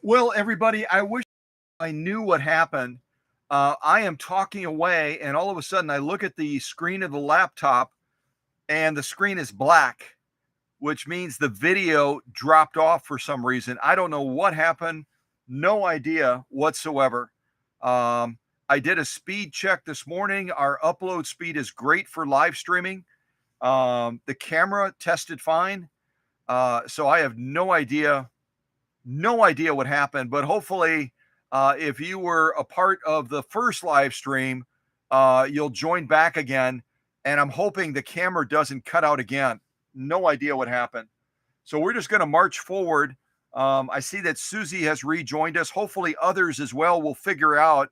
Well, everybody, I wish I knew what happened. I am talking away, and all of a sudden, I look at the screen of the laptop, and the screen is black, which means the video dropped off for some reason. I don't know what happened. No idea whatsoever. Um, I did a speed check this morning. Our upload speed is great for live streaming. The camera tested fine. So I have no idea what happened, but hopefully, if you were a part of the first live stream, you'll join back again. And I'm hoping the camera doesn't cut out again. No idea what happened. So we're just going to march forward. I see that Susie has rejoined us. Hopefully, others as well will figure out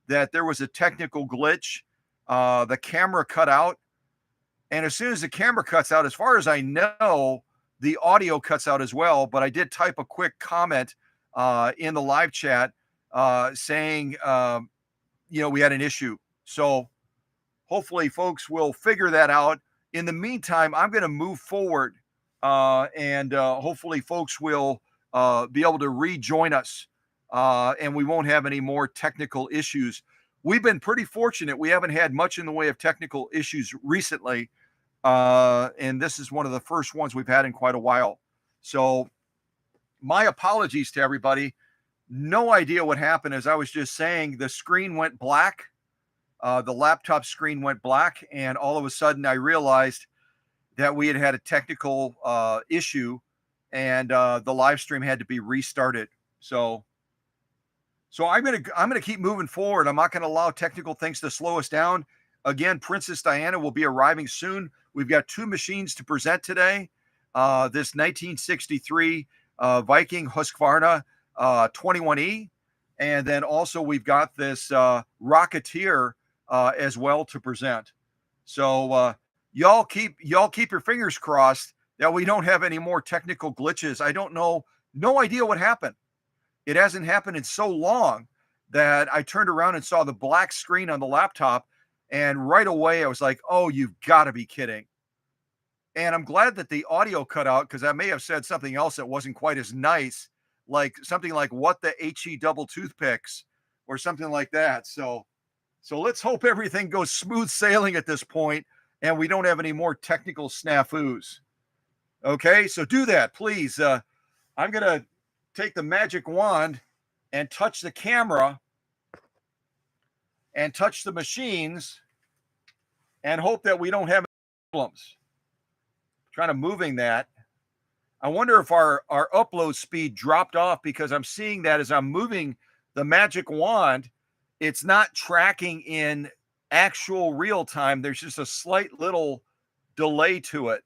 that there was a technical glitch. The camera cut out. And as soon as the camera cuts out, as far as I know, the audio cuts out as well. But I did type a quick comment in the live chat saying, we had an issue. So hopefully, folks will figure that out. In the meantime, I'm going to move forward and hopefully, folks will be able to rejoin us and we won't have any more technical issues. We've been pretty fortunate. We haven't had much in the way of technical issues recently. And this is one of the first ones we've had in quite a while. So my apologies to everybody. No idea what happened. As I was just saying, the screen went black. The laptop screen went black. And all of a sudden I realized that we had a technical issue and the live stream had to be restarted. So I'm gonna keep moving forward. I'm not gonna allow technical things to slow us down. Again, Princess Diana will be arriving soon. We've got two machines to present today. This 1963 Viking Husqvarna 21E, and then also we've got this Rocketeer as well to present. So y'all keep your fingers crossed that we don't have any more technical glitches. I don't know, no idea what happened. It hasn't happened in so long that I turned around and saw the black screen on the laptop. And right away, I was like, oh, you've got to be kidding. And I'm glad that the audio cut out because I may have said something else that wasn't quite as nice, like something like what the HE double toothpicks or something like that. So let's hope everything goes smooth sailing at this point and we don't have any more technical snafus. Okay, so do that, please. I'm going to take the magic wand and touch the camera and touch the machines and hope that we don't have any problems. Trying to moving that. I wonder if our upload speed dropped off because I'm seeing that as I'm moving the magic wand, it's not tracking in actual real time. There's just a slight little delay to it.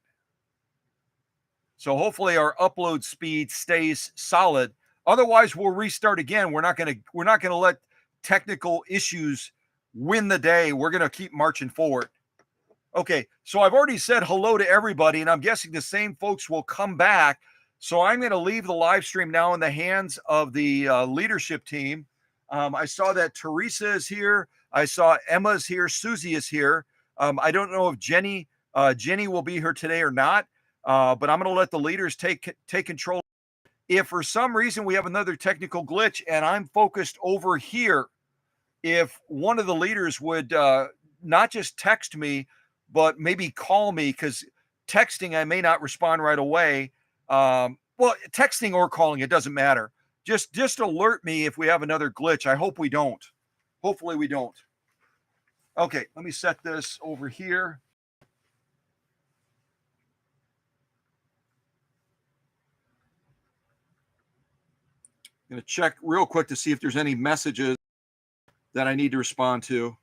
So hopefully our upload speed stays solid. Otherwise, we'll restart again. We're not gonna let technical issues win the day. We're gonna keep marching forward. Okay, so I've already said hello to everybody, and I'm guessing the same folks will come back. So I'm going to leave the live stream now in the hands of the leadership team. I saw that Teresa is here. I saw Emma's here. Susie is here. I don't know if Jenny will be here today or not, but I'm going to let the leaders take control. If for some reason we have another technical glitch and I'm focused over here, if one of the leaders would not just text me, but maybe call me, because texting, I may not respond right away. Well, texting or calling, it doesn't matter. Just alert me if we have another glitch. I hope we don't. Hopefully we don't. Okay, let me set this over here. I'm going to check real quick to see if there's any messages that I need to respond to.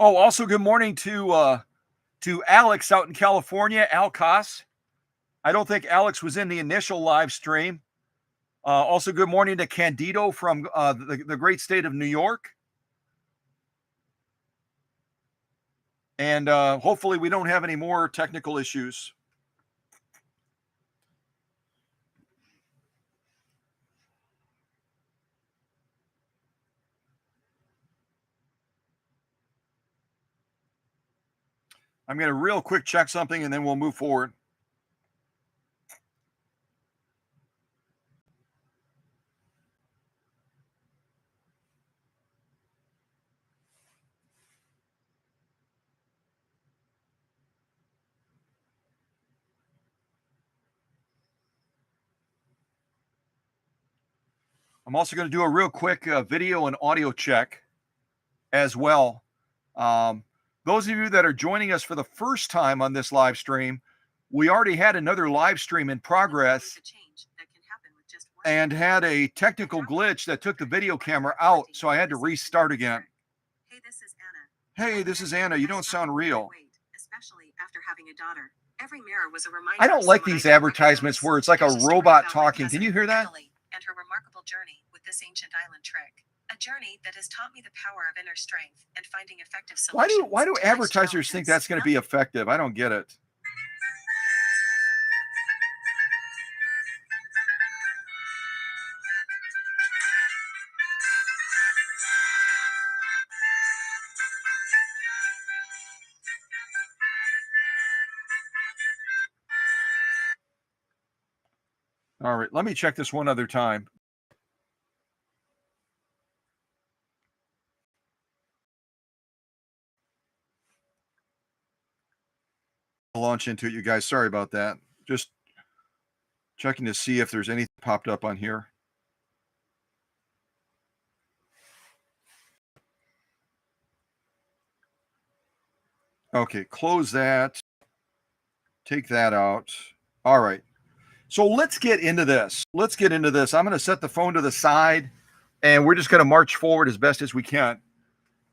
Oh, also good morning to Alex out in California, Al Koss. I don't think Alex was in the initial live stream. Also, good morning to Candido from the great state of New York. And hopefully we don't have any more technical issues. I'm going to real quick check something and then we'll move forward. I'm also going to do a real quick video and audio check as well. Those of you that are joining us for the first time on this live stream, we already had another live stream in progress and had a technical glitch that took the video camera out, so I had to restart again. Hey, this is Anna. Hey, this is Anna. You don't sound real. Especially after having a daughter. Every mirror was a reminder. I don't like these advertisements where it's like a robot talking. Can you hear that? And her remarkable journey with this ancient island trick. A journey that has taught me the power of inner strength and finding effective solutions. Why do advertisers think that's going to be effective? I don't get it. All right, let me check this one other time. I'll launch into it, you guys. Sorry about that. Just checking to see if there's anything popped up on here. Okay, close that. Take that out. All right. So let's get into this. I'm going to set the phone to the side and we're just going to march forward as best as we can.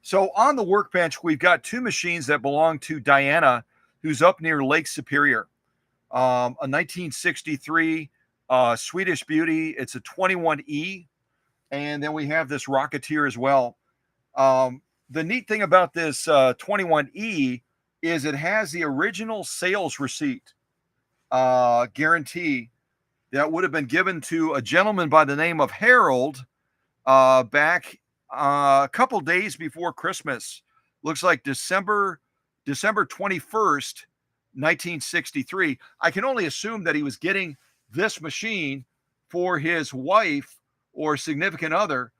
So on the workbench, we've got two machines that belong to Diana, who's up near Lake Superior. A 1963 Swedish Beauty. It's a 21E. And then we have this Rocketeer as well. The neat thing about this 21E is it has the original sales receipt guarantee that would have been given to a gentleman by the name of Harold back a couple days before Christmas. Looks like December 21st, 1963. I can only assume that he was getting this machine for his wife or significant other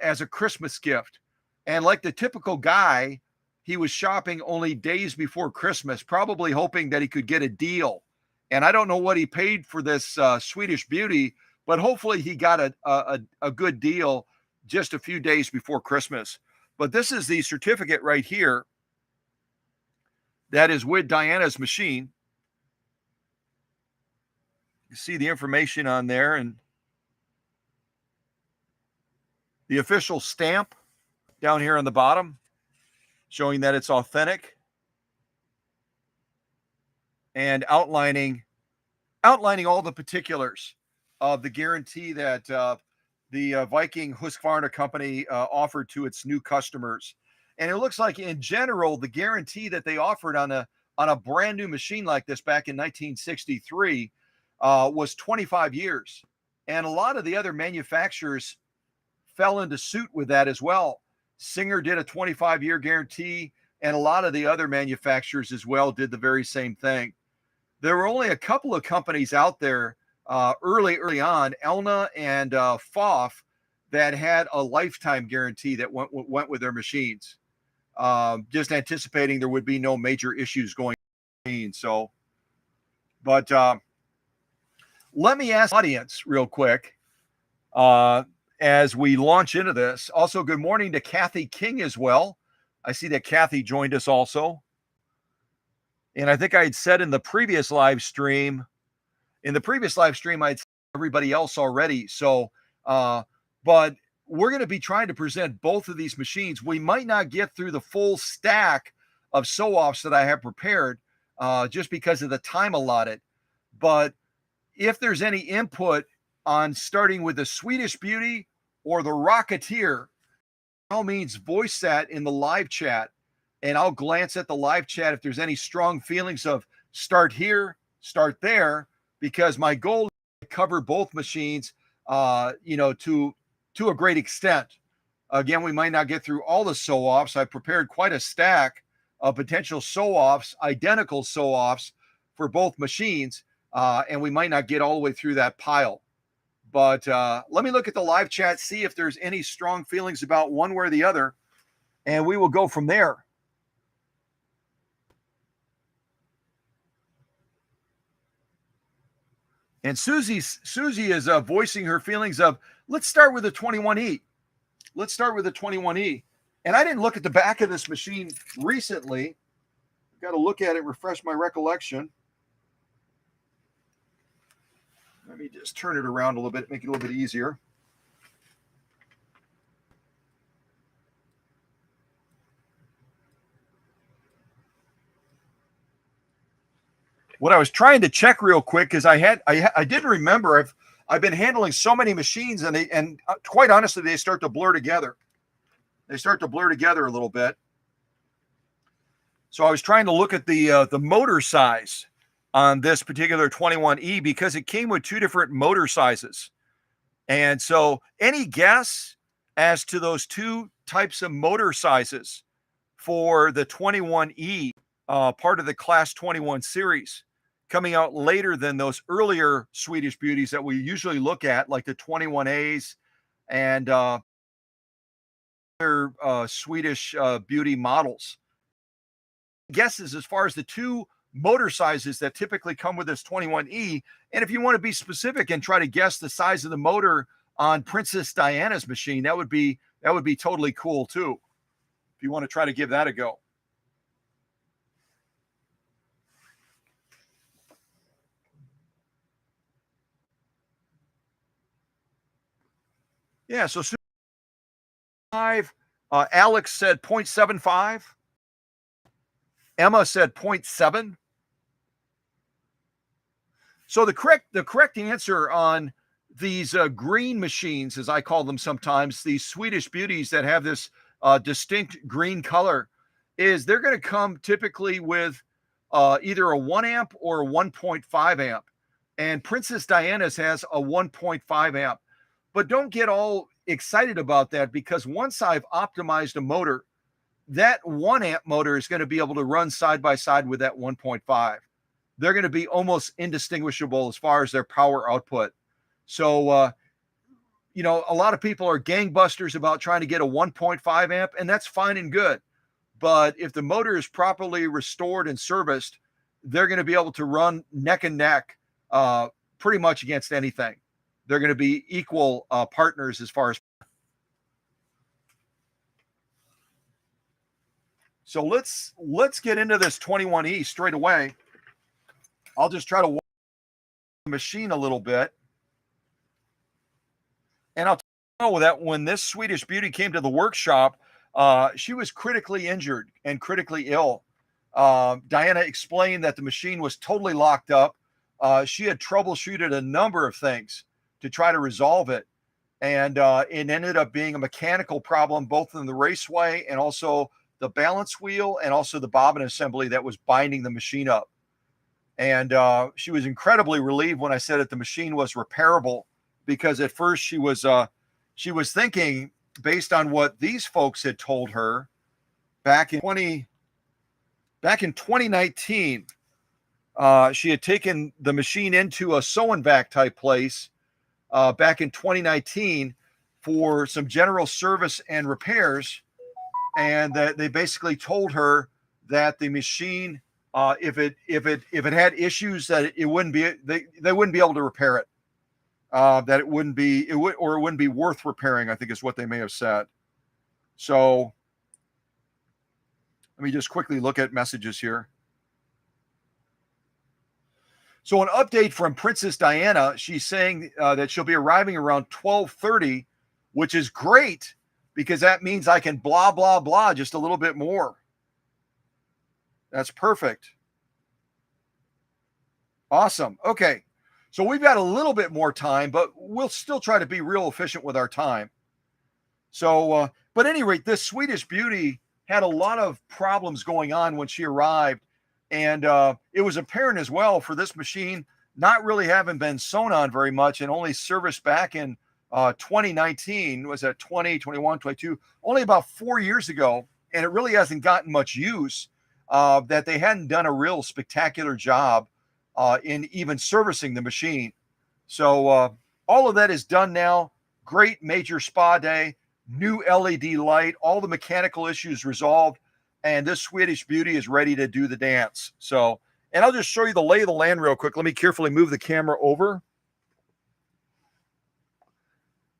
as a Christmas gift. And like the typical guy, he was shopping only days before Christmas, probably hoping that he could get a deal. And I don't know what he paid for this Swedish Beauty, but hopefully he got a good deal just a few days before Christmas. But this is the certificate right here that is with Diana's machine. You see the information on there and the official stamp down here on the bottom showing that it's authentic and outlining all the particulars of the guarantee that the Viking Husqvarna company offered to its new customers. And it looks like in general, the guarantee that they offered on a brand new machine like this back in 1963 was 25 years. And a lot of the other manufacturers fell into suit with that as well. Singer did a 25-year guarantee, and a lot of the other manufacturers as well did the very same thing. There were only a couple of companies out there early on, Elna and Foff, that had a lifetime guarantee that went with their machines, just anticipating there would be no major issues going on. So, but let me ask the audience real quick as we launch into this. Also, good morning to Kathy King as well. I see that Kathy joined us also. And I think I had said in the previous live stream, I'd said everybody else already. So, but we're going to be trying to present both of these machines. We might not get through the full stack of sew-offs that I have prepared just because of the time allotted. But if there's any input on starting with the Swedish Beauty or the Rocketeer, by all means, voice that in the live chat. And I'll glance at the live chat if there's any strong feelings of start here, start there, because my goal is to cover both machines, to a great extent. Again, we might not get through all the sew-offs. I prepared quite a stack potential sew-offs, identical sew-offs for both machines, and we might not get all the way through that pile. But let me look at the live chat, see if there's any strong feelings about one way or the other, and we will go from there. And Susie is voicing her feelings of, let's start with the 21E. Let's start with the 21E. And I didn't look at the back of this machine recently. I've got to look at it, refresh my recollection. Let me just turn it around a little bit, make it a little bit easier. What I was trying to check real quick, because I didn't remember. I've been handling so many machines, and quite honestly, they start to blur together. They start to blur together a little bit. So I was trying to look at the motor size on this particular 21E, because it came with two different motor sizes. And so any guess as to those two types of motor sizes for the 21E, part of the Class 21 series, coming out later than those earlier Swedish beauties that we usually look at, like the 21As and other Swedish beauty models? Guesses as far as the two motor sizes that typically come with this 21E. And if you want to be specific and try to guess the size of the motor on Princess Diana's machine, that would be totally cool too, if you want to try to give that a go. Yeah, so 5, Alex said 0.75. Emma said 0.7. So the correct answer on these green machines, as I call them sometimes, these Swedish beauties that have this distinct green color, is they're going to come typically with either a 1 amp or a 1.5 amp. And Princess Diana's has a 1.5 amp. But don't get all excited about that, because once I've optimized a motor, that 1 amp motor is going to be able to run side by side with that 1.5. They're going to be almost indistinguishable as far as their power output. So, a lot of people are gangbusters about trying to get a 1.5 amp, and that's fine and good. But if the motor is properly restored and serviced, they're going to be able to run neck and neck pretty much against anything. They're going to be equal partners as far as. So let's get into this 21E straight away. I'll just try to watch the machine a little bit. And I'll tell you that when this Swedish beauty came to the workshop, she was critically injured and critically ill. Diana explained that the machine was totally locked up. She had troubleshooted a number of things to try to resolve it. And it ended up being a mechanical problem, both in the raceway and also the balance wheel and also the bobbin assembly that was binding the machine up. And she was incredibly relieved when I said that the machine was repairable, because at first she was thinking, based on what these folks had told her back in 2019, she had taken the machine into a sew and vac type place back in 2019 for some general service and repairs, and that they basically told her that the machine, if it had issues, that it wouldn't be they wouldn't be able to repair it. That it wouldn't be worth repairing, I think is what they may have said. So let me just quickly look at messages here. So an update from Princess Diana, she's saying that she'll be arriving around 12:30, which is great, because that means I can blah, blah, blah just a little bit more. That's perfect. Awesome. Okay. So we've got a little bit more time, but we'll still try to be real efficient with our time. So, but at any rate, this Swedish beauty had a lot of problems going on when she arrived. And it was apparent as well for this machine not really having been sewn on very much and only serviced back in 2019, was that 20, 21, 22, only about 4 years ago. And it really hasn't gotten much use. that they hadn't done a real spectacular job in even servicing the machine. So all of that is done now. Great major spa day, new LED light, all the mechanical issues resolved, and this Swedish beauty is ready to do the dance. So, and I'll just show you the lay of the land real quick. Let me carefully move the camera over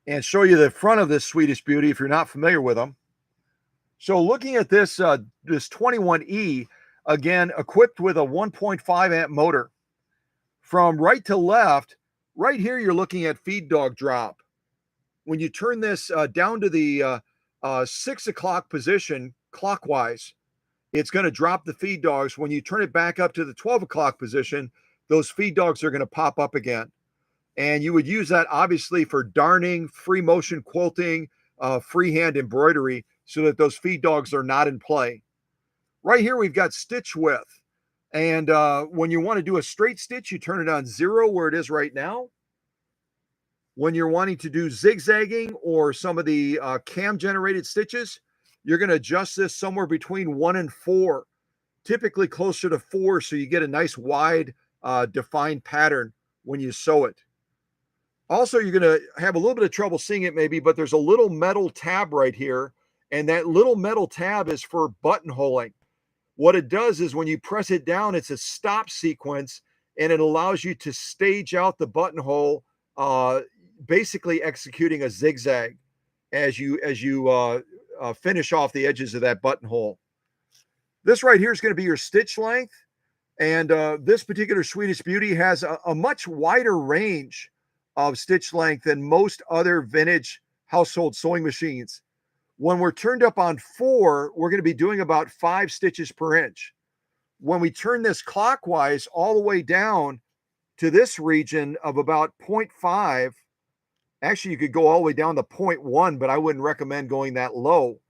and show you the front of this Swedish beauty if you're not familiar with them. So looking at this, this 21E, again, equipped with a 1.5 amp motor. From right to left, right here, you're looking at feed dog drop. When you turn this down to the 6 o'clock position clockwise, it's going to drop the feed dogs. When you turn it back up to the 12 o'clock position, those feed dogs are going to pop up again. And you would use that obviously for darning, free motion quilting, freehand embroidery, so that those feed dogs are not in play. Right here, we've got stitch width. And when you want to do a straight stitch, you turn it on 0 where it is right now. When you're wanting to do zigzagging or some of the cam generated stitches, you're going to adjust this somewhere between 1 and 4, typically closer to 4, so you get a nice wide defined pattern when you sew it. Also, you're going to have a little bit of trouble seeing it maybe, but there's a little metal tab right here, and that little metal tab is for buttonholing. What it does is when you press it down, it's a stop sequence, and it allows you to stage out the buttonhole, basically executing a zigzag as you finish off the edges of that buttonhole. This right here is going to be your stitch length, and this particular Swedish beauty has a much wider range of stitch length than most other vintage household sewing machines. When we're turned up on 4, we're going to be doing about 5 stitches per inch. When we turn this clockwise all the way down to this region of about 0.5, actually you could go all the way down to 0.1, but I wouldn't recommend going that low.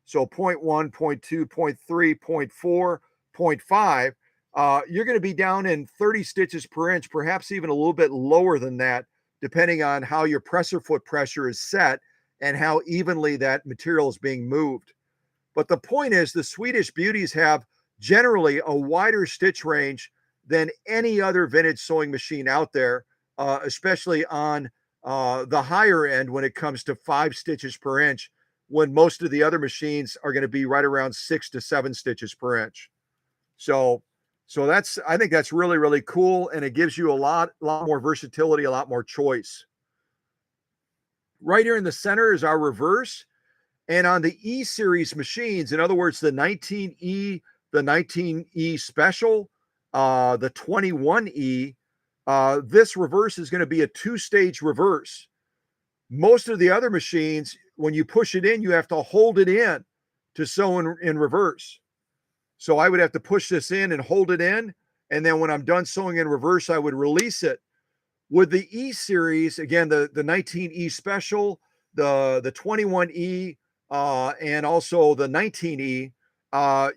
So 0.1, 0.2, 0.3, 0.4, 0.5, you're going to be down in 30 stitches per inch, perhaps even a little bit lower than that, depending on how your presser foot pressure is set and how evenly that material is being moved. But the point is, the Swedish beauties have generally a wider stitch range than any other vintage sewing machine out there, especially on the higher end when it comes to 5 stitches per inch, when most of the other machines are going to be right around 6 to 7 stitches per inch. So that's, I think that's really, really cool. And it gives you a lot more versatility, a lot more choice. Right here in the center is our reverse. And on the E series machines, in other words, the 19E, the 19E special, the 21E, this reverse is going to be a 2-stage reverse. Most of the other machines, when you push it in, you have to hold it in to sew in reverse. So I would have to push this in and hold it in. And then when I'm done sewing in reverse, I would release it. With the E series, again, the 19E special, the 21E, and also the 19E,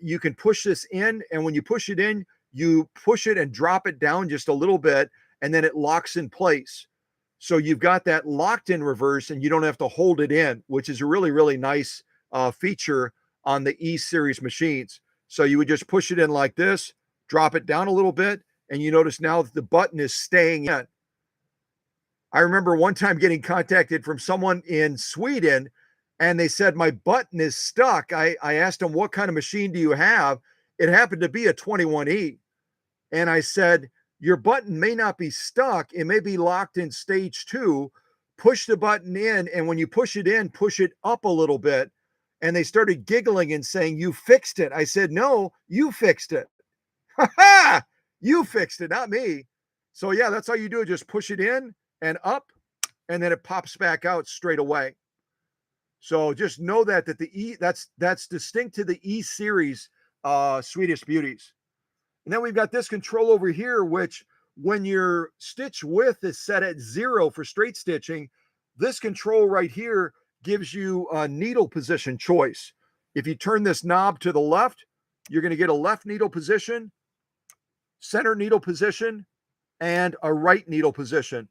you can push this in. And when you push it in, you push it and drop it down just a little bit, and then it locks in place. So you've got that locked in reverse, and you don't have to hold it in, which is a really, really nice feature on the E series machines. So you would just push it in like this, drop it down a little bit, and you notice now that the button is staying in. I remember one time getting contacted from someone in Sweden, and they said, my button is stuck. I asked them, what kind of machine do you have? It happened to be a 21E. And I said, your button may not be stuck. It may be locked in stage 2. Push the button in, and when you push it in, push it up a little bit. And they started giggling and saying, you fixed it. I said, no, you fixed it. Ha ha! You fixed it, not me. So yeah, that's how you do it. Just push it in and up, and then it pops back out straight away. So just know that the E, that's distinct to the E series Swedish beauties. And then we've got this control over here, which when your stitch width is set at 0 for straight stitching, this control right here gives you a needle position choice. If you turn this knob to the left, you're going to get a left needle position, center needle position, and a right needle position.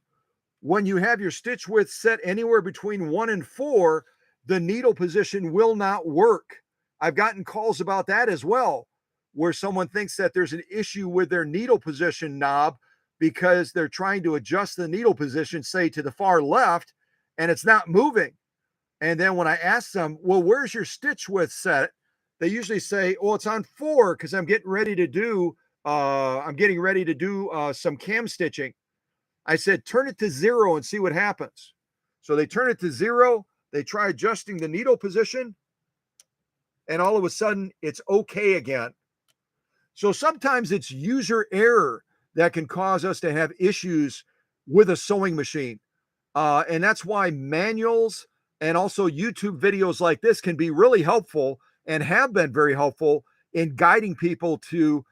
When you have your stitch width set anywhere between 1 and 4, the needle position will not work. I've gotten calls about that as well. where someone thinks that there's an issue with their needle position knob because they're trying to adjust the needle position, say to the far left, and it's not moving. And then when I ask them, well, where's your stitch width set? They usually say, oh, it's on 4 because I'm getting ready to do some cam stitching. I said, turn it to 0 and see what happens. So they turn it to 0. They try adjusting the needle position, and all of a sudden it's okay again. So sometimes it's user error that can cause us to have issues with a sewing machine. And that's why manuals and also YouTube videos like this can be really helpful and have been very helpful in guiding people to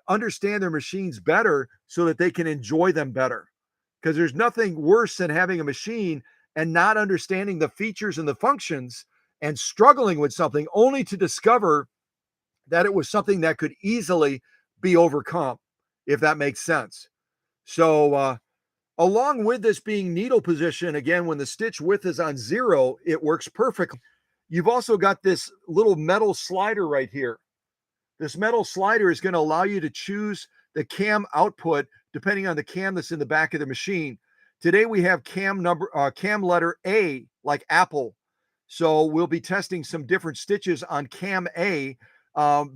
understand their machines better so that they can enjoy them better. Because there's nothing worse than having a machine and not understanding the features and the functions and struggling with something only to discover that it was something that could easily be overcome, if that makes sense. So, along with this being needle position, again, when the stitch width is on 0, it works perfectly. You've also got this little metal slider right here. This metal slider is going to allow you to choose the cam output depending on the cam that's in the back of the machine. Today we have cam letter A, like Apple. So we'll be testing some different stitches on cam A.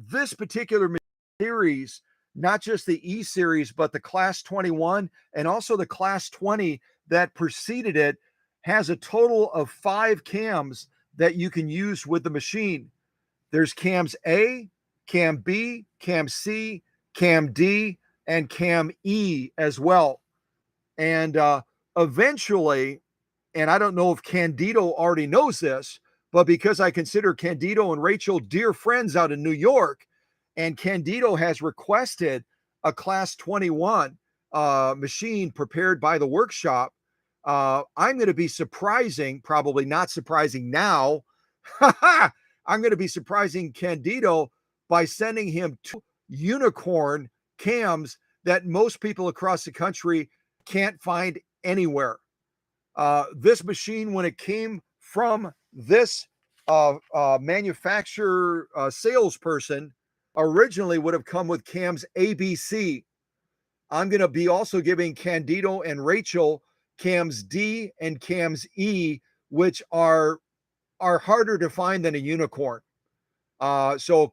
This particular series, not just the E series, but the Class 21 and also the Class 20 that preceded it, has a total of 5 cams that you can use with the machine. There's cams A, cam B, cam C, cam D, and cam E as well. And eventually, and I don't know if Candido already knows this, but because I consider Candido and Rachel dear friends out in New York, and Candido has requested a Class 21 machine prepared by the workshop, I'm going to be surprising, probably not surprising now. I'm going to be surprising Candido by sending him 2 unicorn cams that most people across the country can't find anywhere. This machine, when it came from this manufacturer salesperson, originally would have come with cams ABC. I'm going to be also giving Candido and Rachel cams D and cams E, which are harder to find than a unicorn. So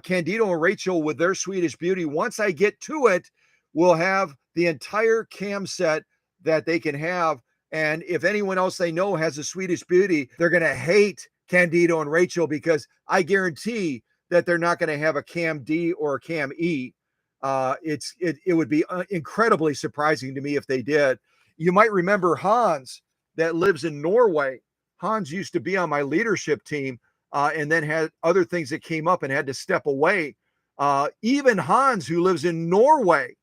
Candido and Rachel with their Swedish Beauty, once I get to it, will have the entire cam set that they can have. And if anyone else they know has a Swedish Beauty, they're going to hate Candido and Rachel because I guarantee that they're not going to have a cam D or a cam E. It would be incredibly surprising to me if they did. You might remember Hans that lives in Norway. Hans used to be on my leadership team and then had other things that came up and had to step away. Even Hans, who lives in Norway,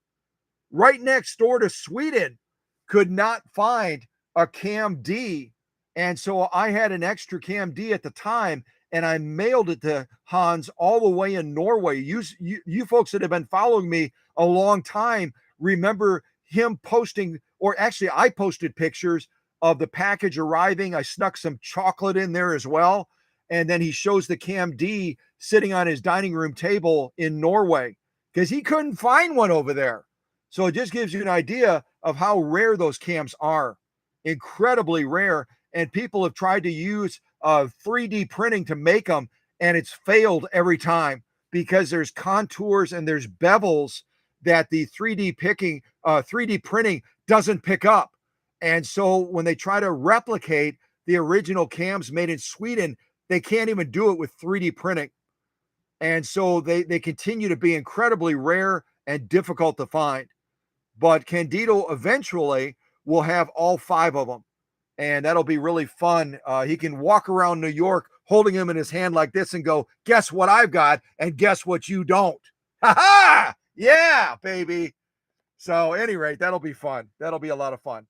right next door to Sweden, could not find a cam D. And so I had an extra cam D at the time, and I mailed it to Hans all the way in Norway. You folks that have been following me a long time remember him posting, or actually I posted pictures of the package arriving. I snuck some chocolate in there as well. And then he shows the cam D sitting on his dining room table in Norway because he couldn't find one over there. So it just gives you an idea of how rare those cams are. Incredibly rare. And people have tried to use 3D printing to make them, and it's failed every time because there's contours and there's bevels that the 3D printing doesn't pick up. And so when they try to replicate the original cams made in Sweden, they can't even do it with 3D printing. And so they continue to be incredibly rare and difficult to find. But Candido eventually will have all 5 of them. And that'll be really fun. He can walk around New York holding them in his hand like this and go, guess what I've got? And guess what you don't? Ha ha! Yeah, baby. So, at any rate, that'll be fun. That'll be a lot of fun.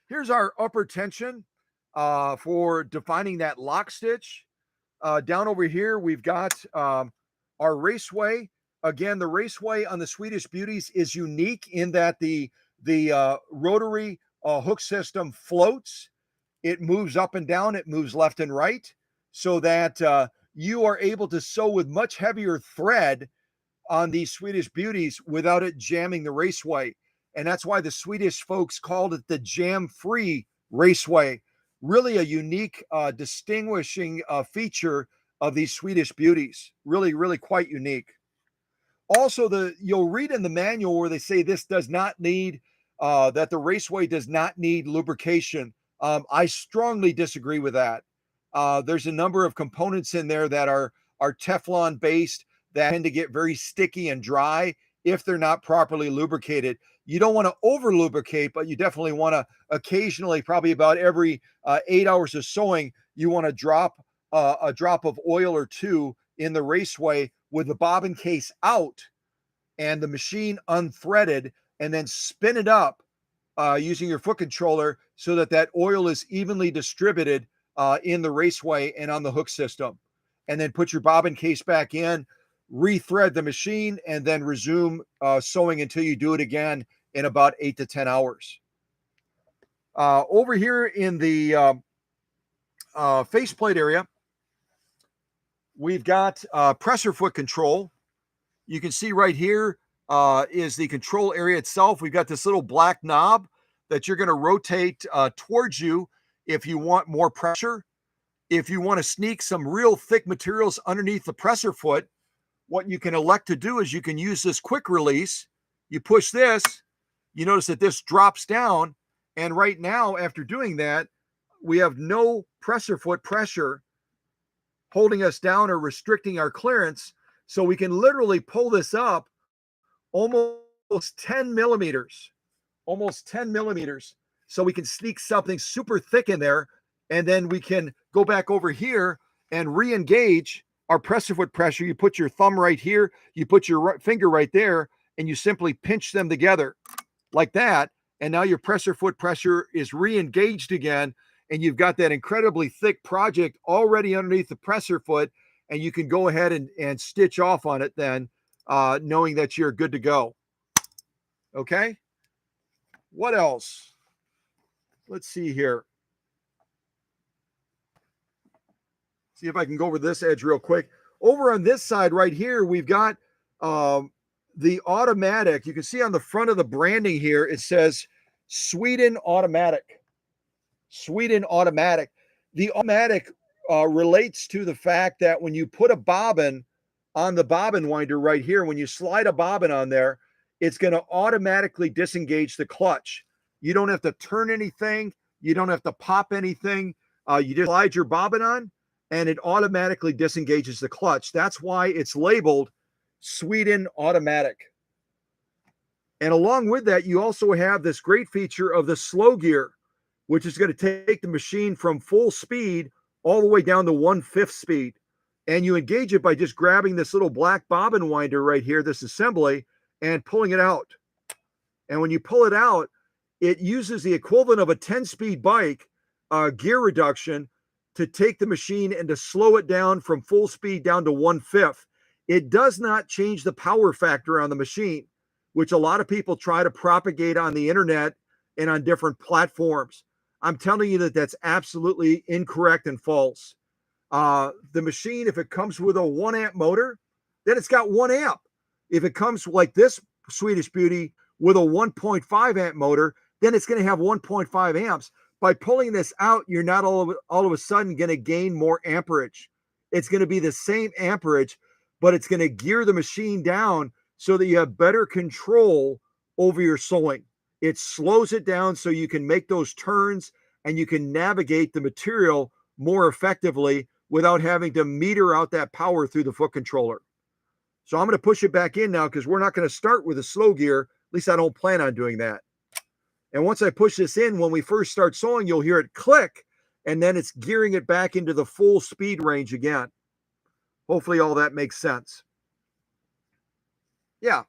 Here's our upper tension for defining that lock stitch. Down over here, we've got our raceway. Again, the raceway on the Swedish Beauties is unique in that the rotary hook system floats. It moves up and down. It moves left and right so that you are able to sew with much heavier thread on these Swedish beauties without it jamming the raceway. And that's why the Swedish folks called it the jam-free raceway. Really a unique, distinguishing feature of these Swedish beauties. Really, really quite unique. Also, you'll read in the manual where they say this does not need, that the raceway does not need lubrication. I strongly disagree with that. There's a number of components in there that are Teflon based that tend to get very sticky and dry if they're not properly lubricated. You don't want to over lubricate, but you definitely want to occasionally, probably about every 8 hours of sewing, you want to drop a drop of oil or two in the raceway with the bobbin case out and the machine unthreaded, and then spin it up using your foot controller so that that oil is evenly distributed in the raceway and on the hook system. And then put your bobbin case back in, rethread the machine, and then resume sewing until you do it again in about 8 to 10 hours. Over here in the faceplate area, we've got presser foot control. You can see right here is the control area itself. We've got this little black knob that you're going to rotate towards you if you want more pressure. If you want to sneak some real thick materials underneath the presser foot, what you can elect to do is you can use this quick release. You push this, you notice that this drops down. And right now, after doing that, we have no presser foot pressure holding us down or restricting our clearance. So we can literally pull this up almost 10 millimeters, So we can sneak something super thick in there. And then we can go back over here and re-engage our presser foot pressure. You put your thumb right here, you put your finger right there, and you simply pinch them together like that. And now your presser foot pressure is re-engaged again. And you've got that incredibly thick project already underneath the presser foot. And you can go ahead and stitch off on it then, knowing that you're good to go. Okay. What else? Let's see here. See if I can go over this edge real quick. Over on this side right here, we've got the automatic. You can see on the front of the branding here, it says Sweden Automatic. Sweden Automatic. The automatic relates to the fact that when you put a bobbin on the bobbin winder right here, when you slide a bobbin on there, it's going to automatically disengage the clutch. You don't have to turn anything. You don't have to pop anything. You just slide your bobbin on, and it automatically disengages the clutch. That's why it's labeled Sweden Automatic. And along with that, you also have this great feature of the slow gear, which is going to take the machine from full speed all the way down to 1/5 speed. And you engage it by just grabbing this little black bobbin winder right here, this assembly, and pulling it out. And when you pull it out, it uses the equivalent of a 10-speed bike gear reduction to take the machine and to slow it down from full speed down to 1/5. It does not change the power factor on the machine, which a lot of people try to propagate on the internet and on different platforms. I'm telling you that that's absolutely incorrect and false. The machine, if it comes with a 1 amp motor, then it's got 1 amp. If it comes like this Swedish Beauty with a 1.5 amp motor, then it's going to have 1.5 amps. By pulling this out, you're not all of a sudden going to gain more amperage. It's going to be the same amperage, but it's going to gear the machine down so that you have better control over your sewing. It slows it down so you can make those turns and you can navigate the material more effectively without having to meter out that power through the foot controller. So I'm going to push it back in now because we're not going to start with a slow gear. At least I don't plan on doing that. And once I push this in, when we first start sewing, you'll hear it click, and then it's gearing it back into the full speed range again. Hopefully all that makes sense. Yeah.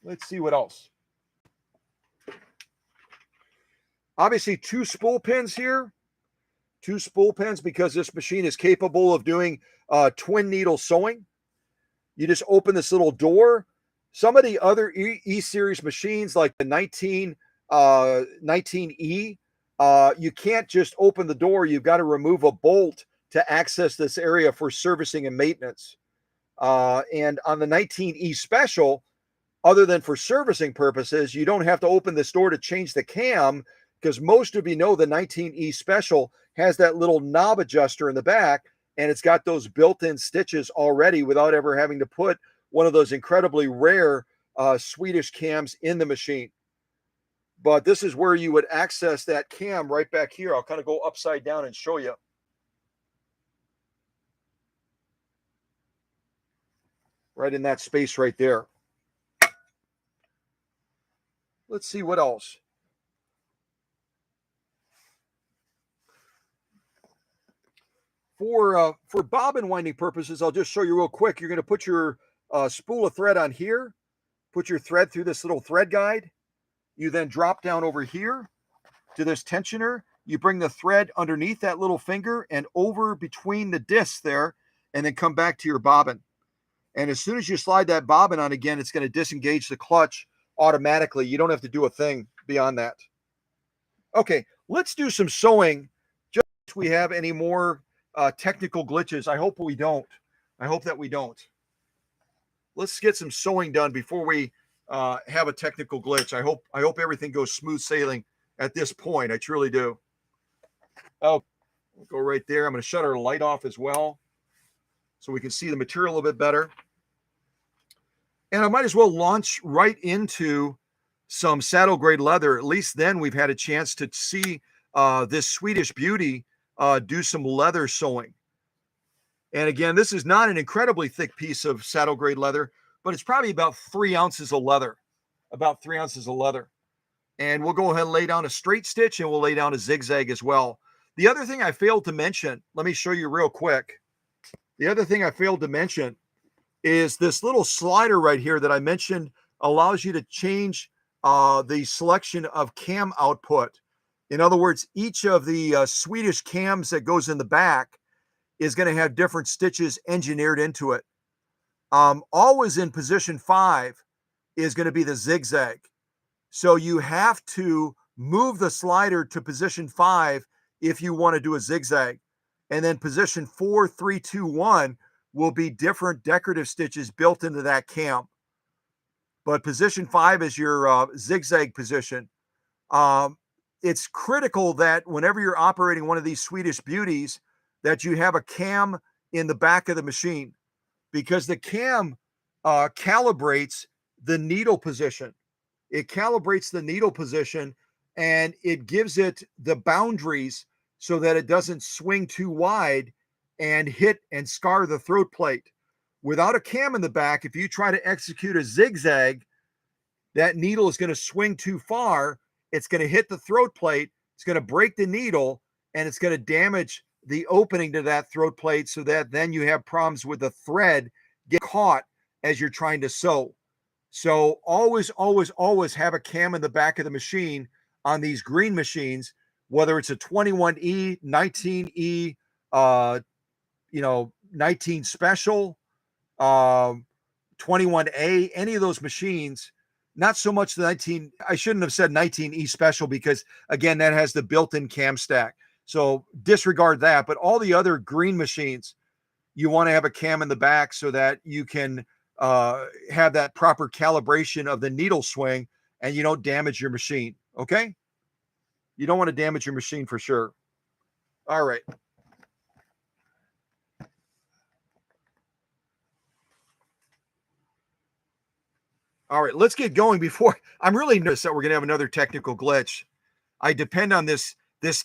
Let's see what else. Obviously, 2 spool pins here. 2 spool pins because this machine is capable of doing twin needle sewing. You just open this little door. Some of the other E-Series machines, like the 19E, you can't just open the door. You've got to remove a bolt to access this area for servicing and maintenance. And on the 19E Special, other than for servicing purposes, you don't have to open this door to change the cam, because most of you know the 19E Special has that little knob adjuster in the back, and it's got those built-in stitches already without ever having to put one of those incredibly rare Swedish cams in the machine. But this is where you would access that cam right back here. I'll kind of go upside down and show you. Right in that space right there. Let's see what else. For bobbin winding purposes, I'll just show you real quick. You're going to put your spool of thread on here, put your thread through this little thread guide. You then drop down over here to this tensioner. You bring the thread underneath that little finger and over between the discs there, and then come back to your bobbin. And as soon as you slide that bobbin on again, it's going to disengage the clutch automatically. You don't have to do a thing beyond that. Okay, let's do some sewing. Just if we have any more technical glitches. I hope we don't. I hope that we don't. Let's get some sewing done before we have a technical glitch. I hope everything goes smooth sailing at this point. I truly do. Oh, we'll go right there. I'm going to shut our light off as well so we can see the material a little bit better. And I might as well launch right into some saddle grade leather. At least then we've had a chance to see this Swedish beauty do some leather sewing. And again, this is not an incredibly thick piece of saddle grade leather, but it's probably about 3 ounces of leather, about 3 ounces of leather. And we'll go ahead and lay down a straight stitch, and we'll lay down a zigzag as well. The other thing I failed to mention, let me show you real quick. The other thing I failed to mention is this little slider right here that I mentioned allows you to change the selection of cam output. In other words, each of the Swedish cams that goes in the back is going to have different stitches engineered into it. Always in position 5 is going to be the zigzag. So you have to move the slider to position 5 if you want to do a zigzag. And then position 4, 3, 2, 1 will be different decorative stitches built into that cam. But position 5 is your zigzag position. It's critical that whenever you're operating one of these Swedish beauties, that you have a cam in the back of the machine, because the cam calibrates the needle position. It calibrates the needle position, and it gives it the boundaries so that it doesn't swing too wide and hit and scar the throat plate. Without a cam in the back, if you try to execute a zigzag, that needle is going to swing too far. It's going to hit the throat plate. It's going to break the needle, and it's going to damage the opening to that throat plate, so that then you have problems with the thread get caught as you're trying to sew. So always, always, always have a cam in the back of the machine on these green machines, whether it's a 21E, 19E, 19 Special, 21A, any of those machines. Not so much the 19, I shouldn't have said 19E Special, because again, that has the built-in cam stack. So disregard that. But all the other green machines, you want to have a cam in the back so that you can have that proper calibration of the needle swing, and you don't damage your machine. Okay? You don't want to damage your machine for sure. All right. All right, let's get going before I'm really nervous that we're going to have another technical glitch. I depend on this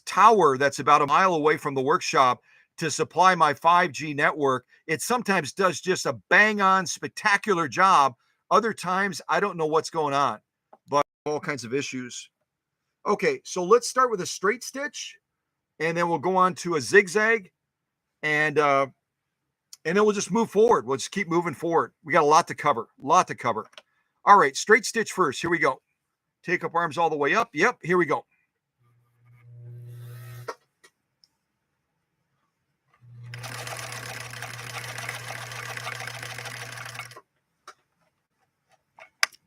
tower that's about a mile away from the workshop to supply my 5G network. It sometimes does just a bang on spectacular job. Other times I don't know what's going on, but all kinds of issues. Okay, so let's start with a straight stitch, and then we'll go on to a zigzag, and then we'll just move forward. We'll just keep moving forward. We got a lot to cover, All right, straight stitch first. Here we go. Take up arms all the way up. Yep, here we go.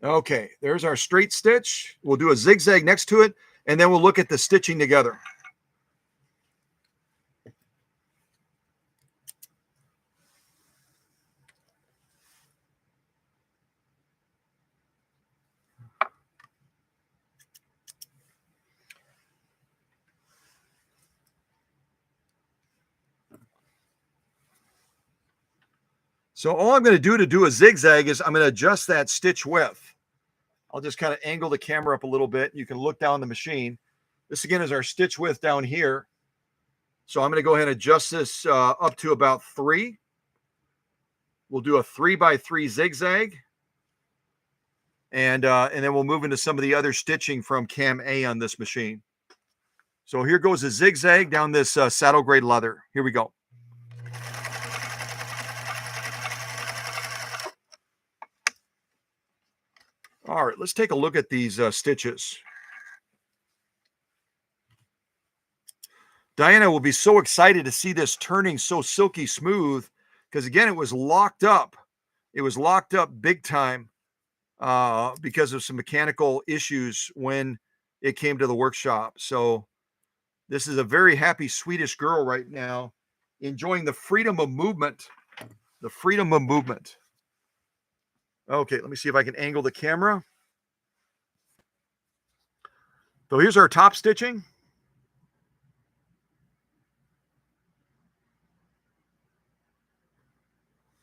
Okay, there's our straight stitch. We'll do a zigzag next to it, and then we'll look at the stitching together. So all I'm going to do a zigzag is I'm going to adjust that stitch width. I'll just kind of angle the camera up a little bit. You can look down the machine. This again is our stitch width down here. So I'm going to go ahead and adjust this up to about 3. We'll do a 3x3 zigzag. And then we'll move into some of the other stitching from Cam A on this machine. So here goes a zigzag down this saddle grade leather. Here we go. All right, let's take a look at these stitches. Diana will be so excited to see this turning so silky smooth because, again, it was locked up. It was locked up big time because of some mechanical issues when it came to the workshop. So this is a very happy Swedish girl right now, enjoying the freedom of movement. The freedom of movement. Okay, let me see if I can angle the camera. So here's our top stitching.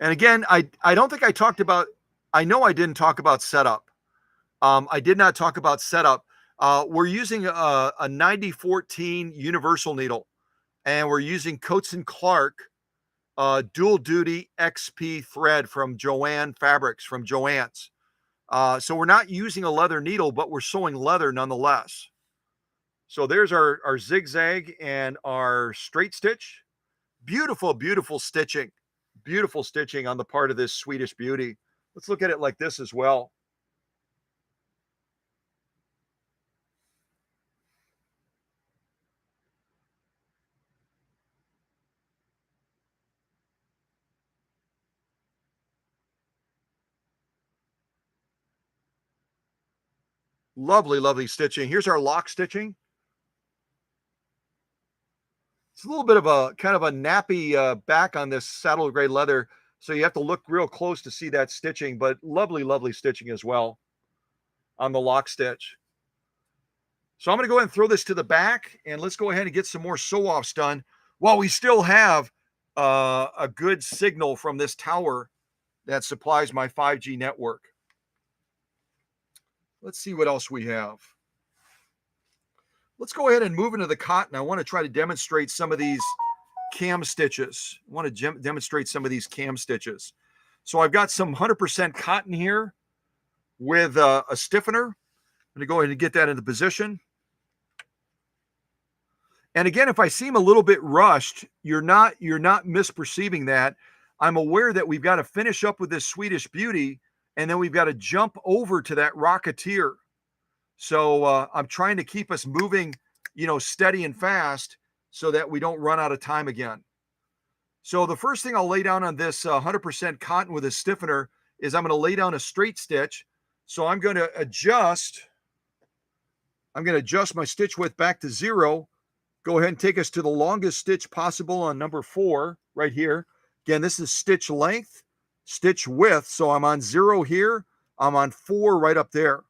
And again, I don't think I talked about, I know I didn't talk about setup. I did not talk about setup. We're using a 9014 universal needle, and we're using Coates & Clark dual duty XP thread from Joann Fabrics, from Joann's. So we're not using a leather needle, but we're sewing leather nonetheless. So there's our zigzag and our straight stitch. Beautiful, beautiful stitching. Beautiful stitching on the part of this Swedish beauty. Let's look at it like this as well. Lovely, lovely stitching. Here's our lock stitching. It's a little bit of a kind of a nappy back on this saddle gray leather. So you have to look real close to see that stitching, but lovely, lovely stitching as well on the lock stitch. So I'm going to go ahead and throw this to the back, and let's go ahead and get some more sew-offs done while we still have a good signal from this tower that supplies my 5G network. Let's see what else we have. Let's go ahead and move into the cotton. I want to try to demonstrate some of these cam stitches. I want to demonstrate some of these cam stitches. So I've got some 100% cotton here with a stiffener. I'm going to go ahead and get that into position. And again, if I seem a little bit rushed, you're not misperceiving that. I'm aware that we've got to finish up with this Swedish beauty, and then we've got to jump over to that Rocketeer. So I'm trying to keep us moving, steady and fast so that we don't run out of time again. So the first thing I'll lay down on this 100% cotton with a stiffener is I'm going to lay down a straight stitch. So I'm going to adjust my stitch width back to 0. Go ahead and take us to the longest stitch possible on number 4 right here. Again, this is stitch length, stitch width. So I'm on 0 here. I'm on 4 right up there.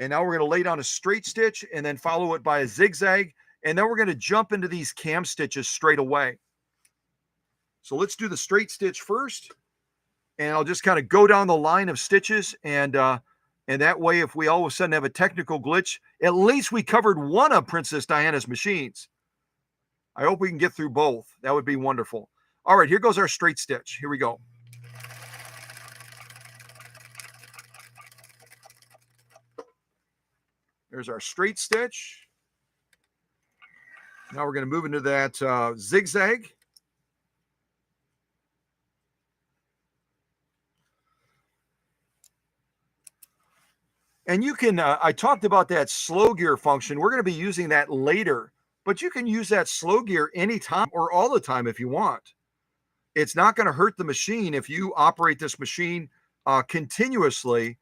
And now we're going to lay down a straight stitch and then follow it by a zigzag. And then we're going to jump into these cam stitches straight away. So let's do the straight stitch first. And I'll just kind of go down the line of stitches. And that way, if we all of a sudden have a technical glitch, at least we covered one of Princess Diana's machines. I hope we can get through both. That would be wonderful. All right, here goes our straight stitch. Here we go. There's our straight stitch. Now we're going to move into that zigzag. And you can, I talked about that slow gear function. We're going to be using that later, but you can use that slow gear anytime or all the time if you want. It's not going to hurt the machine if you operate this machine continuously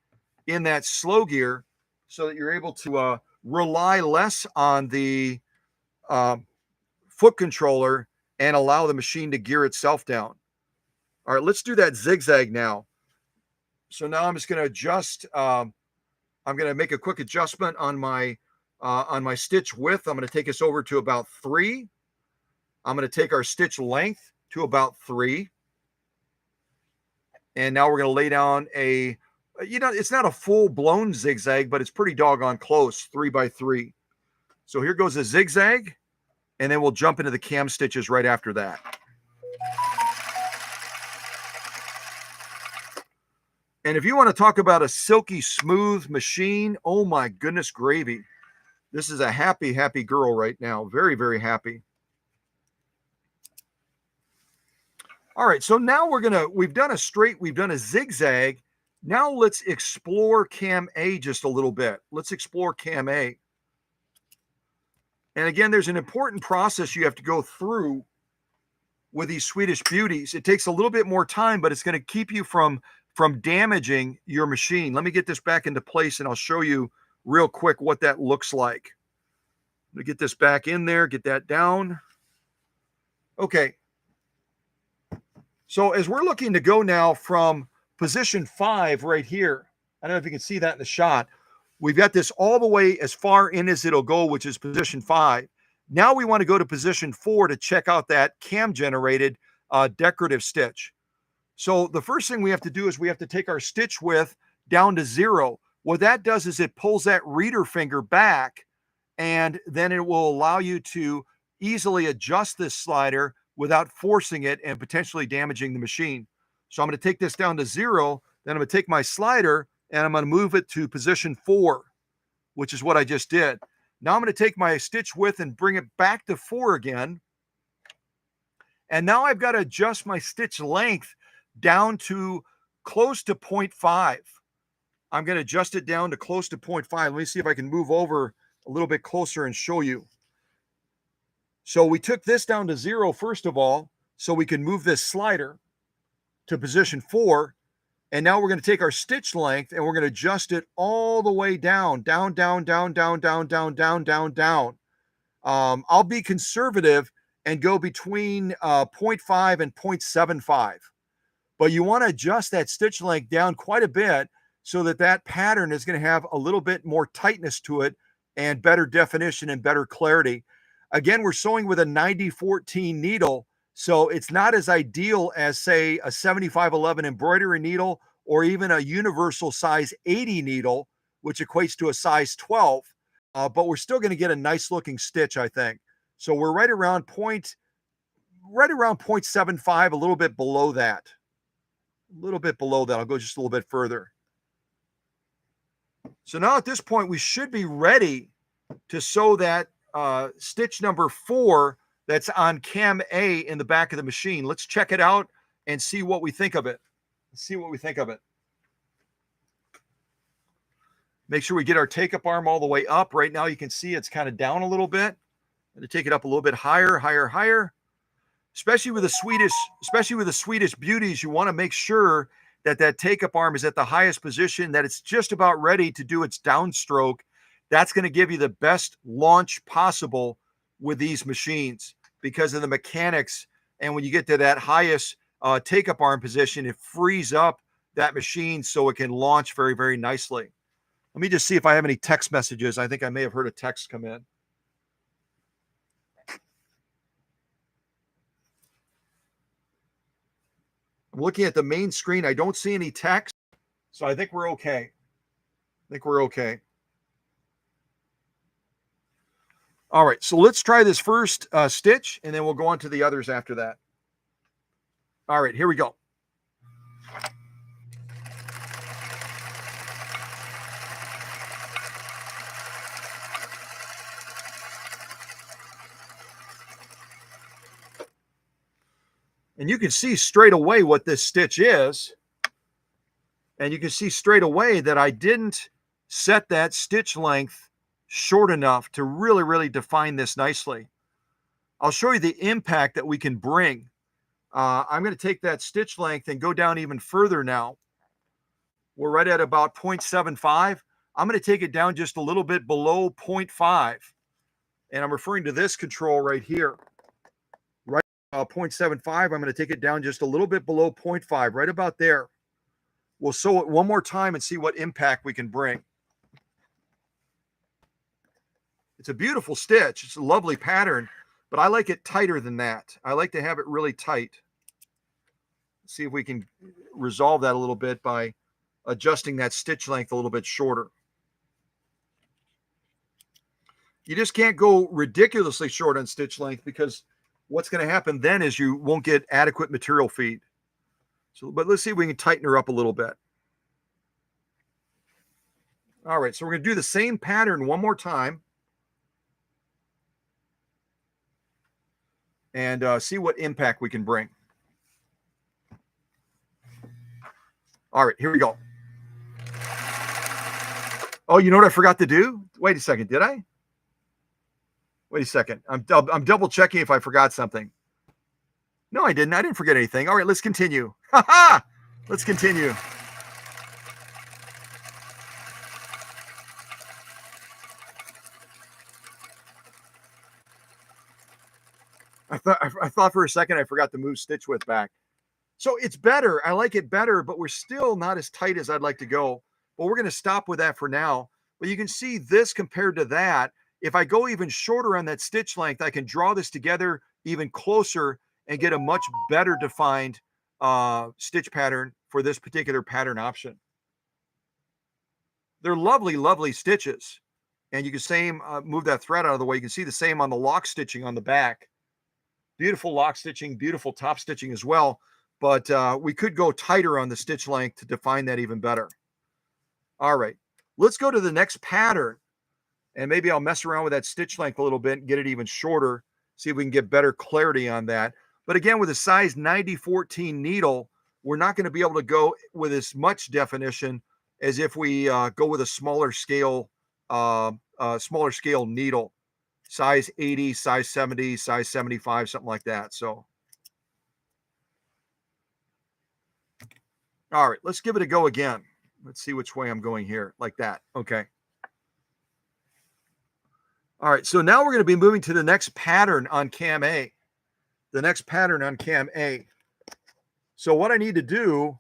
in that slow gear so that you're able to rely less on the foot controller and allow the machine to gear itself down. All right, let's do that zigzag now. So now I'm just going to adjust. I'm going to make a quick adjustment on my stitch width. I'm going to take us over to about 3. I'm going to take our stitch length to about 3. And now we're going to lay down a, it's not a full blown zigzag, but it's pretty doggone close, 3x3. So here goes a zigzag, and then we'll jump into the cam stitches right after that. And if you want to talk about a silky smooth machine, oh my goodness gravy. This is a happy, happy girl right now. Very, very happy. All right, so now we've done a straight, we've done a zigzag. Now let's explore Cam A just a little bit. Let's explore Cam A. And again, there's an important process you have to go through with these Swedish beauties. It takes a little bit more time, but it's going to keep you from damaging your machine. Let me get this back into place and I'll show you real quick what that looks like. Let me get this back in there, get that down. Okay. So as we're looking to go now from position 5 right here, I don't know if you can see that in the shot. We've got this all the way as far in as it'll go, which is position 5. Now we want to go to position 4 to check out that cam generated decorative stitch. So the first thing we have to do is we have to take our stitch width down to 0. What that does is it pulls that reader finger back, and then it will allow you to easily adjust this slider without forcing it and potentially damaging the machine. So I'm going to take this down to 0, then I'm going to take my slider and I'm going to move it to position 4, which is what I just did. Now I'm going to take my stitch width and bring it back to 4 again. And now I've got to adjust my stitch length down to close to 0.5. I'm going to adjust it down to close to 0.5. Let me see if I can move over a little bit closer and show you. So we took this down to 0 first of all, so we can move this slider to position 4. And now we're going to take our stitch length and we're going to adjust it all the way down. I'll be conservative and go between 0.5 and 0.75. But you want to adjust that stitch length down quite a bit so that that pattern is going to have a little bit more tightness to it and better definition and better clarity. Again, we're sewing with a 90-14 needle, so it's not as ideal as, say, a 75-11 embroidery needle or even a universal size 80 needle, which equates to a size 12. But we're still going to get a nice looking stitch, I think. So we're right around 0.75, a little bit below that. A little bit below that. I'll go just a little bit further. So now at this point, we should be ready to sew that stitch number 4 that's on cam A in the back of the machine. Let's check it out and see what we think of it. Let's see what we think of it. Make sure we get our take-up arm all the way up. Right now you can see it's kind of down a little bit. I'm going to take it up a little bit higher, higher, higher. Especially with the Swedish beauties, you want to make sure that that take-up arm is at the highest position, that it's just about ready to do its downstroke. That's going to give you the best launch possible with these machines because of the mechanics. And when you get to that highest take-up arm position, it frees up that machine so it can launch very, very nicely. Let me just see if I have any text messages. I think I may have heard a text come in. I'm looking at the main screen. I don't see any text, so I think we're okay. All right, so let's try this first stitch, and then we'll go on to the others after that. All right, here we go. And you can see straight away what this stitch is. And you can see straight away that I didn't set that stitch length short enough to really, really define this nicely. I'll show you the impact that we can bring. I'm going to take that stitch length and go down even further now. We're right at about 0.75. I'm going to take it down just a little bit below 0.5. And I'm referring to this control right here. 0.75. I'm going to take it down just a little bit below 0.5, right about there. We'll sew it one more time and see what impact we can bring. It's a beautiful stitch. It's a lovely pattern, but I like it tighter than that. I like to have it really tight. See if we can resolve that a little bit by adjusting that stitch length a little bit shorter. You just can't go ridiculously short on stitch length, because what's going to happen then is you won't get adequate material feed. So, but let's see if we can tighten her up a little bit. All right, so we're going to do the same pattern one more time and see what impact we can bring. All right, here we go. Oh, you know what I forgot to do? Wait a second, did I? Wait a second. I'm double checking if I forgot something. No, I didn't. I didn't forget anything. All right, let's continue. Ha ha! Let's continue. I thought for a second I forgot to move stitch width back. So it's better. I like it better, but we're still not as tight as I'd like to go. But we're going to stop with that for now. But you can see this compared to that. If I go even shorter on that stitch length, I can draw this together even closer and get a much better defined stitch pattern for this particular pattern option. They're lovely, lovely stitches. And you can move that thread out of the way. You can see the same on the lock stitching on the back. Beautiful lock stitching, beautiful top stitching as well. But we could go tighter on the stitch length to define that even better. All right, let's go to the next pattern. And maybe I'll mess around with that stitch length a little bit and get it even shorter. See if we can get better clarity on that. But again, with a size 90-14 needle, we're not going to be able to go with as much definition as if we go with a smaller scale needle. Size 80, size 70, size 75, something like that. So, all right, let's give it a go again. Let's see which way I'm going here, like that. Okay. All right, so now we're going to be moving to the next pattern on cam A. The next pattern on cam A. So what I need to do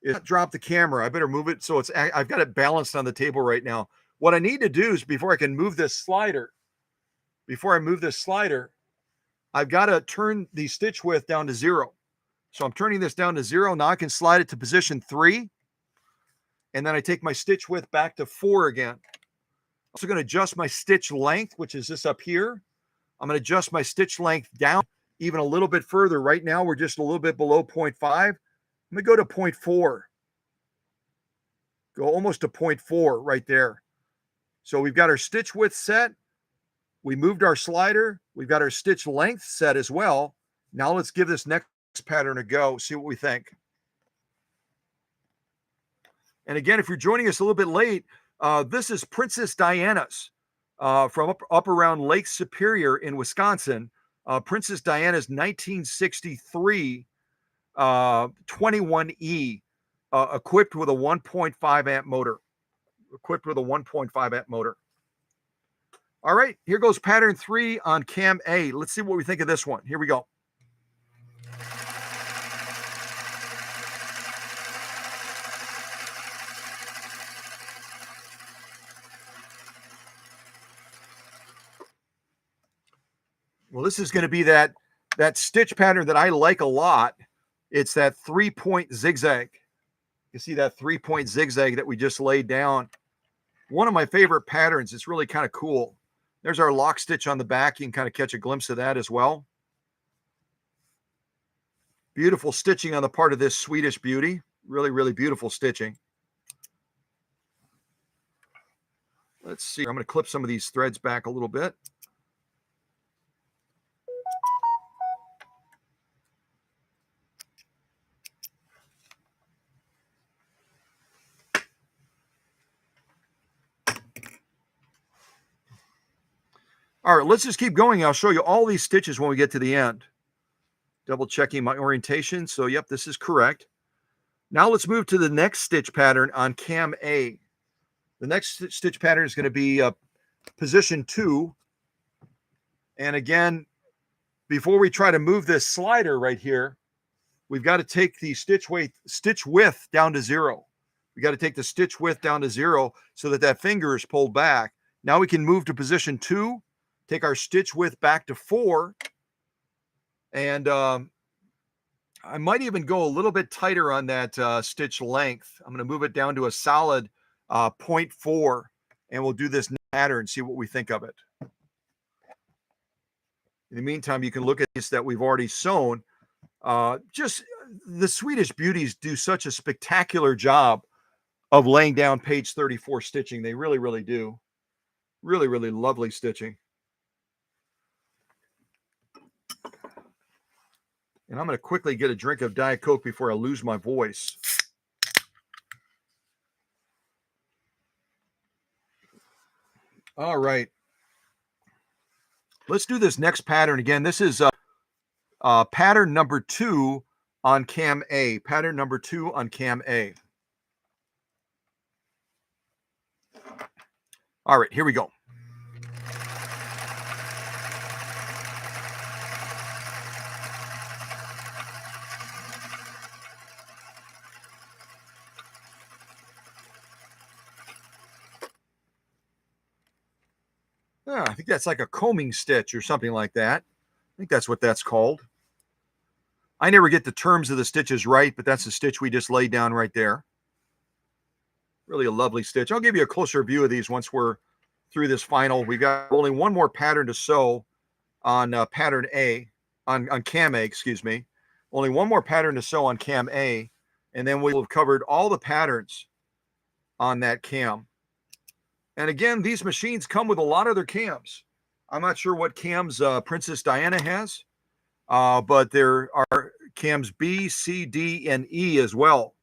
is drop the camera. I better move it so I've got it balanced on the table right now. What I need to do is before I can move this slider, I've got to turn the stitch width down to 0. So I'm turning this down to 0. Now I can slide it to position 3. And then I take my stitch width back to 4 again. I'm also going to adjust my stitch length, which is this up here. I'm going to adjust my stitch length down even a little bit further. Right now, we're just a little bit below 0.5. I'm going to go to 0.4. Go almost to 0.4 right there. So we've got our stitch width set. We moved our slider. We've got our stitch length set as well. Now let's give this next pattern a go, see what we think. And again, if you're joining us a little bit late, this is Princess Diana's from up around Lake Superior in Wisconsin. Princess Diana's 1963 21E, equipped with a 1.5 amp motor. All right, here goes pattern 3 on cam A. Let's see what we think of this one. Here we go. Well, this is going to be that stitch pattern that I like a lot. It's that 3-point zigzag. You see that 3-point zigzag that we just laid down. One of my favorite patterns. It's really kind of cool. There's our lock stitch on the back. You can kind of catch a glimpse of that as well. Beautiful stitching on the part of this Swedish beauty. Really, really beautiful stitching. Let's see. I'm going to clip some of these threads back a little bit. All right, let's just keep going. I'll show you all these stitches when we get to the end. Double checking my orientation. So, yep, this is correct. Now let's move to the next stitch pattern on cam A. The next stitch pattern is going to be position 2. And again, before we try to move this slider right here, we've got to take the stitch width down to 0. We got to take the stitch width down to 0 so that finger is pulled back. Now we can move to position 2. Take our stitch width back to 4, and I might even go a little bit tighter on that stitch length. I'm going to move it down to a solid 0.4, and we'll do this pattern, see what we think of it. In the meantime, you can look at these that we've already sewn. Just the Swedish beauties do such a spectacular job of laying down page 34 stitching. They really, really do. Really, really lovely stitching. And I'm going to quickly get a drink of Diet Coke before I lose my voice. All right. Let's do this next pattern again. This is pattern number 2 on cam A. Pattern number 2 on cam A. All right, here we go. I think that's like a combing stitch or something like that. I think that's what that's called. I never get the terms of the stitches right, but that's the stitch we just laid down right there. Really a lovely stitch. I'll give you a closer view of these once we're through this final. We've got only one more pattern to sew on pattern A, on cam A, excuse me. Only one more pattern to sew on cam A, and then we'll have covered all the patterns on that cam. And again, these machines come with a lot of their cams. I'm not sure what cams Princess Diana has, but there are cams B, C, D, and E as well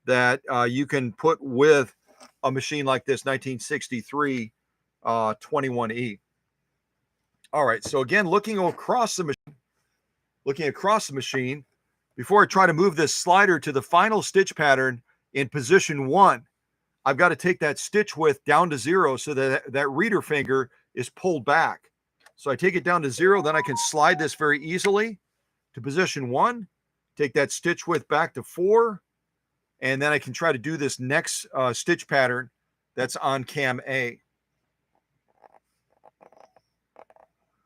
that you can put with a machine like this 1963 21E. All right, so again, looking across the machine, before I try to move this slider to the final stitch pattern in position 1, I've got to take that stitch width down to 0 so that that reader finger is pulled back. So I take it down to 0, then I can slide this very easily to position 1, take that stitch width back to 4, and then I can try to do this next stitch pattern that's on cam A.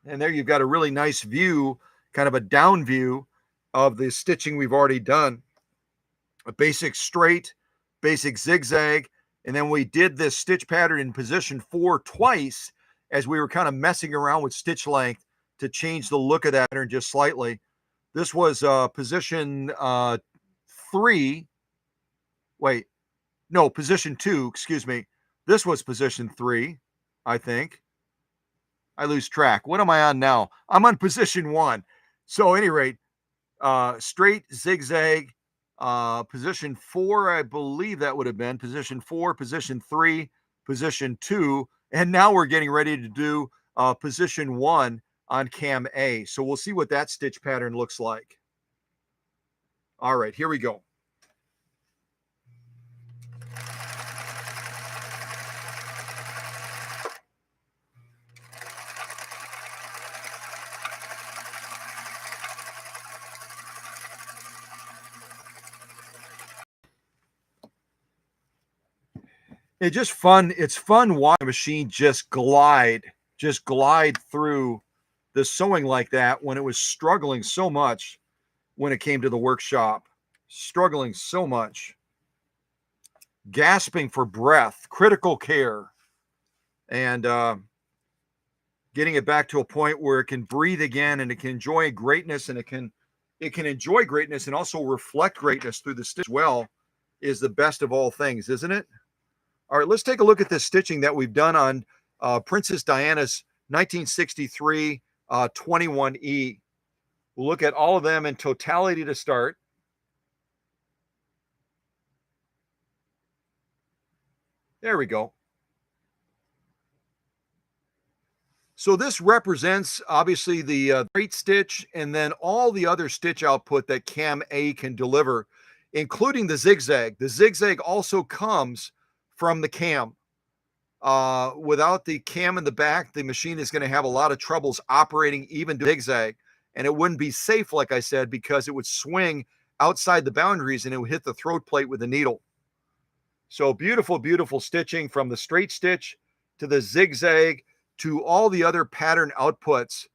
And there you've got a really nice view, kind of a down view of the stitching we've already done. A basic straight, basic zigzag, and then we did this stitch pattern in position 4 twice as we were kind of messing around with stitch length to change the look of that pattern just slightly. This was position 3. Wait, no, position 2, excuse me. This was position 3, I think. I lose track. What am I on now? I'm on position 1. So, at any rate, straight zigzag, position 4, I believe that would have been position 4, position 3, position 2, and now we're getting ready to do position 1 on cam A. So we'll see what that stitch pattern looks like. All right, here we go. It's just fun. It's fun watching a machine just glide through the sewing like that when it was struggling so much when it came to the workshop. Struggling so much. Gasping for breath, critical care, and getting it back to a point where it can breathe again and it can enjoy greatness, and it can enjoy greatness and also reflect greatness through the stitch well is the best of all things, isn't it? All right, let's take a look at this stitching that we've done on Princess Diana's 1963 21E. We'll look at all of them in totality to start. There we go. So this represents obviously the straight stitch and then all the other stitch output that cam A can deliver, including the zigzag. The zigzag also comes from the cam. Without the cam in the back, the machine is going to have a lot of troubles operating even zigzag, and it wouldn't be safe, like I said, because it would swing outside the boundaries and it would hit the throat plate with the needle. So beautiful, beautiful stitching from the straight stitch to the zigzag to all the other pattern outputs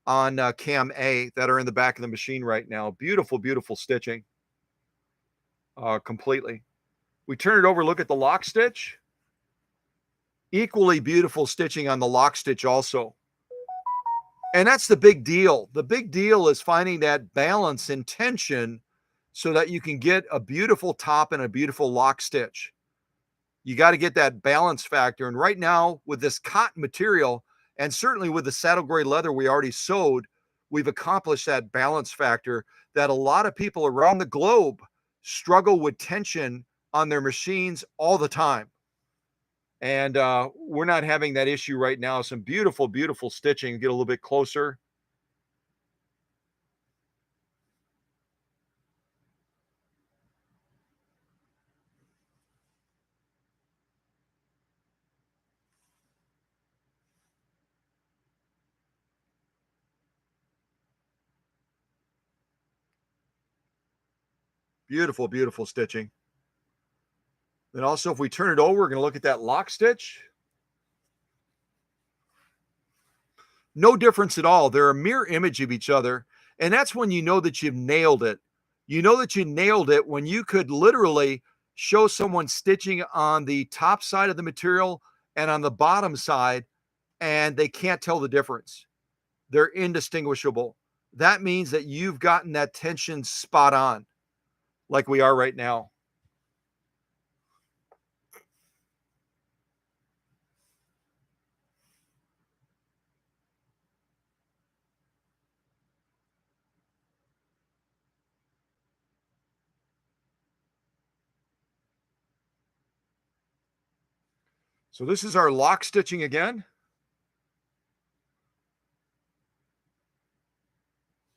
on cam A that are in the back of the machine right now. Beautiful, beautiful stitching. Completely. We turn it over, look at the lock stitch. Equally beautiful stitching on the lock stitch also. And that's the big deal. The big deal is finding that balance and tension so that you can get a beautiful top and a beautiful lock stitch. You got to get that balance factor. And right now, with this cotton material, and certainly with the saddle gray leather we already sewed, we've accomplished that balance factor that a lot of people around the globe struggle with tension on their machines all the time. And we're not having that issue right now. Some beautiful, beautiful stitching. Get a little bit closer. Beautiful, beautiful stitching. Then also, if we turn it over, we're going to look at that lock stitch. No difference at all. They're a mirror image of each other. And that's when you know that you've nailed it. You know that you nailed it when you could literally show someone stitching on the top side of the material and on the bottom side, and they can't tell the difference. They're indistinguishable. That means that you've gotten that tension spot on, like we are right now. So this is our lock stitching again.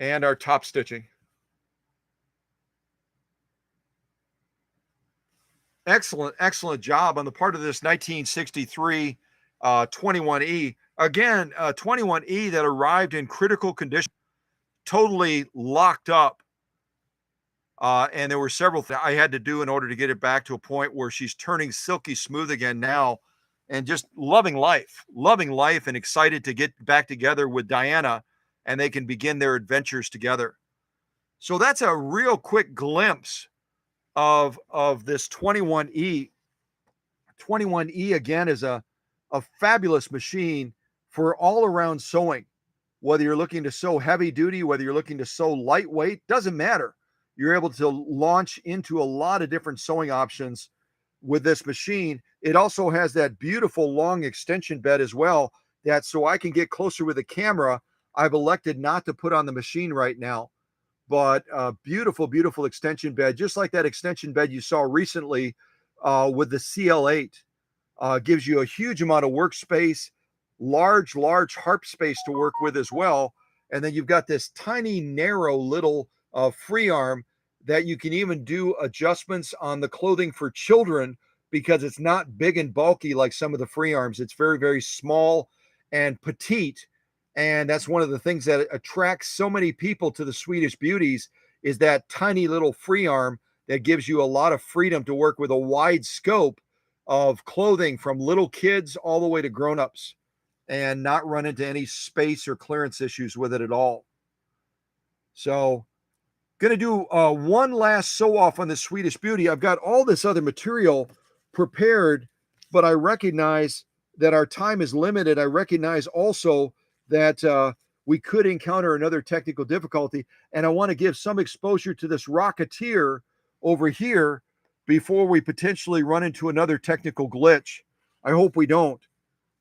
And our top stitching. Excellent, excellent job on the part of this 1963 21E. Again, 21E that arrived in critical condition, totally locked up. And there were several things I had to do in order to get it back to a point where she's turning silky smooth again now and just loving life and excited to get back together with Diana and they can begin their adventures together. So that's a real quick glimpse of this 21E. 21E again is a fabulous machine for all around sewing. Whether you're looking to sew heavy duty, whether you're looking to sew lightweight, doesn't matter. You're able to launch into a lot of different sewing options with this machine. It also has that beautiful long extension bed as well, that so I can get closer with the camera, I've elected not to put on the machine right now. But beautiful, beautiful extension bed, just like that extension bed you saw recently with the CL8. Gives you a huge amount of workspace, large harp space to work with as well. And then you've got this tiny, narrow little free arm that you can even do adjustments on the clothing for children because it's not big and bulky like some of the free arms. It's very, very small and petite. And that's one of the things that attracts so many people to the Swedish Beauties is that tiny little free arm that gives you a lot of freedom to work with a wide scope of clothing from little kids all the way to grown-ups and not run into any space or clearance issues with it at all. So going to do one last sew off on the Swedish Beauty. I've got all this other material prepared, but I recognize that our time is limited. I recognize also that we could encounter another technical difficulty, and I want to give some exposure to this Rocketeer over here before we potentially run into another technical glitch. I hope we don't,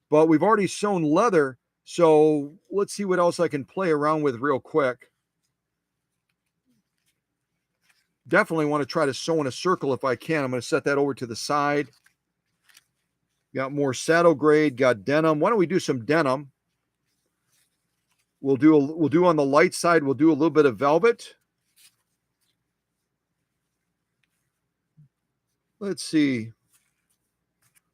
but we've already sewn leather, so let's see what else I can play around with real quick. Definitely want to try to sew in a circle if I can. I'm going to set that over to the side. Got more saddle grade, got denim. Why don't we do some denim? We'll do on the light side, we'll do a little bit of velvet. Let's see.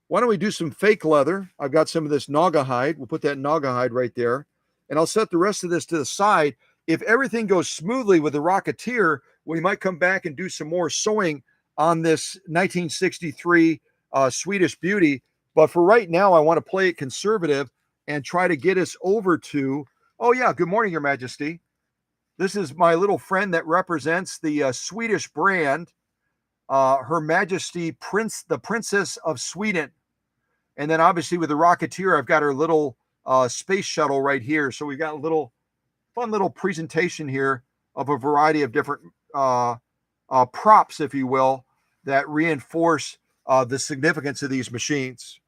Why don't we do some fake leather? I've got some of this Naga hide. We'll put that Naga hide right there. And I'll set the rest of this to the side. If everything goes smoothly with the Rocketeer, we might come back and do some more sewing on this 1963 Swedish Beauty. But for right now, I want to play it conservative and try to get us over to Oh, yeah. Good morning, Your Majesty. This is my little friend that represents the Swedish brand, Her Majesty the Princess of Sweden. And then obviously with the Rocketeer, I've got her little space shuttle right here. So we've got a little fun little presentation here of a variety of different props, if you will, that reinforce the significance of these machines.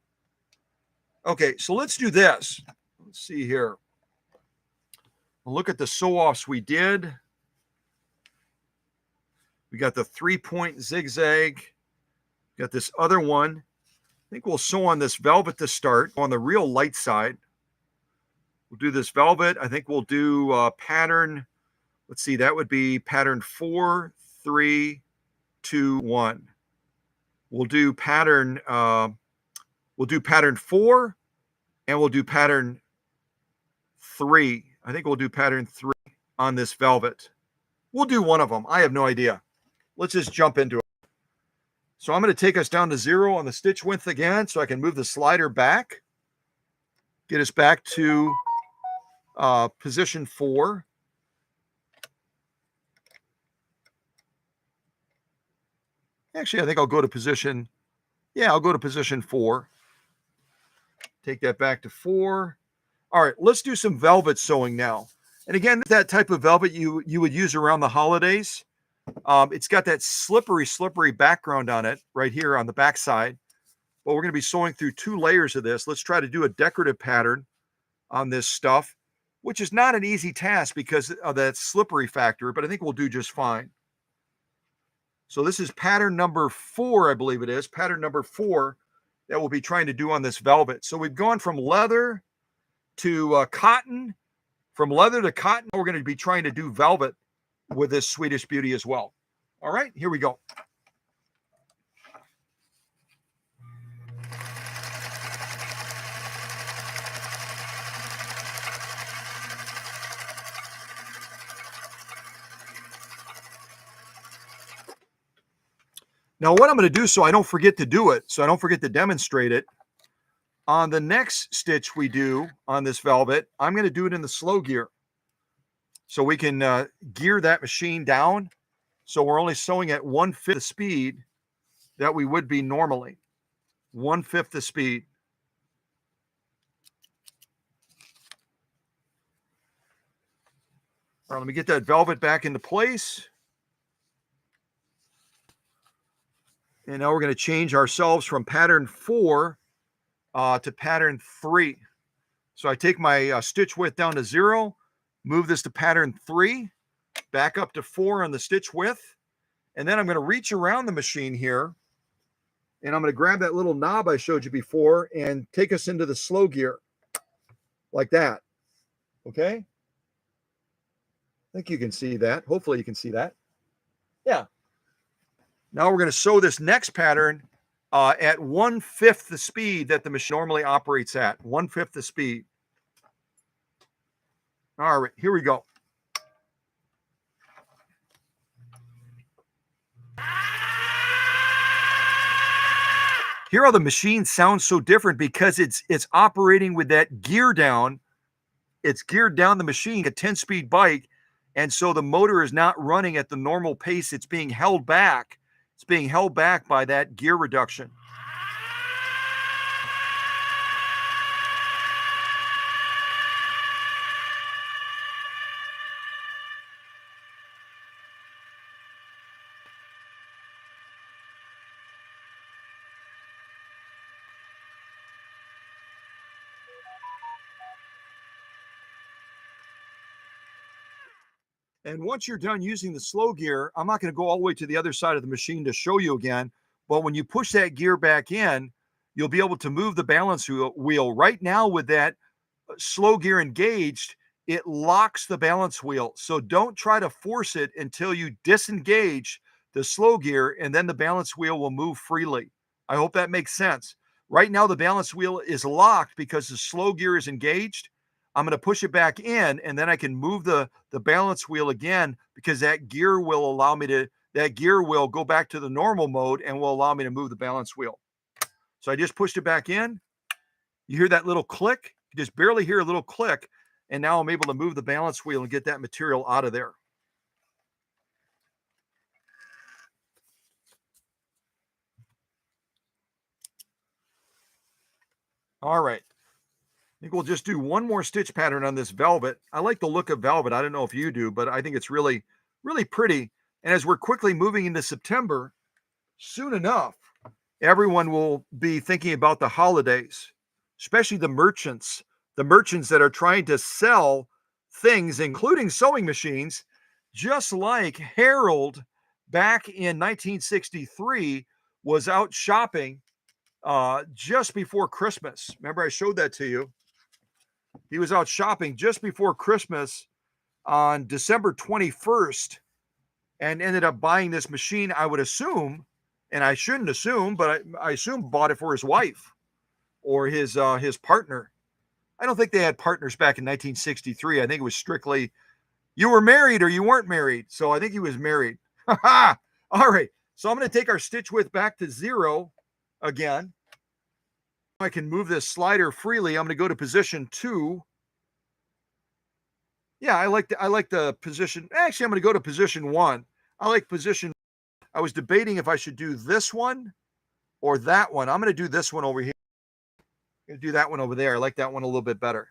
Okay, so let's do this. Let's see here. Look at the sew-offs we did. We got the 3-point zigzag. Got this other one. I think we'll sew on this velvet to start on the real light side. We'll do this velvet. I think we'll do pattern. Let's see, that would be pattern 4, 3, 2, 1. We'll do pattern 4, and we'll do pattern 3. I think we'll do pattern 3 on this velvet. We'll do one of them. I have no idea. Let's just jump into it. So I'm going to take us down to 0 on the stitch width again, so I can move the slider back, get us back to position 4. Actually, I think I'll go to position, I'll go to position 4. Take that back to 4. All right, let's do some velvet sewing now. And again, that type of velvet you would use around the holidays. It's got that slippery background on it right here on the back side. But we're going to be sewing through 2 layers of this. Let's try to do a decorative pattern on this stuff, which is not an easy task because of that slippery factor, but I think we'll do just fine. So this is pattern number 4, I believe it is, pattern number 4 that we'll be trying to do on this velvet. So we've gone from leather to cotton. From leather to cotton, we're going to be trying to do velvet with this Swedish beauty as well. All right, here we go. Now what I'm going to do, so I don't forget to do it, so I don't forget to demonstrate it, on the next stitch we do on this velvet, I'm going to do it in the slow gear. So we can gear that machine down. So we're only sewing at 1/5 the speed that we would be normally. 1/5 the speed. All right, let me get that velvet back into place. And now we're going to change ourselves from pattern 4 to pattern 3. So I take my stitch width down to 0, move this to pattern 3, back up to 4 on the stitch width, and then I'm going to reach around the machine here, and I'm going to grab that little knob I showed you before and take us into the slow gear, like that. Okay? I think you can see that. Hopefully you can see that. Yeah. Now we're going to sew this next pattern at 1/5 the speed that the machine normally operates at. 1/5 the speed. All right, here we go. Hear how the machine sounds so different because it's operating with that gear down. It's geared down the machine, a 10-speed bike, and so the motor is not running at the normal pace. It's being held back. It's being held back by that gear reduction. And once you're done using the slow gear, I'm not going to go all the way to the other side of the machine to show you again, but when you push that gear back in, you'll be able to move the balance wheel. Right now with that slow gear engaged, it locks the balance wheel. So don't try to force it until you disengage the slow gear, and then the balance wheel will move freely. I hope that makes sense. Right now, the balance wheel is locked because the slow gear is engaged. I'm going to push it back in, and then I can move the balance wheel again because that gear will go back to the normal mode and will allow me to move the balance wheel. So I just pushed it back in. You hear that little click? You just barely hear a little click. And now I'm able to move the balance wheel and get that material out of there. All right. I think we'll just do one more stitch pattern on this velvet. I like the look of velvet. I don't know if you do, but I think it's really, really pretty. And as we're quickly moving into September, soon enough, everyone will be thinking about the holidays, especially the merchants that are trying to sell things, including sewing machines, just like Harold back in 1963 was out shopping just before Christmas. Remember, I showed that to you. He was out shopping just before Christmas on December 21st and ended up buying this machine, I would assume, and I shouldn't assume, but I assume bought it for his wife or his partner. I don't think they had partners back in 1963. I think it was strictly you were married or you weren't married. So I think he was married. All right. So I'm going to take our stitch width back to 0 again. I can move this slider freely. I'm going to go to position 2. Yeah, I like the position. Actually, I'm going to go to position 1. I like position. I was debating if I should do this one or that one. I'm going to do this one over here. I'm going to do that one over there. I like that one a little bit better.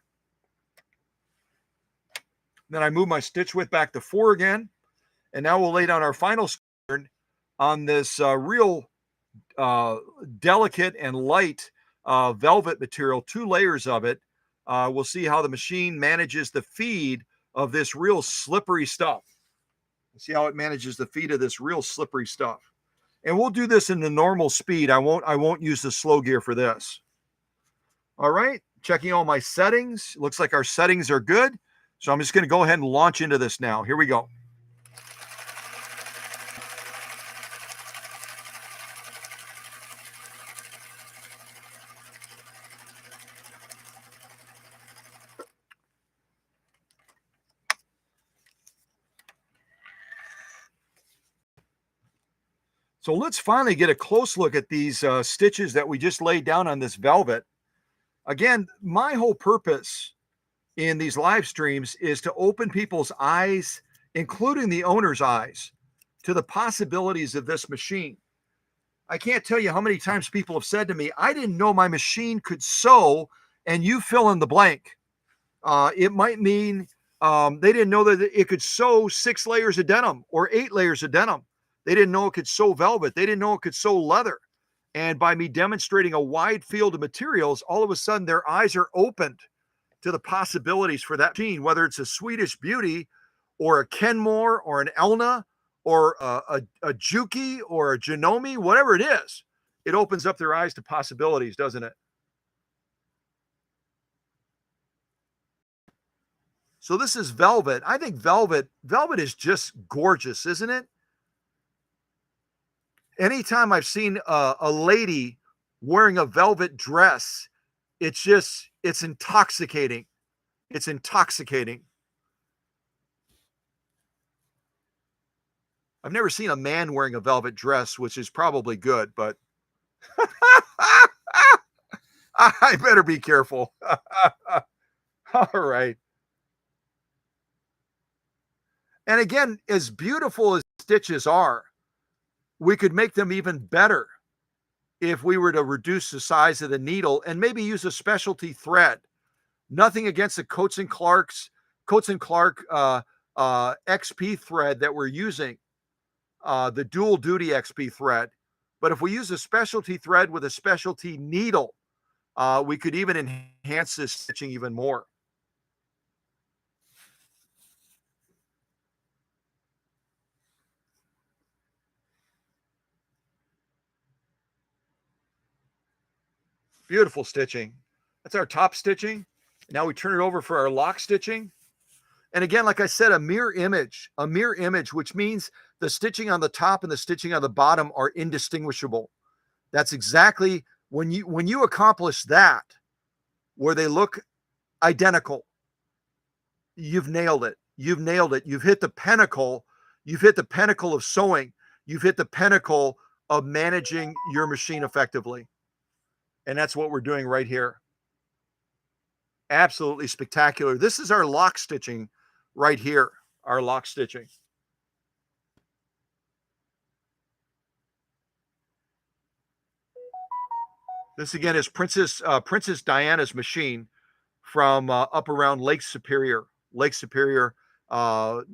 Then I move my stitch width back to 4 again. And now we'll lay down our final pattern on this real delicate and light velvet material, 2 layers of it. We'll see how the machine manages the feed of this real slippery stuff. See how it manages the feed of this real slippery stuff. And we'll do this in the normal speed. I won't use the slow gear for this. All right, checking all my settings. Looks like our settings are good. So I'm just going to go ahead and launch into this now. Here we go. So let's finally get a close look at these stitches that we just laid down on this velvet. Again, my whole purpose in these live streams is to open people's eyes, including the owner's eyes, to the possibilities of this machine. I can't tell you how many times people have said to me, I didn't know my machine could sew, and you fill in the blank. It might mean they didn't know that it could sew 6 layers of denim or 8 layers of denim. They didn't know it could sew velvet. They didn't know it could sew leather. And by me demonstrating a wide field of materials, all of a sudden their eyes are opened to the possibilities for that machine, whether it's a Swedish Beauty or a Kenmore or an Elna or a Juki or a Janome, whatever it is. It opens up their eyes to possibilities, doesn't it? So this is velvet. I think velvet is just gorgeous, isn't it? Anytime I've seen a lady wearing a velvet dress, it's intoxicating. It's intoxicating. I've never seen a man wearing a velvet dress, which is probably good, but I better be careful. All right. And again, as beautiful as stitches are, we could make them even better if we were to reduce the size of the needle and maybe use a specialty thread. Nothing against the Coats and Clark XP thread that we're using, the dual duty XP thread. But if we use a specialty thread with a specialty needle, we could even enhance this stitching even more. Beautiful stitching. That's our top stitching. Now we turn it over for our lock stitching. And again, like I said, a mirror image, which means the stitching on the top and the stitching on the bottom are indistinguishable. That's exactly when you accomplish that, where they look identical, you've nailed it. You've nailed it. You've hit the pinnacle. You've hit the pinnacle of sewing. You've hit the pinnacle of managing your machine effectively. And that's what we're doing right here. Absolutely spectacular. This is our lock stitching right here, our lock stitching. This again is Princess Diana's machine from up around Lake Superior,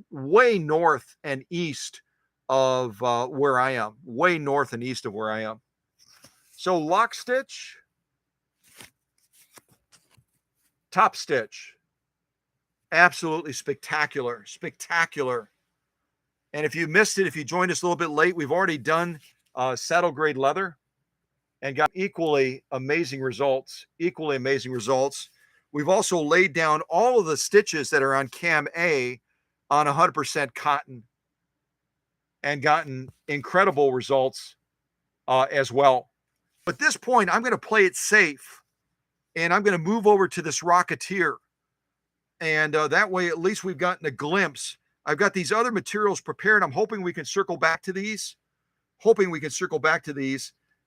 way north and east of where I am, way north and east of where I am. So lock stitch, top stitch, absolutely spectacular, spectacular. And if you missed it, if you joined us a little bit late, we've already done saddle grade leather and got equally amazing results. Equally amazing results. We've also laid down all of the stitches that are on cam A on 100% cotton and gotten incredible results as well. At this point, I'm going to play it safe and I'm going to move over to this Rocketeer. And that way, at least we've gotten a glimpse. I've got these other materials prepared. I'm hoping we can circle back to these.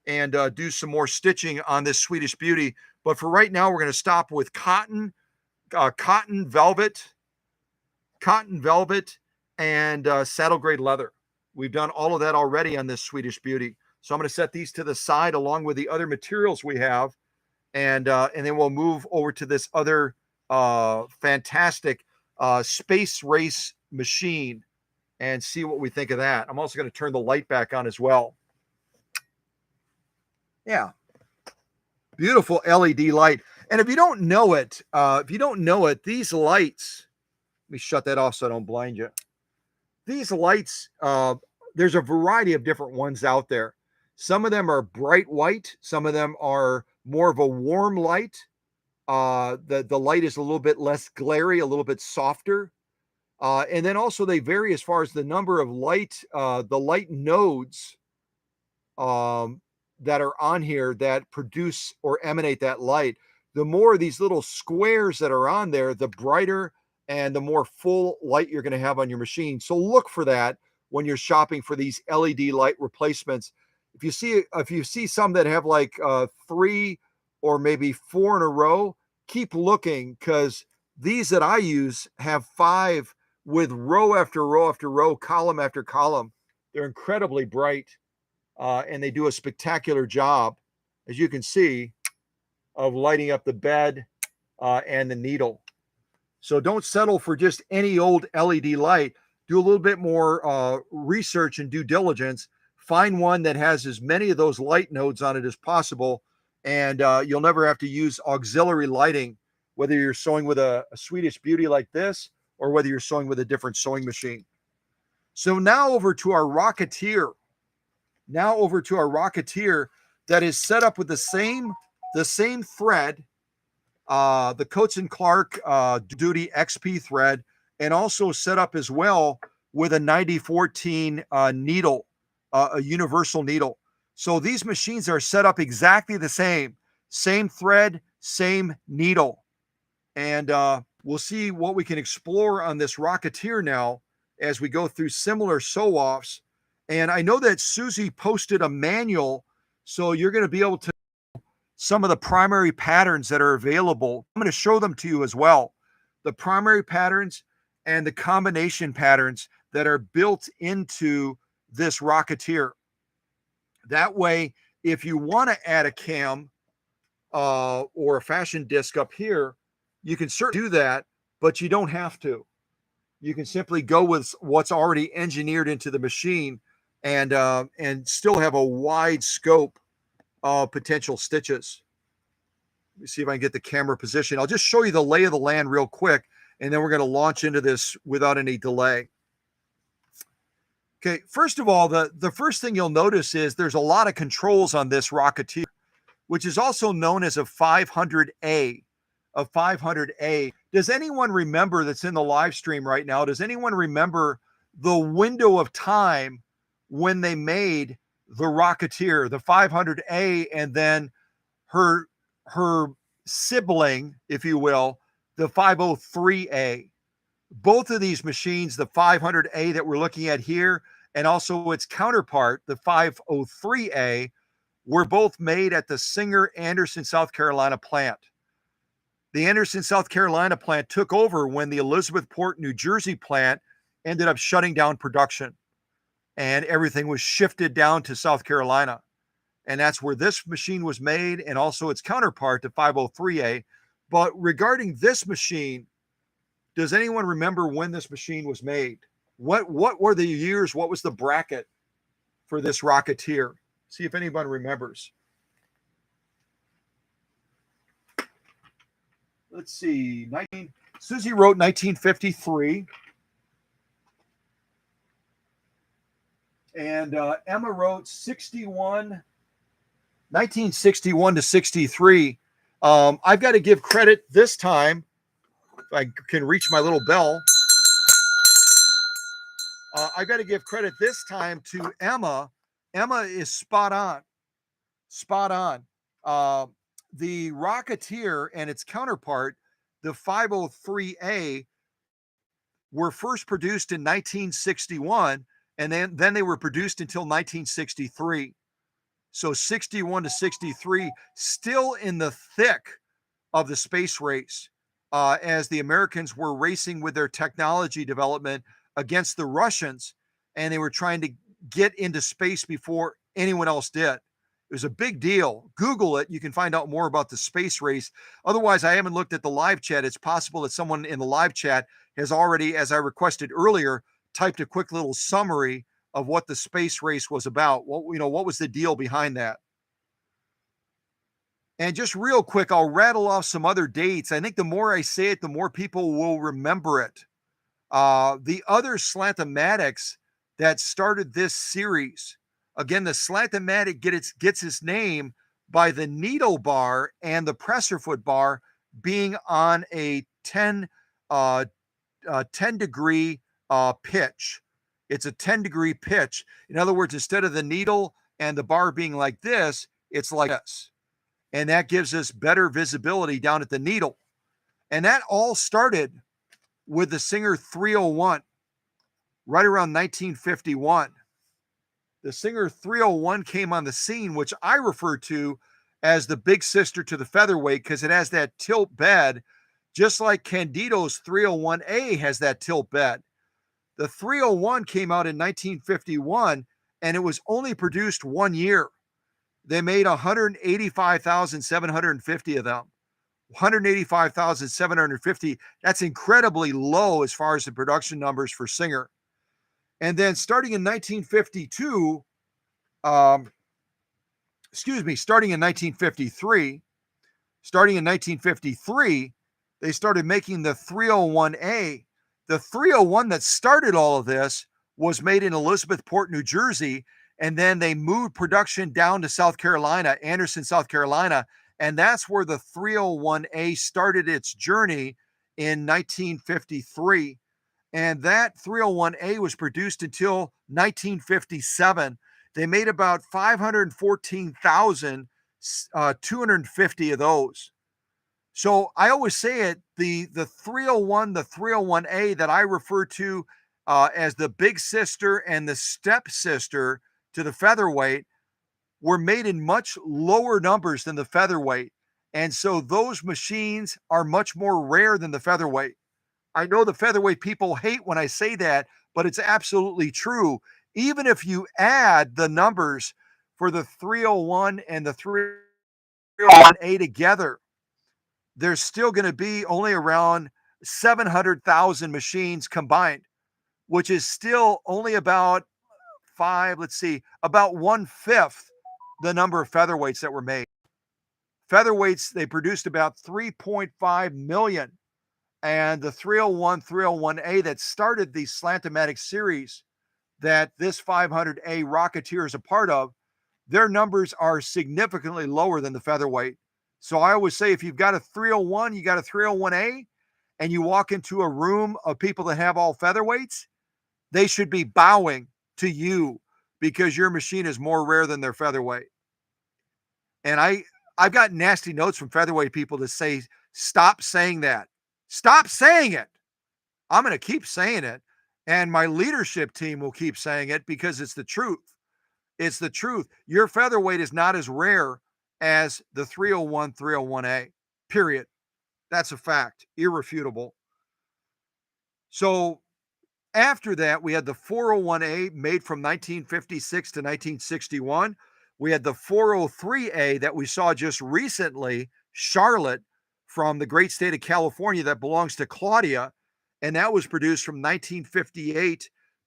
And do some more stitching on this Swedish Beauty. But for right now, we're going to stop with cotton velvet, and saddle grade leather. We've done all of that already on this Swedish Beauty. So I'm going to set these to the side along with the other materials we have. And then we'll move over to this other fantastic space race machine and see what we think of that. I'm also going to turn the light back on as well. Yeah. Beautiful LED light. And if you don't know it, these lights, let me shut that off so I don't blind you. These lights, there's a variety of different ones out there. Some of them are bright white. Some of them are more of a warm light. The light is a little bit less glary, a little bit softer. And then also they vary as far as the number of the light nodes that are on here that produce or emanate that light. The more of these little squares that are on there, the brighter and the more full light you're going to have on your machine. So look for that when you're shopping for these LED light replacements. If you see some that have like 3 or maybe 4 in a row, keep looking, because these that I use have 5 with row after row after row, column after column. They're incredibly bright. And they do a spectacular job, as you can see, of lighting up the bed and the needle. So don't settle for just any old LED light. Do a little bit more research and due diligence. Find one that has as many of those light nodes on it as possible, and you'll never have to use auxiliary lighting, whether you're sewing with a Swedish Beauty like this or whether you're sewing with a different sewing machine. So now over to our Rocketeer. That is set up with the same thread, the Coates & Clark Duty XP thread, and also set up as well with a 9014 needle, a universal needle. So these machines are set up exactly the same thread, same needle. And we'll see what we can explore on this Rocketeer now as we go through similar sew-offs. And I know that Susie posted a manual, so you're going to be able to some of the primary patterns that are available. I'm going to show them to you as well. The primary patterns and the combination patterns that are built into this Rocketeer. That way, if you want to add a cam or a fashion disc up here, you can certainly do that, but you don't have to. You can simply go with what's already engineered into the machine and still have a wide scope of potential stitches. Let me see if I can get the camera position. I'll just show you the lay of the land real quick, and then we're going to launch into this without any delay. Okay, first of all, the first thing you'll notice is there's a lot of controls on this Rocketeer, which is also known as a 500A. A 500A. Does anyone remember, that's in the live stream right now, does anyone remember the window of time when they made the Rocketeer, the 500A, and then her sibling, if you will, the 503A? Both of these machines, the 500A that we're looking at here, and also its counterpart, the 503A, were both made at the Singer, Anderson, South Carolina plant. The Anderson, South Carolina plant took over when the Elizabethport, New Jersey plant ended up shutting down production, and everything was shifted down to South Carolina. And that's where this machine was made, and also its counterpart, the 503A. But regarding this machine, does anyone remember when this machine was made? What were the years? What was the bracket for this Rocketeer? See if anyone remembers. Let's see. Susie wrote 1953. And Emma wrote 1961 to 63. I've got to give credit this time. If I can reach my little bell. I've got to give credit this time to Emma. Emma is spot on. Spot on. The Rocketeer and its counterpart, the 503A, were first produced in 1961, and then they were produced until 1963. So 61 to 63, still in the thick of the space race, as the Americans were racing with their technology development against the Russians, and they were trying to get into space before anyone else did. It was a big deal. Google it. You can find out more about the space race. Otherwise, I haven't looked at the live chat. It's possible that someone in the live chat has already, as I requested earlier, typed a quick little summary of what the space race was about. What was the deal behind that? And just real quick, I'll rattle off some other dates. I think the more I say it, the more people will remember it. The other Slantomatics that started this series, again, the Slantomatic gets its name by the needle bar and the presser foot bar being on a 10 degree pitch. It's a 10-degree pitch. In other words, instead of the needle and the bar being like this, it's like this. And that gives us better visibility down at the needle. And that all started with the Singer 301 right around 1951. The Singer 301 came on the scene, which I refer to as the big sister to the featherweight because it has that tilt bed, just like Candido's 301A has that tilt bed. The 301 came out in 1951, and it was only produced 1 year. They made 185,750 of them. 185,750. That's incredibly low as far as the production numbers for Singer. And then starting in 1952, starting in 1953, they started making the 301A. The 301 that started all of this was made in Elizabethport, New Jersey, and then they moved production down to South Carolina, Anderson, South Carolina, and that's where the 301A started its journey in 1953. And that 301A was produced until 1957. They made about 514,250 of those. So I always say it, the 301, the 301A that I refer to as the big sister and the stepsister to the featherweight were made in much lower numbers than the featherweight. And so those machines are much more rare than the featherweight. I know the featherweight people hate when I say that, but it's absolutely true. Even if you add the numbers for the 301 and the 301A together, there's still going to be only around 700,000 machines combined, which is still only about about 1/5 the number of featherweights that were made. Featherweights, they produced about 3.5 million. And the 301, 301A that started the Slantomatic series that this 500A Rocketeer is a part of, their numbers are significantly lower than the featherweight. So I always say if you've got a 301, you got a 301A, and you walk into a room of people that have all featherweights, they should be bowing to you because your machine is more rare than their featherweight. And I've got nasty notes from featherweight people that say, stop saying that. Stop saying it. I'm going to keep saying it. And my leadership team will keep saying it because it's the truth. It's the truth. Your featherweight is not as rare as the 301, 301A, period. That's a fact, irrefutable. So after that, we had the 401A made from 1956 to 1961. We had the 403A that we saw just recently, Charlotte, from the great state of California that belongs to Claudia. And that was produced from 1958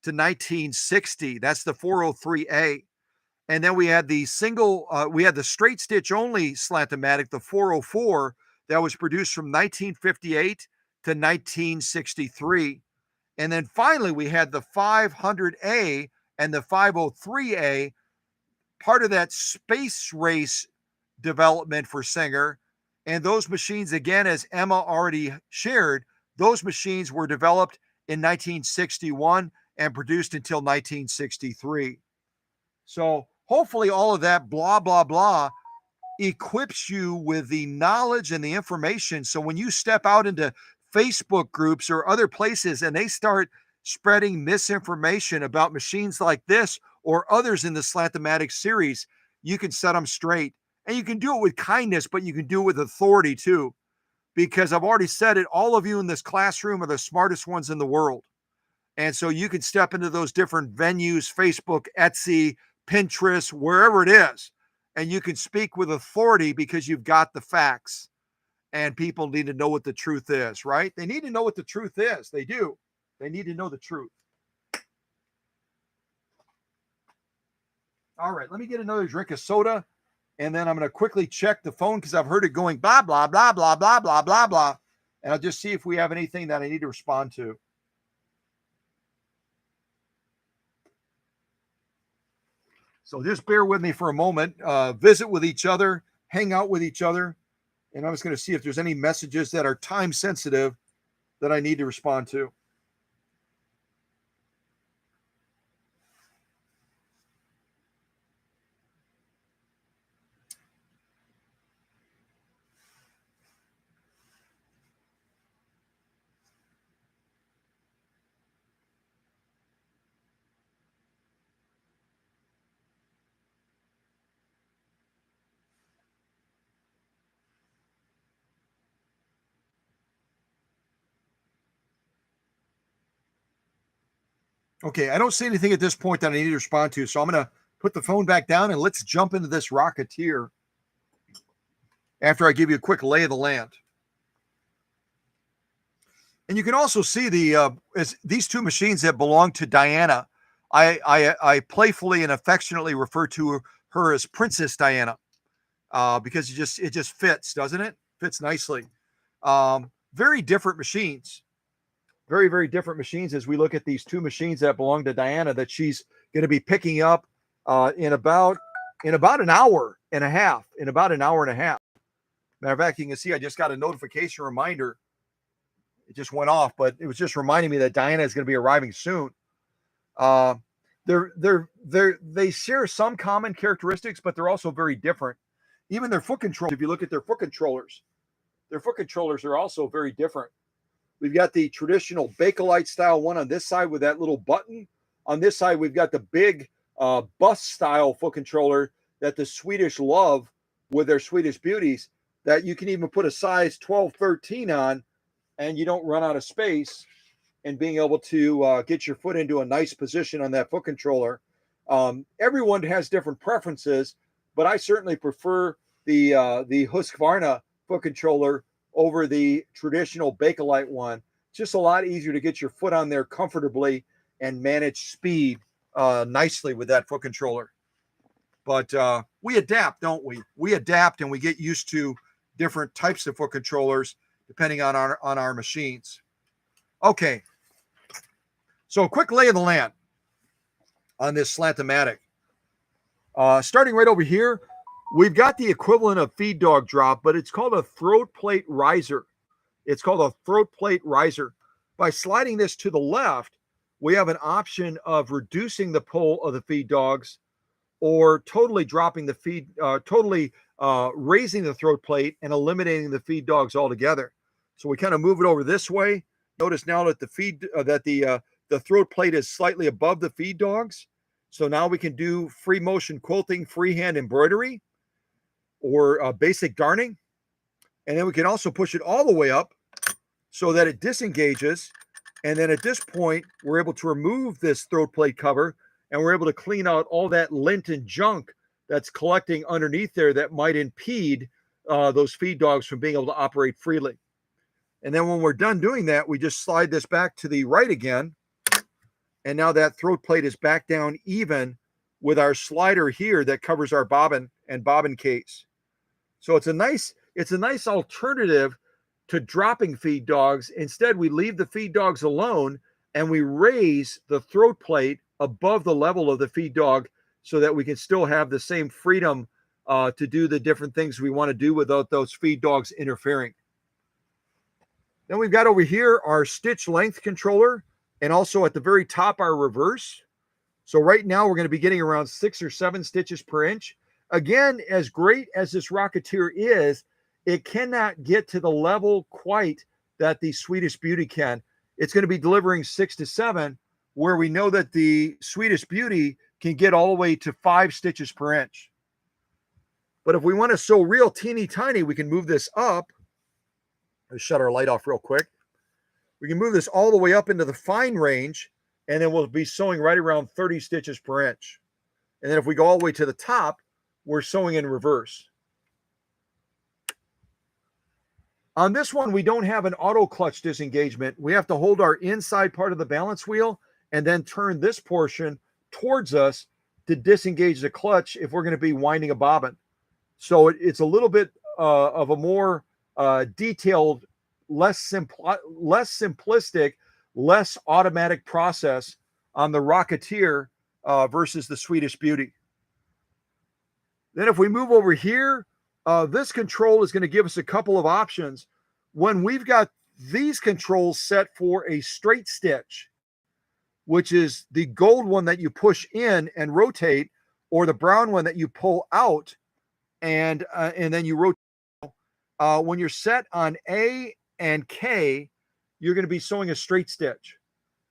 to 1960. That's the 403A. And then we had we had the straight stitch only Slant-O-Matic, the 404, that was produced from 1958 to 1963. And then finally, we had the 500A and the 503A, part of that space race development for Singer. And those machines, again, as Emma already shared, those machines were developed in 1961 and produced until 1963. So hopefully, all of that blah, blah, blah equips you with the knowledge and the information. So when you step out into Facebook groups or other places and they start spreading misinformation about machines like this or others in the Slant-O-Matic series, you can set them straight. And you can do it with kindness, but you can do it with authority too. Because I've already said it, all of you in this classroom are the smartest ones in the world. And so you can step into those different venues, Facebook, Etsy, Pinterest, wherever it is, and you can speak with authority because you've got the facts. And people need to know what the truth is, right? They need to know what the truth is. They do. They need to know the truth. All right, let me get another drink of soda, and then I'm going to quickly check the phone because I've heard it going blah, blah, blah, blah, blah, blah, blah, blah. And I'll just see if we have anything that I need to respond to. So just bear with me for a moment, visit with each other, hang out with each other, and I'm just going to see if there's any messages that are time sensitive that I need to respond to. Okay, I don't see anything at this point that I need to respond to, so I'm going to put the phone back down and let's jump into this Rocketeer after I give you a quick lay of the land. And you can also see these two machines that belong to Diana. I playfully and affectionately refer to her as Princess Diana because it just fits, doesn't it? Fits nicely. Very different machines. Very, very different machines as we look at these two machines that belong to Diana that she's going to be picking up in about an hour and a half. In about an hour and a half. Matter of fact, you can see I just got a notification reminder. It just went off, but it was just reminding me that Diana is going to be arriving soon. They share some common characteristics, but they're also very different. Even their foot controls, if you look at their foot controllers are also very different. We've got the traditional Bakelite style one on this side with that little button. On this side, we've got the big bus style foot controller that the Swedish love with their Swedish beauties, that you can even put a size 12, 13 on, and you don't run out of space, and being able to get your foot into a nice position on that foot controller. Everyone has different preferences, but I certainly prefer the Husqvarna foot controller over the traditional Bakelite one. It's just a lot easier to get your foot on there comfortably and manage speed nicely with that foot controller. But we adapt, don't we? We adapt and we get used to different types of foot controllers depending on our machines. Okay. So a quick lay of the land on this Slant-O-Matic. Starting right over here, we've got the equivalent of feed dog drop, but it's called a throat plate riser. It's called a throat plate riser. By sliding this to the left, we have an option of reducing the pull of the feed dogs or totally dropping the feed, raising the throat plate and eliminating the feed dogs altogether. So we kind of move it over this way. Notice now that the throat plate is slightly above the feed dogs. So now we can do free motion quilting, freehand embroidery, or basic darning. And then we can also push it all the way up so that it disengages. And then at this point, we're able to remove this throat plate cover, and we're able to clean out all that lint and junk that's collecting underneath there that might impede those feed dogs from being able to operate freely. And then when we're done doing that, we just slide this back to the right again. And now that throat plate is back down even with our slider here that covers our bobbin and bobbin case. So it's a nice alternative to dropping feed dogs. Instead, we leave the feed dogs alone and we raise the throat plate above the level of the feed dog so that we can still have the same freedom to do the different things we want to do without those feed dogs interfering. Then we've got over here our stitch length controller, and also at the very top our reverse. So right now we're going to be getting around 6 or 7 stitches per inch. Again, as great as this Rocketeer is, it cannot get to the level quite that the Swedish Beauty can. It's going to be delivering 6 to 7, where we know that the Swedish Beauty can get all the way to 5 stitches per inch. But if we want to sew real teeny tiny, we can move this up. Let's shut our light off real quick. We can move this all the way up into the fine range, and then we'll be sewing right around 30 stitches per inch. And then if we go all the way to the top, we're sewing in reverse. On this one, we don't have an auto clutch disengagement. We have to hold our inside part of the balance wheel and then turn this portion towards us to disengage the clutch if we're going to be winding a bobbin. So it's a little bit of a more detailed, less simplistic, less automatic process on the Rocketeer versus the Swedish Beauty. Then if we move over here, this control is going to give us a couple of options. When we've got these controls set for a straight stitch, which is the gold one that you push in and rotate, or the brown one that you pull out and then you rotate. When you're set on A and K, you're going to be sewing a straight stitch.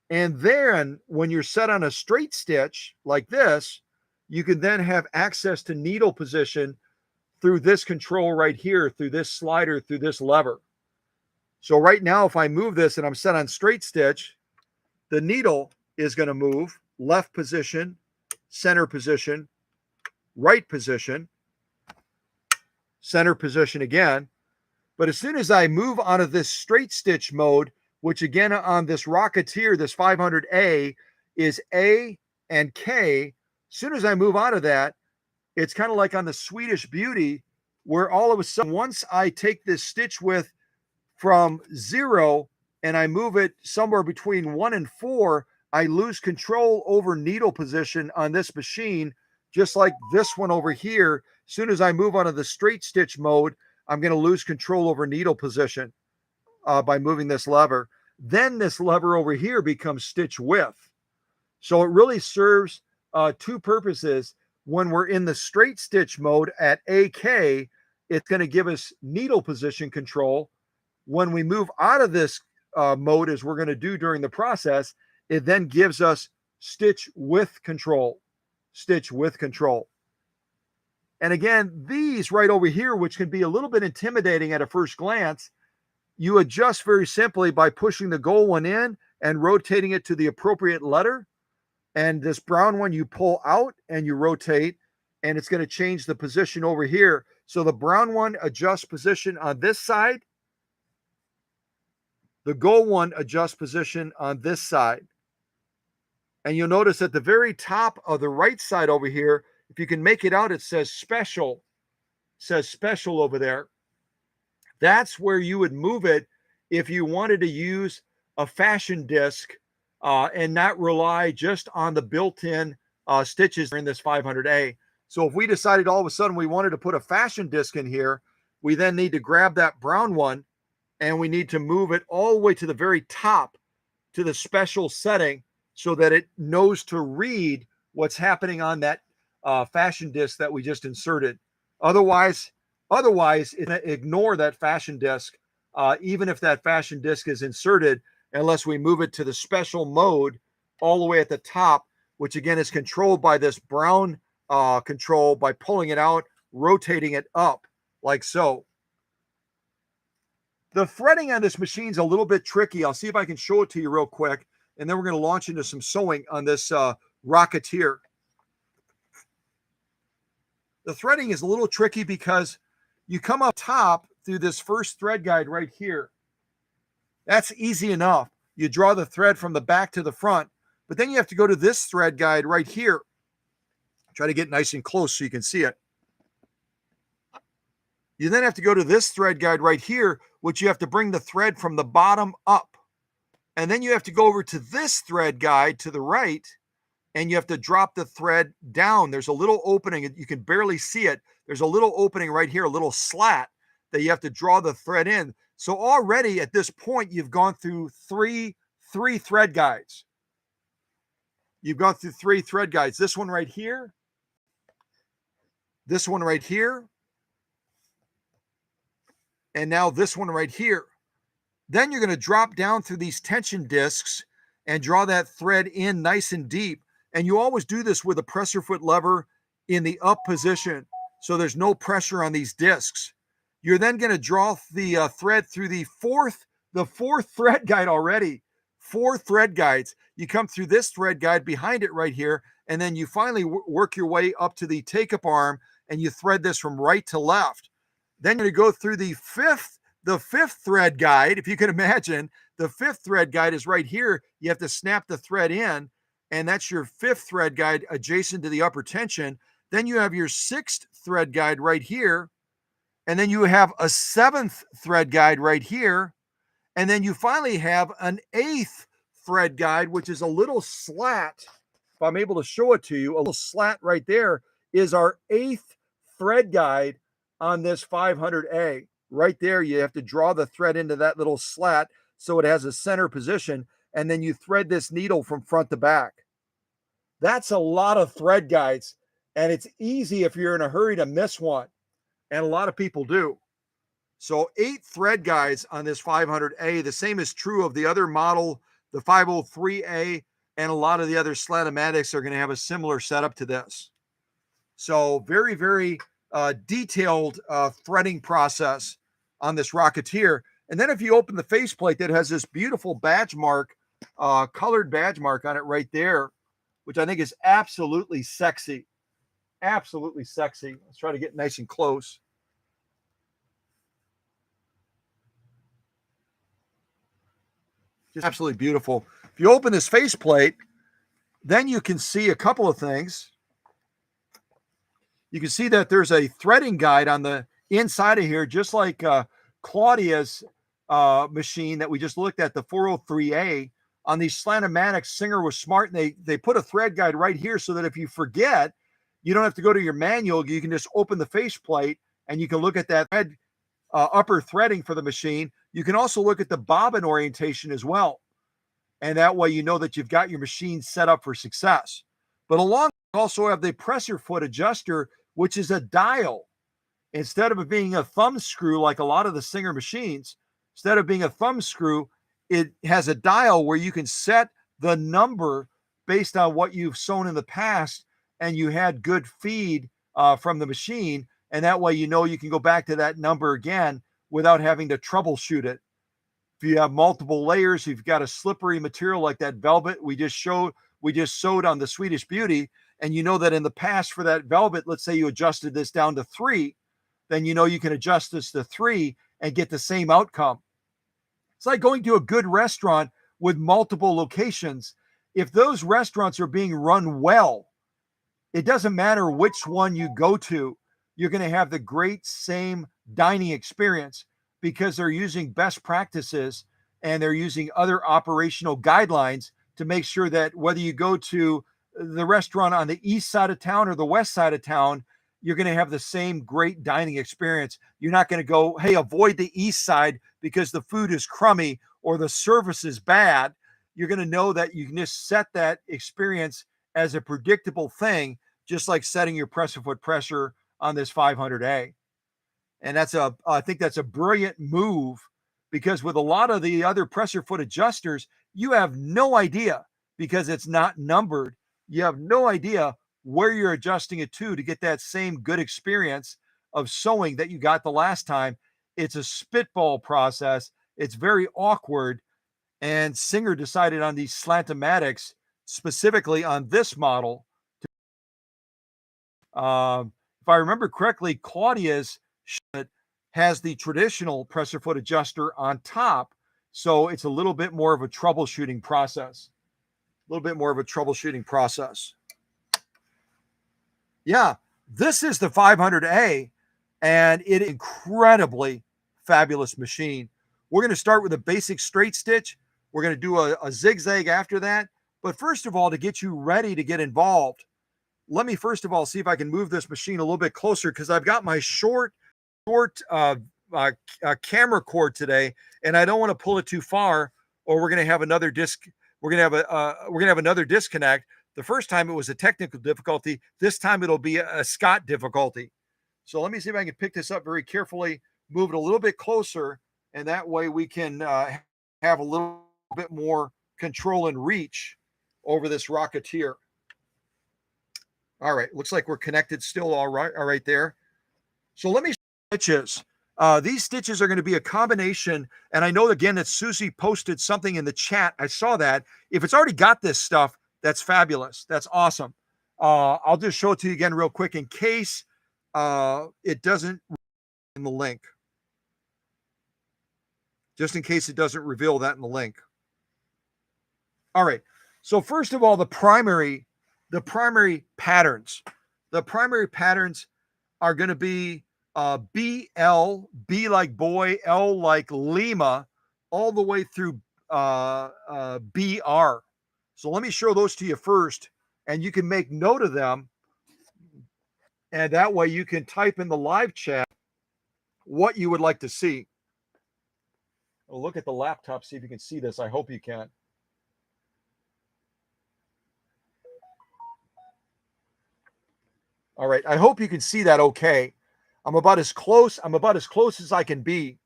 And then when you're set on a straight stitch like this, you can then have access to needle position through this control right here, through this slider, through this lever. So right now, if I move this and I'm set on straight stitch, the needle is going to move left position, center position, right position, center position again. But as soon as I move out of this straight stitch mode, which again on this Rocketeer, this 500A is A and K, as soon as I move out of that, it's kind of like on the Swedish Beauty, where all of a sudden, once I take this stitch width from 0 and I move it somewhere between 1 and 4, I lose control over needle position on this machine, just like this one over here. As soon as I move out of the straight stitch mode, I'm going to lose control over needle position by moving this lever. Then this lever over here becomes stitch width. So it really serves two purposes. When we're in the straight stitch mode at AK, it's going to give us needle position control. When we move out of this mode, as we're going to do during the process, it then gives us stitch width control. Stitch width control. And again, these right over here, which can be a little bit intimidating at a first glance, you adjust very simply by pushing the gold one in and rotating it to the appropriate letter. And this brown one you pull out and you rotate, and it's going to change the position over here. So the brown one adjusts position on this side. The gold one adjusts position on this side. And you'll notice at the very top of the right side over here, if you can make it out, it says special. It says special over there. That's where you would move it if you wanted to use a fashion disc and not rely just on the built-in stitches in this 500A. So if we decided all of a sudden we wanted to put a fashion disc in here, we then need to grab that brown one and we need to move it all the way to the very top to the special setting so that it knows to read what's happening on that fashion disc that we just inserted. Otherwise, ignore that fashion disc, even if that fashion disc is inserted, unless we move it to the special mode all the way at the top, which again is controlled by this brown control by pulling it out, rotating it up like so. The threading on this machine is a little bit tricky. I'll see if I can show it to you real quick, and then we're going to launch into some sewing on this Rocketeer. The threading is a little tricky because you come up top through this first thread guide right here. That's easy enough. You draw the thread from the back to the front, but then you have to go to this thread guide right here. Try to get nice and close so you can see it. You then have to go to this thread guide right here, which you have to bring the thread from the bottom up. And then you have to go over to this thread guide to the right, and you have to drop the thread down. There's a little opening. You can barely see it. There's a little opening right here, a little slat that you have to draw the thread in. So already at this point, you've gone through three thread guides. You've gone through 3 thread guides. This one right here, this one right here, and now this one right here. Then you're going to drop down through these tension discs and draw that thread in nice and deep. And you always do this with a presser foot lever in the up position, so there's no pressure on these discs. You're then going to draw the thread through the fourth thread guide already. 4 thread guides. You come through this thread guide behind it right here, and then you finally work your way up to the take-up arm, and you thread this from right to left. Then you're going to go through the fifth thread guide. If you can imagine, the 5th thread guide is right here. You have to snap the thread in, and that's your 5th thread guide adjacent to the upper tension. Then you have your 6th thread guide right here, and then you have a 7th thread guide right here, and then you finally have an 8th thread guide, which is a little slat. If I'm able to show it to you, a little slat right there is our 8th thread guide on this 500A. Right there, you have to draw the thread into that little slat so it has a center position, and then you thread this needle from front to back. That's a lot of thread guides, and it's easy if you're in a hurry to miss one, and a lot of people do. So 8 thread guides on this 500A. The same is true of the other model, the 503A, and a lot of the other Slat-O-Matics are going to have a similar setup to this. So very, very detailed threading process on this Rocketeer. And then if you open the faceplate, that has this beautiful badge mark, colored badge mark on it right there, which I think is absolutely sexy. Absolutely sexy. Let's try to get nice and close. Just absolutely beautiful. If you open this faceplate, then you can see a couple of things. You can see that there's a threading guide on the inside of here, just like Claudia's machine that we just looked at, the 403A. On these Slat-O-Matics, Singer was smart, and they put a thread guide right here so that if you forget, you don't have to go to your manual. You can just open the faceplate, and you can look at that thread, upper threading for the machine. You can also look at the bobbin orientation as well. And that way you know that you've got your machine set up for success. But along, you also have the presser foot adjuster, which is a dial. Instead of it being a thumb screw like a lot of the Singer machines, instead of being a thumb screw, it has a dial where you can set the number based on what you've sewn in the past, and you had good feed from the machine. And that way you know you can go back to that number again without having to troubleshoot it. If you have multiple layers, you've got a slippery material like that velvet we just sewed on the Swedish Beauty, and you know that in the past for that velvet, let's say you adjusted this down to 3, then you know you can adjust this to 3 and get the same outcome. It's like going to a good restaurant with multiple locations. If those restaurants are being run well, it doesn't matter which one you go to, you're going to have the great same dining experience because they're using best practices and they're using other operational guidelines to make sure that whether you go to the restaurant on the east side of town or the west side of town, you're going to have the same great dining experience. You're not going to go, hey, avoid the east side because the food is crummy or the service is bad. You're going to know that you can just set that experience as a predictable thing, just like setting your presser foot pressure on this 500A. And I think that's a brilliant move, because with a lot of the other presser foot adjusters, you have no idea, because it's not numbered. You have no idea where you're adjusting it to get that same good experience of sewing that you got the last time. It's a spitball process. It's very awkward. And Singer decided on these slantomatics, specifically on this model. If I remember correctly, Claudia's has the traditional pressure foot adjuster on top. So it's a little bit more of a troubleshooting process. A little bit more of a troubleshooting process. Yeah, this is the 500A, and it is an incredibly fabulous machine. We're going to start with a basic straight stitch. We're going to do a zigzag after that. But first of all, to get you ready to get involved, let me first of all see if I can move this machine a little bit closer, because I've got my short camera cord today, and I don't want to pull it too far, or we're going to have another disc. We're going to have another disconnect. The first time it was a technical difficulty. This time it'll be a Scott difficulty. So let me see if I can pick this up very carefully, move it a little bit closer, and that way we can have a little bit more control and reach over this Rocketeer. All right, looks like we're connected still all right there. So let me stitches. These stitches are going to be a combination, and I know again that Susie posted something in the chat. I saw that. If it's already got this stuff, that's fabulous. That's awesome. I'll just show it to you again real quick in case it doesn't in the link. Just in case it doesn't reveal that in the link. All right. So first of all, the primary patterns. The primary patterns are going to be BL, B like boy, L like Lima, all the way through BR. So let me show those to you first, and you can make note of them. And that way you can type in the live chat what you would like to see. I'll look at the laptop, see if you can see this. I hope you can. All right. I hope you can see that okay. I'm about as close as I can be.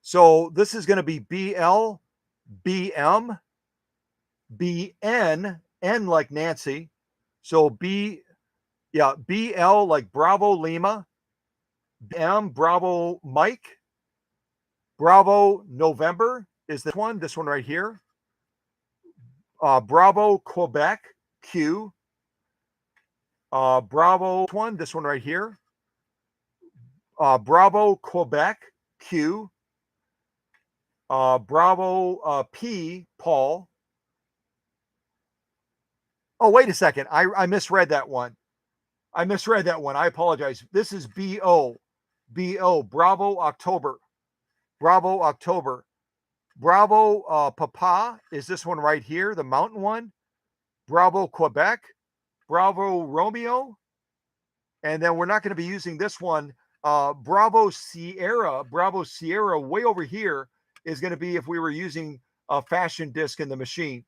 So this is going to be BL, BM, BN, N like Nancy. So BL like Bravo Lima, M Bravo Mike, Bravo November is this one right here. Bravo Quebec Q, Bravo this one right here. Bravo Quebec Q, Bravo P Paul. Oh, wait a second. I misread that one. I apologize. This is BO. Bravo October. Bravo October. Bravo Papa is this one right here, the mountain one. Bravo Quebec. Bravo Romeo. And then we're not going to be using this one. Bravo Sierra way over here is going to be if we were using a fashion disc in the machine.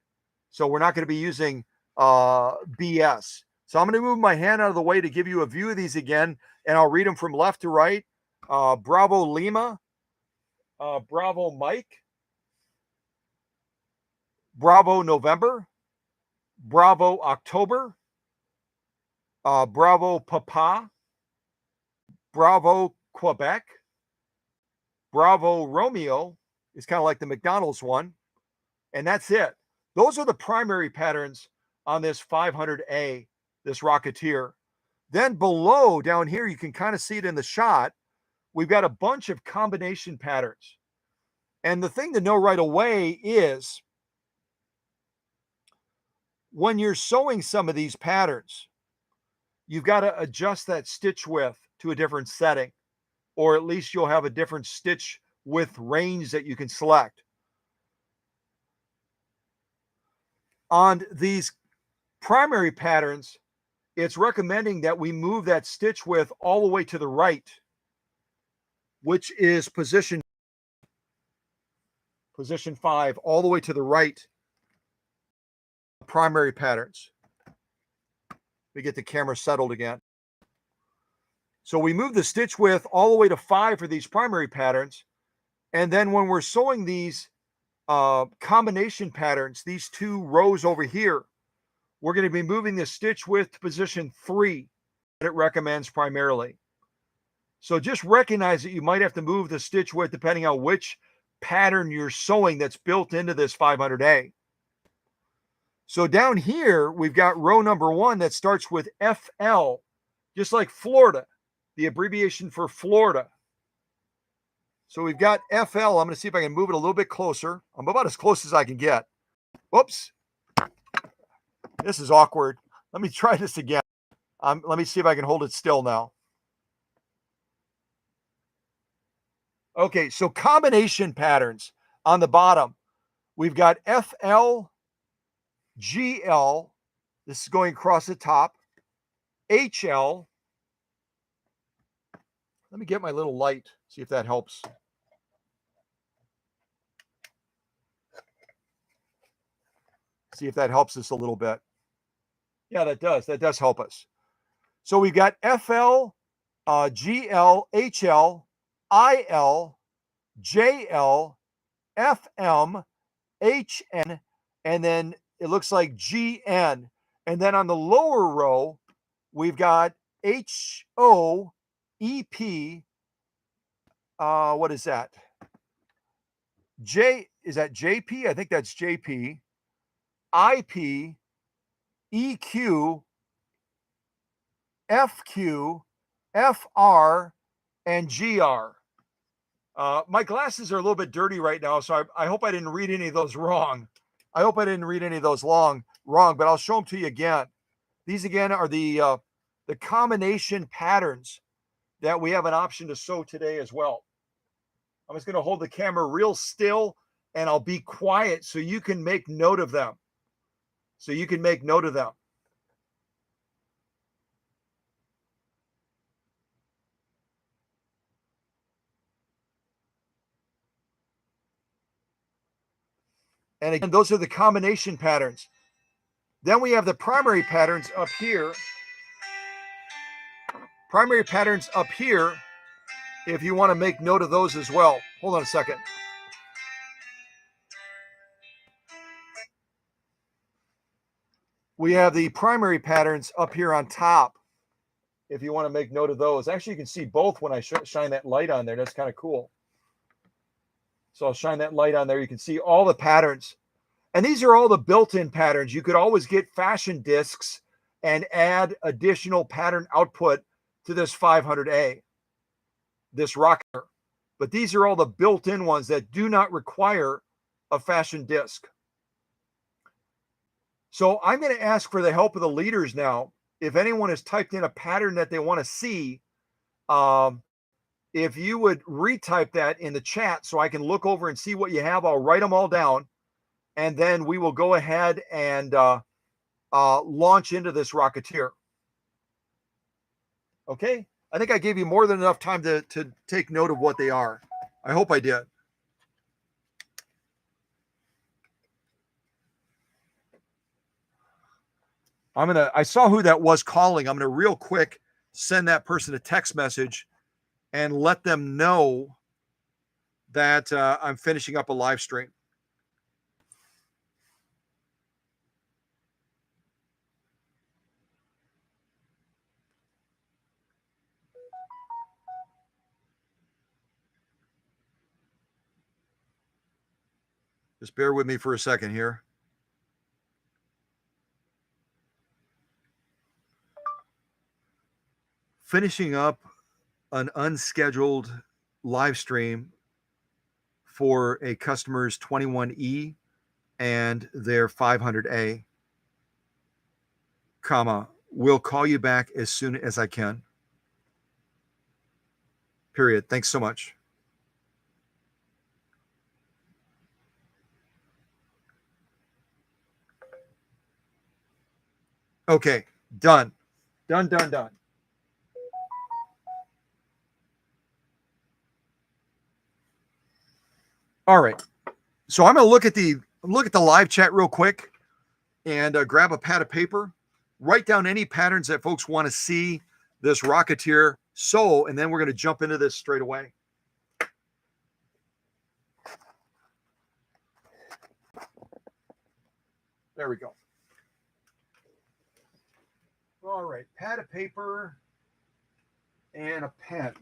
So we're not going to be using BS. So I'm going to move my hand out of the way to give you a view of these again, and I'll read them from left to right. Bravo Lima, Bravo Mike, Bravo November, Bravo October, Bravo Papa, Bravo Quebec, Bravo Romeo is kind of like the McDonald's one, and that's it. Those are the primary patterns on this 500A, this Rocketeer. Then below down here, you can kind of see it in the shot. We've got a bunch of combination patterns. And the thing to know right away is when you're sewing some of these patterns, you've got to adjust that stitch width to a different setting, or at least you'll have a different stitch width range that you can select. On these primary patterns, it's recommending that we move that stitch width all the way to the right, which is position 5, all the way to the right. Primary patterns. We get the camera settled again. So we move the stitch width all the way to 5 for these primary patterns. And then when we're sewing these combination patterns, these 2 rows over here, we're going to be moving the stitch width to position 3 that it recommends primarily. So just recognize that you might have to move the stitch width depending on which pattern you're sewing that's built into this 500A. So down here, we've got row number 1 that starts with FL, just like Florida, the abbreviation for Florida. So we've got FL. I'm going to see if I can move it a little bit closer. I'm about as close as I can get. Whoops. This is awkward. Let me try this again. Let me see if I can hold it still now. Okay, so combination patterns on the bottom. We've got FL, GL. This is going across the top. HL. Let me get my little light, see if that helps. See if that helps us a little bit. Yeah, that does. That does help us. So we've got FL, GL, HL, IL, JL, FM, HN, and then it looks like GN. And then on the lower row, we've got HO, EP. What is that? Is that JP? I think that's JP. IP, EQ, FQ, FR, and GR. My glasses are a little bit dirty right now, so I hope I didn't read any of those wrong. I hope I didn't read any of those wrong, but I'll show them to you again. These again are the combination patterns that we have an option to sew today as well. I'm just going to hold the camera real still and I'll be quiet so you can make note of them. And again, those are the combination patterns. Then we have the primary patterns up here. Primary patterns up here, if you want to make note of those as well. Hold on a second. We have the primary patterns up here on top, if you want to make note of those. Actually, you can see both when I shine that light on there. That's kind of cool. So I'll shine that light on there. You can see all the patterns. And these are all the built-in patterns. You could always get fashion discs and add additional pattern output to this 500A, this Rocketeer. But these are all the built-in ones that do not require a fashion disc. So I'm going to ask for the help of the leaders now. If anyone has typed in a pattern that they want to see, if you would retype that in the chat so I can look over and see what you have, I'll write them all down. And then we will go ahead and launch into this Rocketeer. Okay? I think I gave you more than enough time to take note of what they are. I hope I did. I saw who that was calling. I'm going to real quick send that person a text message and let them know that I'm finishing up a live stream. Just bear with me for a second here. Finishing up an unscheduled live stream for a customer's 21E and their 500A, comma, we'll call you back as soon as I can. Period. Thanks so much. Okay, done. Done. All right. So I'm going to look at the live chat real quick and grab a pad of paper, write down any patterns that folks want to see this Rocketeer sew, and then we're going to jump into this straight away. There we go. All right, pad of paper and a pen.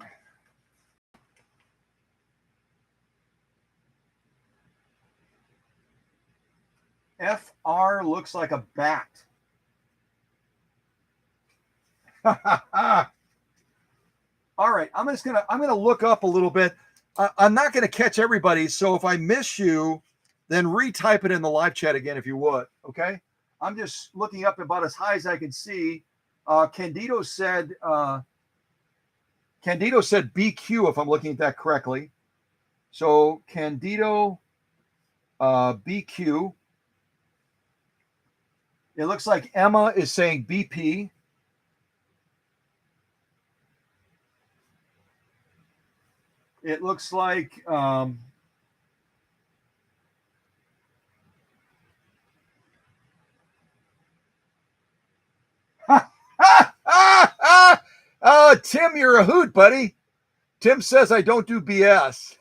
FR looks like a bat. All right, I'm gonna look up a little bit. I'm not gonna catch everybody, so if I miss you, then retype it in the live chat again if you would. Okay, I'm just looking up about as high as I can see. Candido said BQ if I'm looking at that correctly. So Candido BQ. It looks like Emma is saying BP. It looks like Tim, you're a hoot, buddy. Tim says I don't do BS.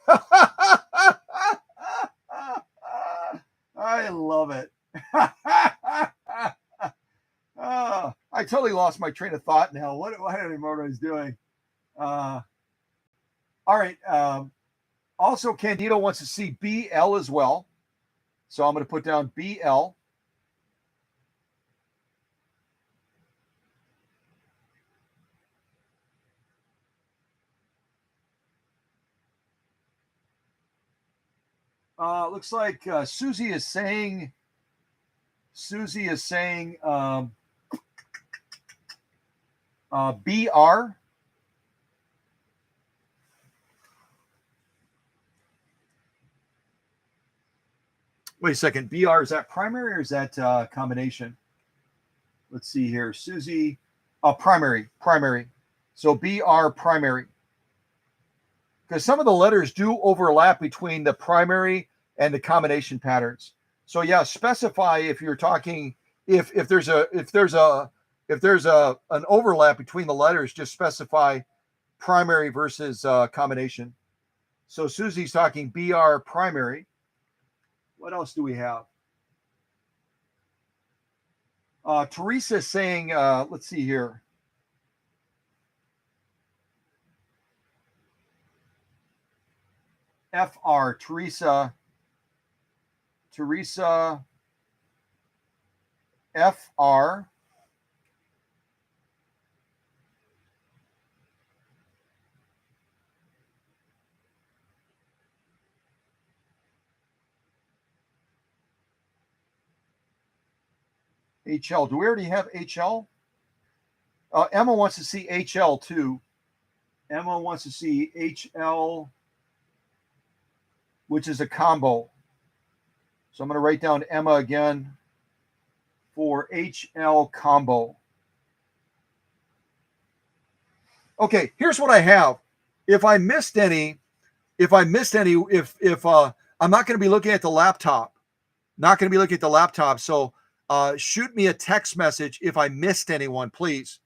I love it. I totally lost my train of thought now. I don't even know what I was doing. All right. Also, Candido wants to see BL as well. So I'm going to put down BL. Looks like Susie is saying BR. Wait a second. BR, is that primary or is that combination? Let's see here. Susie, primary. So BR primary. Because some of the letters do overlap between the primary and the combination patterns. So yeah, specify if you're talking if there's an overlap between the letters, just specify primary versus combination. So Susie's talking BR primary. What else do we have? Teresa's saying, let's see here. FR, Teresa, FR. HL. Do we already have HL? Emma wants to see HL too. Emma wants to see HL, which is a combo. So I'm going to write down Emma again for HL combo. Okay, here's what I have. If I missed any, I'm not going to be looking at the laptop. So shoot me a text message if I missed anyone, please.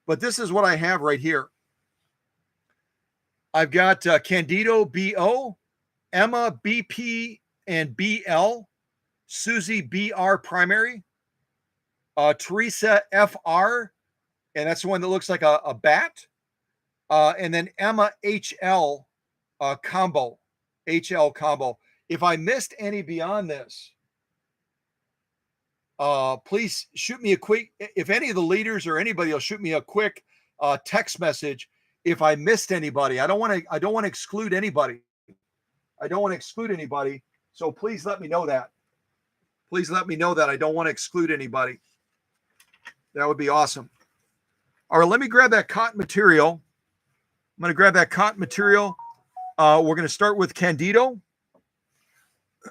But this is what I have right here. I've got Candido BO, Emma BP and BL, Susie BR primary, Teresa FR, and that's the one that looks like a bat, and then Emma HL combo, If I missed any beyond this, please shoot me a quick, if any of the leaders or anybody will shoot me a quick text message if I missed anybody. I don't want to exclude anybody. So please let me know that. I don't want to exclude anybody. That would be awesome. All right, let me grab that cotton material. I'm going to grab that cotton material. We're going to start with Candido.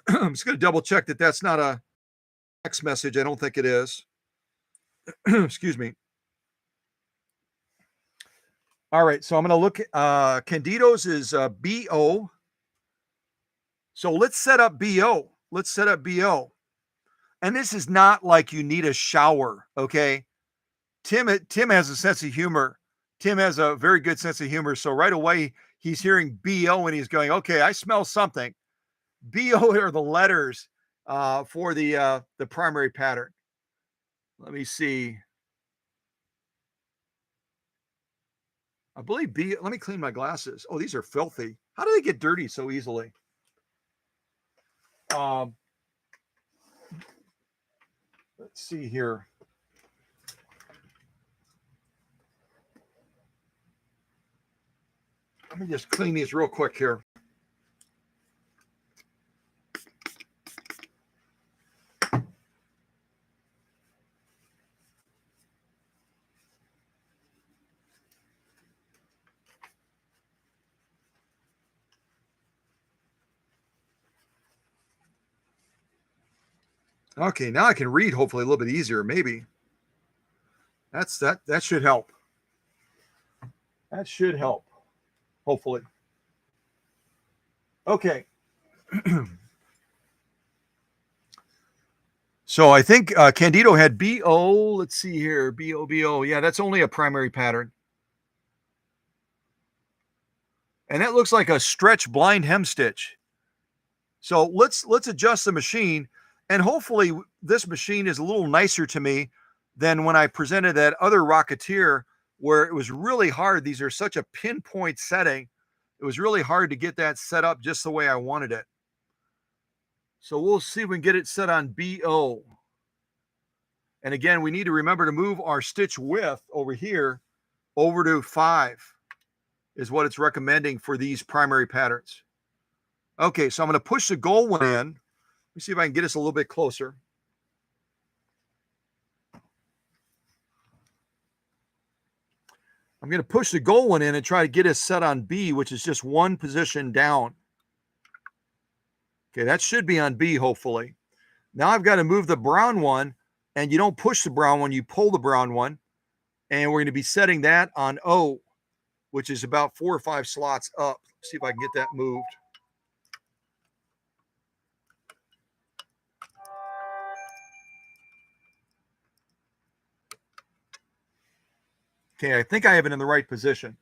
I'm just going to double check that that's not a text message. I don't think it is. Excuse me. All right, so I'm going to look. Candido's is BO. So let's set up BO. And this is not like you need a shower, okay? Tim has a sense of humor. Tim has a very good sense of humor. So right away, he's hearing BO and he's going, okay, I smell something. BO are the letters for the primary pattern. Let me see. I believe B. Let me clean my glasses. Oh, these are filthy. How do they get dirty so easily? Let's see here. Let me just clean these real quick here. Okay, now I can read hopefully a little bit easier, maybe. That should help. That should help, hopefully. Okay. So I think Candido had BO. Let's see here. BO, BO. Yeah, that's only a primary pattern. And that looks like a stretch blind hem stitch. So let's adjust the machine, and hopefully this machine is a little nicer to me than when I presented that other Rocketeer where it was really hard. These are such a pinpoint setting. It was really hard to get that set up just the way I wanted it. So we'll see if we can get it set on BO. And again, we need to remember to move our stitch width over here over to 5 is what it's recommending for these primary patterns. Okay, so I'm going to push the goal one in. Let me see if I can get us a little bit closer. I'm going to push the goal one in and try to get us set on B, which is just one position down. Okay, that should be on B, hopefully. Now I've got to move the brown one, and you don't push the brown one, you pull the brown one. And we're going to be setting that on O, which is about 4 or 5 slots up. Let's see if I can get that moved. Okay, I think I have it in the right position.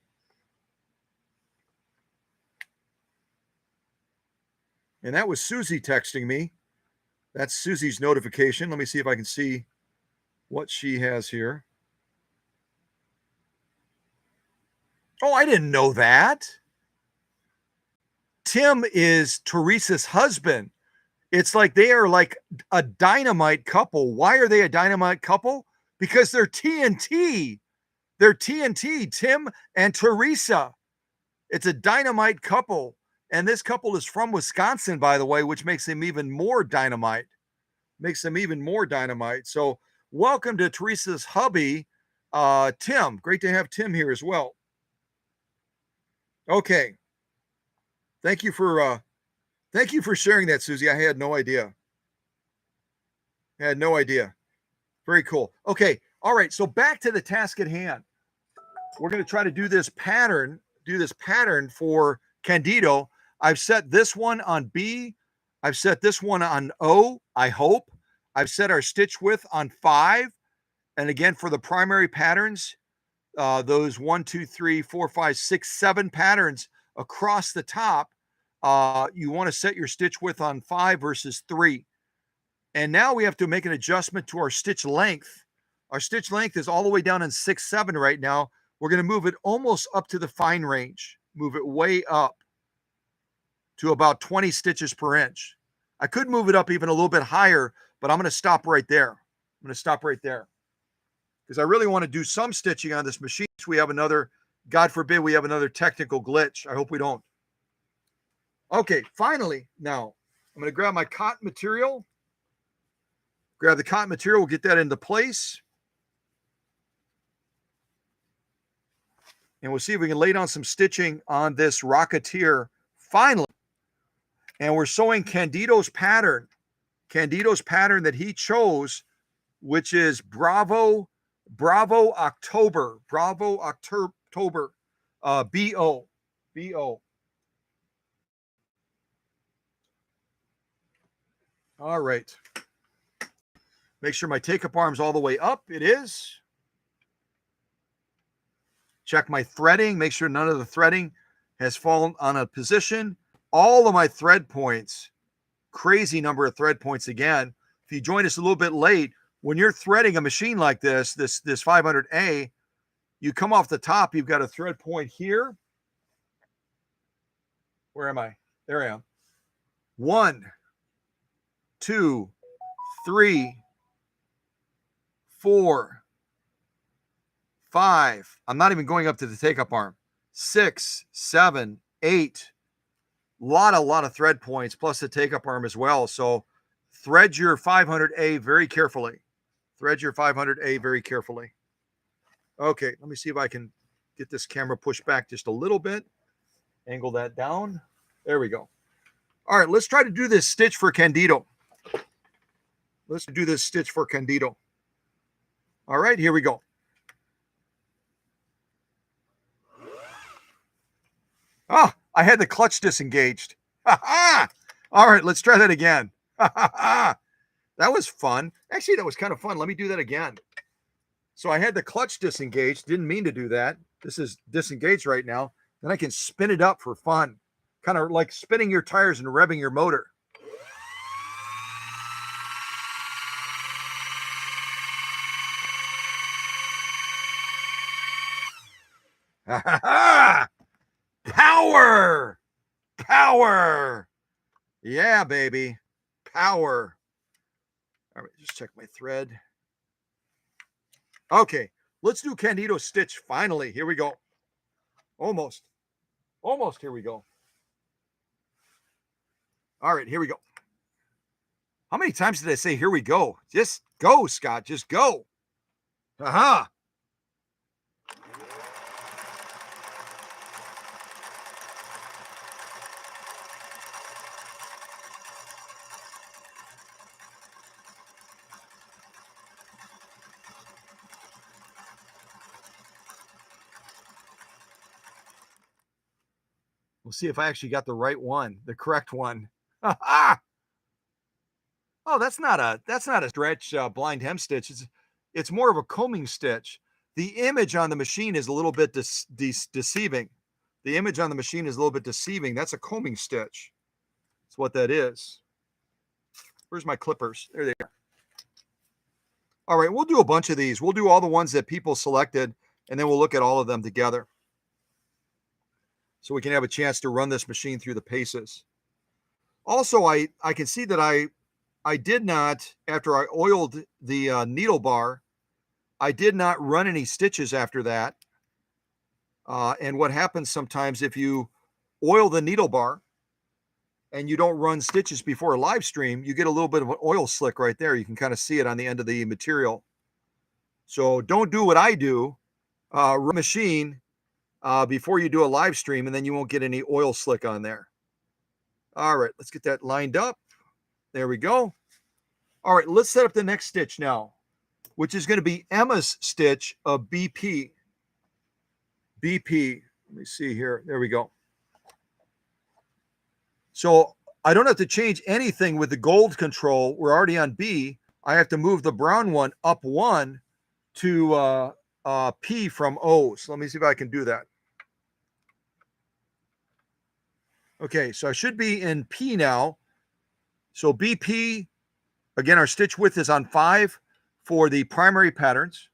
And that was Susie texting me. That's Susie's notification. Let me see if I can see what she has here. Oh, I didn't know that. Tim is Teresa's husband. It's like they are like a dynamite couple. Why are they a dynamite couple? Because they're TNT. They're TNT, Tim and Teresa. It's a dynamite couple. And this couple is from Wisconsin, by the way, which makes them even more dynamite. Makes them even more dynamite. So welcome to Teresa's hubby, Tim. Great to have Tim here as well. Okay. Thank you for sharing that, Susie. I had no idea. Very cool. Okay. All right. So back to the task at hand. We're going to try to do this pattern for Candido. I've set this one on B. I've set this one on O, I hope. I've set our stitch width on 5. And again, for the primary patterns, those 1, 2, 3, 4, 5, 6, 7 patterns across the top, you want to set your stitch width on 5 versus 3. And now we have to make an adjustment to our stitch length. Our stitch length is all the way down in 6, 7 right now. We're going to move it almost up to the fine range, move it way up to about 20 stitches per inch. I could move it up even a little bit higher, but I'm going to stop right there. Because I really want to do some stitching on this machine. So we have another, God forbid, we have another technical glitch. I hope we don't. Okay, finally, now I'm going to grab my cotton material. Grab the cotton material. We'll get that into place. And we'll see if we can lay down some stitching on this Rocketeer finally. And we're sewing Candido's pattern that he chose, which is Bravo October, BO. All right. Make sure my take-up arm's all the way up. It is. Check my threading. Make sure none of the threading has fallen on a position. All of my thread points, crazy number of thread points again. If you join us a little bit late, when you're threading a machine like this 500A, you come off the top, you've got a thread point here. Where am I? There I am. 1, 2, 3, 4, 5. I'm not even going up to the take-up arm. 6, 7, 8. Lot of thread points plus the take-up arm as well. So thread your 500A very carefully. Thread your 500A very carefully. Okay, let me see if I can get this camera pushed back just a little bit. Angle that down. There we go. All right, let's try to do this stitch for Candido. Let's do this stitch for Candido. All right, here we go. Ah, I had the clutch disengaged. All right, let's try that again. That was fun. Actually, that was kind of fun. Let me do that again. So I had the clutch disengaged. Didn't mean to do that. This is disengaged right now. Then I can spin it up for fun. Kind of like spinning your tires and revving your motor. Power! Power! Yeah, baby. Power. All right, just check my thread. Okay, let's do Candido stitch finally. Here we go. Almost. Almost. Here we go. All right, here we go. How many times did I say here we go? Just go, Scott. Just go. Aha. We'll see if I actually got the right one, the correct one. Oh, that's not a stretch blind hem stitch. It's more of a combing stitch. The image on the machine is a little bit deceiving. The image on the machine is a little bit deceiving. That's a combing stitch. That's what that is. Where's my clippers? There they are. All right, we'll do a bunch of these. We'll do all the ones that people selected, and then we'll look at all of them together, so we can have a chance to run this machine through the paces. Also, I can see that I did not, after I oiled the needle bar, I did not run any stitches after that. And what happens sometimes if you oil the needle bar and you don't run stitches before a live stream, you get a little bit of an oil slick right there. You can kind of see it on the end of the material. So don't do what I do, run machine before you do a live stream, and then you won't get any oil slick on there. All right, let's get that lined up. There we go. All right, let's set up the next stitch now, which is going to be Emma's stitch of BP. BP. Let me see here. There we go. So I don't have to change anything with the gold control. We're already on B. I have to move the brown one up 1 to P from O. So let me see if I can do that. Okay, so I should be in P now. So BP, again, our stitch width is on 5 for the primary patterns.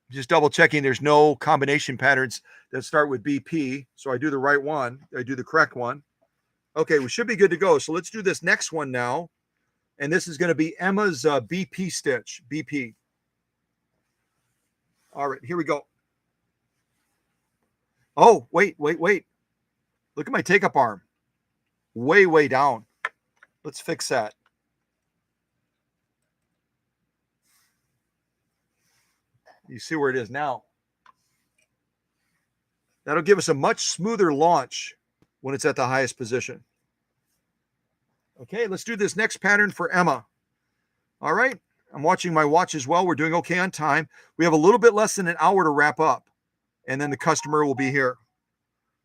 Just double checking there's no combination patterns that start with BP. So I do the right one. I do the correct one. Okay, we should be good to go. So let's do this next one now. And this is going to be Emma's BP stitch, BP. All right, here we go. Oh, wait. Look at my take-up arm. Way down. Let's fix that. You see where it is now. That'll give us a much smoother launch when it's at the highest position. Okay, let's do this next pattern for Emma. All right, I'm watching my watch as well. We're doing okay on time. We have a little bit less than an hour to wrap up, and then the customer will be here.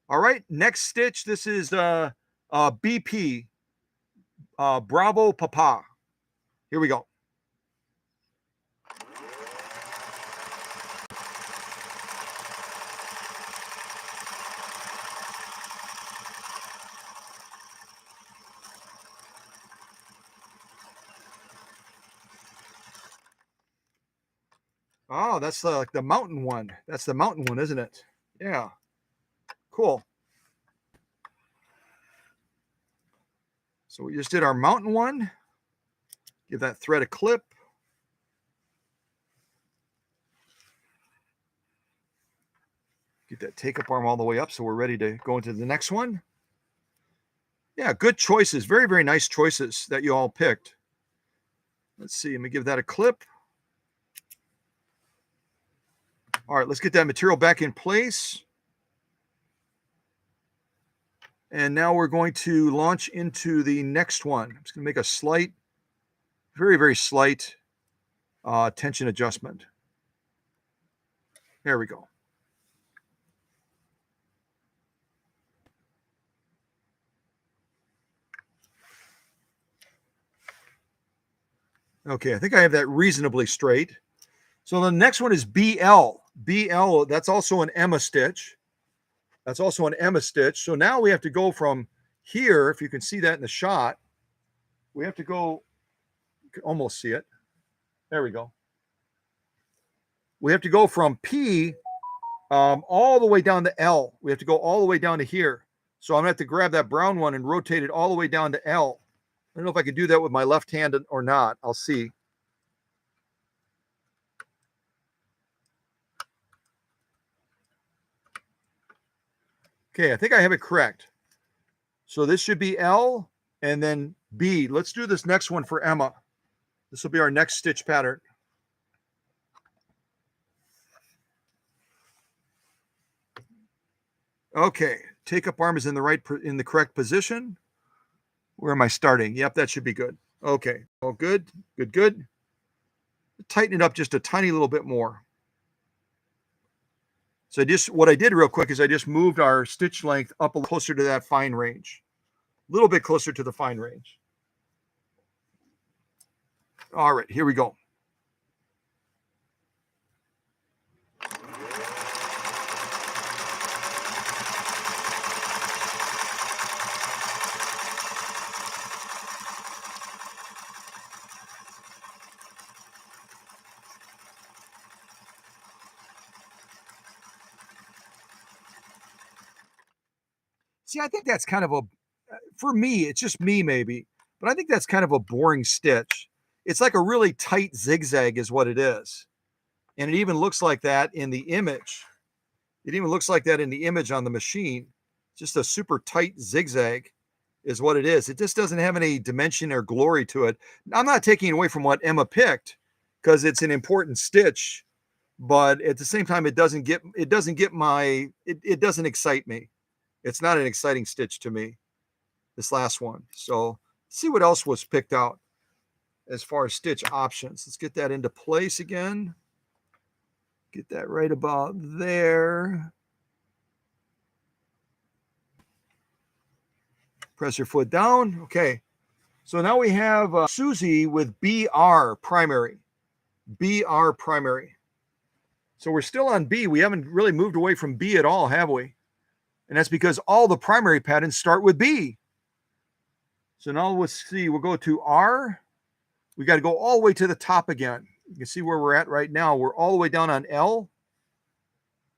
All right, next stitch. This is BP, Bravo Papa. Here we go. Oh, that's like the mountain one. That's the mountain one, isn't it? Yeah. Cool. So we just did our mountain one. Give that thread a clip. Get that take-up arm all the way up so we're ready to go into the next one. Yeah, good choices. Very, very nice choices that you all picked. Let's see. Let me give that a clip. All right, let's get that material back in place. And now we're going to launch into the next one. I'm just going to make a slight, very, very slight tension adjustment. There we go. Okay, I think I have that reasonably straight. So the next one is BL. BL, that's also an Emma stitch. That's also an Emma stitch. So now we have to go from here, if you can see that in the shot, we have to go, you can almost see it. There we go. We have to go from P all the way down to L. We have to go all the way down to here. So I'm gonna have to grab that brown one and rotate it all the way down to L. I don't know if I can do that with my left hand or not. I'll see. Okay, I think I have it correct. So this should be L and then B. Let's do this next one for Emma. This will be our next stitch pattern. Okay, take-up arm is in the correct position. Where am I starting? Yep, that should be good. Okay, all good, good, good. Tighten it up just a tiny little bit more. So what I did real quick is I just moved our stitch length up a little closer to that fine range. A little bit closer to the fine range. All right, here we go. See, I think that's kind of for me, it's just me maybe, but I think that's kind of a boring stitch. It's like a really tight zigzag is what it is. And it even looks like that in the image. It even looks like that in the image on the machine. Just a super tight zigzag is what it is. It just doesn't have any dimension or glory to it. I'm not taking away from what Emma picked because it's an important stitch, but at the same time, it doesn't excite me. It's not an exciting stitch to me, this last one. So let's see what else was picked out as far as stitch options. Let's get that into place again. Get that right about there. Press your foot down. Okay. So now we have Susie with BR primary. BR primary. So we're still on B. We haven't really moved away from B at all, have we? And that's because all the primary patterns start with B. So now let's see. We'll go to R. We got to go all the way to the top again. You can see where we're at right now. We're all the way down on L.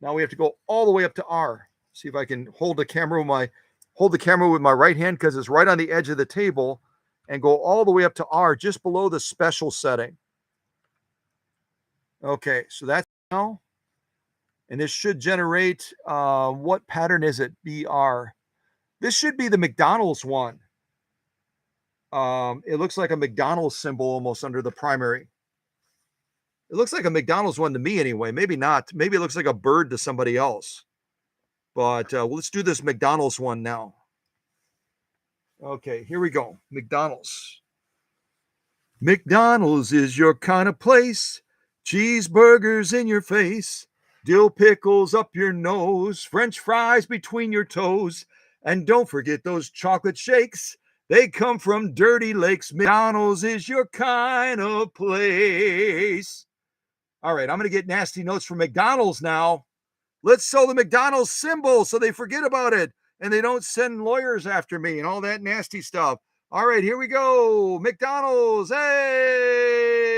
Now we have to go all the way up to R. See if I can hold the camera with my right hand because it's right on the edge of the table, and go all the way up to R, just below the special setting. Okay, so that's now. And this should generate, what pattern is it? BR. This should be the McDonald's one. It looks like a McDonald's symbol almost under the primary. It looks like a McDonald's one to me anyway. Maybe not. Maybe it looks like a bird to somebody else. But let's do this McDonald's one now. Okay, here we go. McDonald's. McDonald's is your kind of place. Cheeseburgers in your face. Dill pickles up your nose. French fries between your toes. And don't forget those chocolate shakes. They come from dirty lakes. McDonald's is your kind of place. All right, I'm going to get nasty notes from McDonald's now. Let's sell the McDonald's symbol so they forget about it and they don't send lawyers after me and all that nasty stuff. All right, here we go. McDonald's. Hey!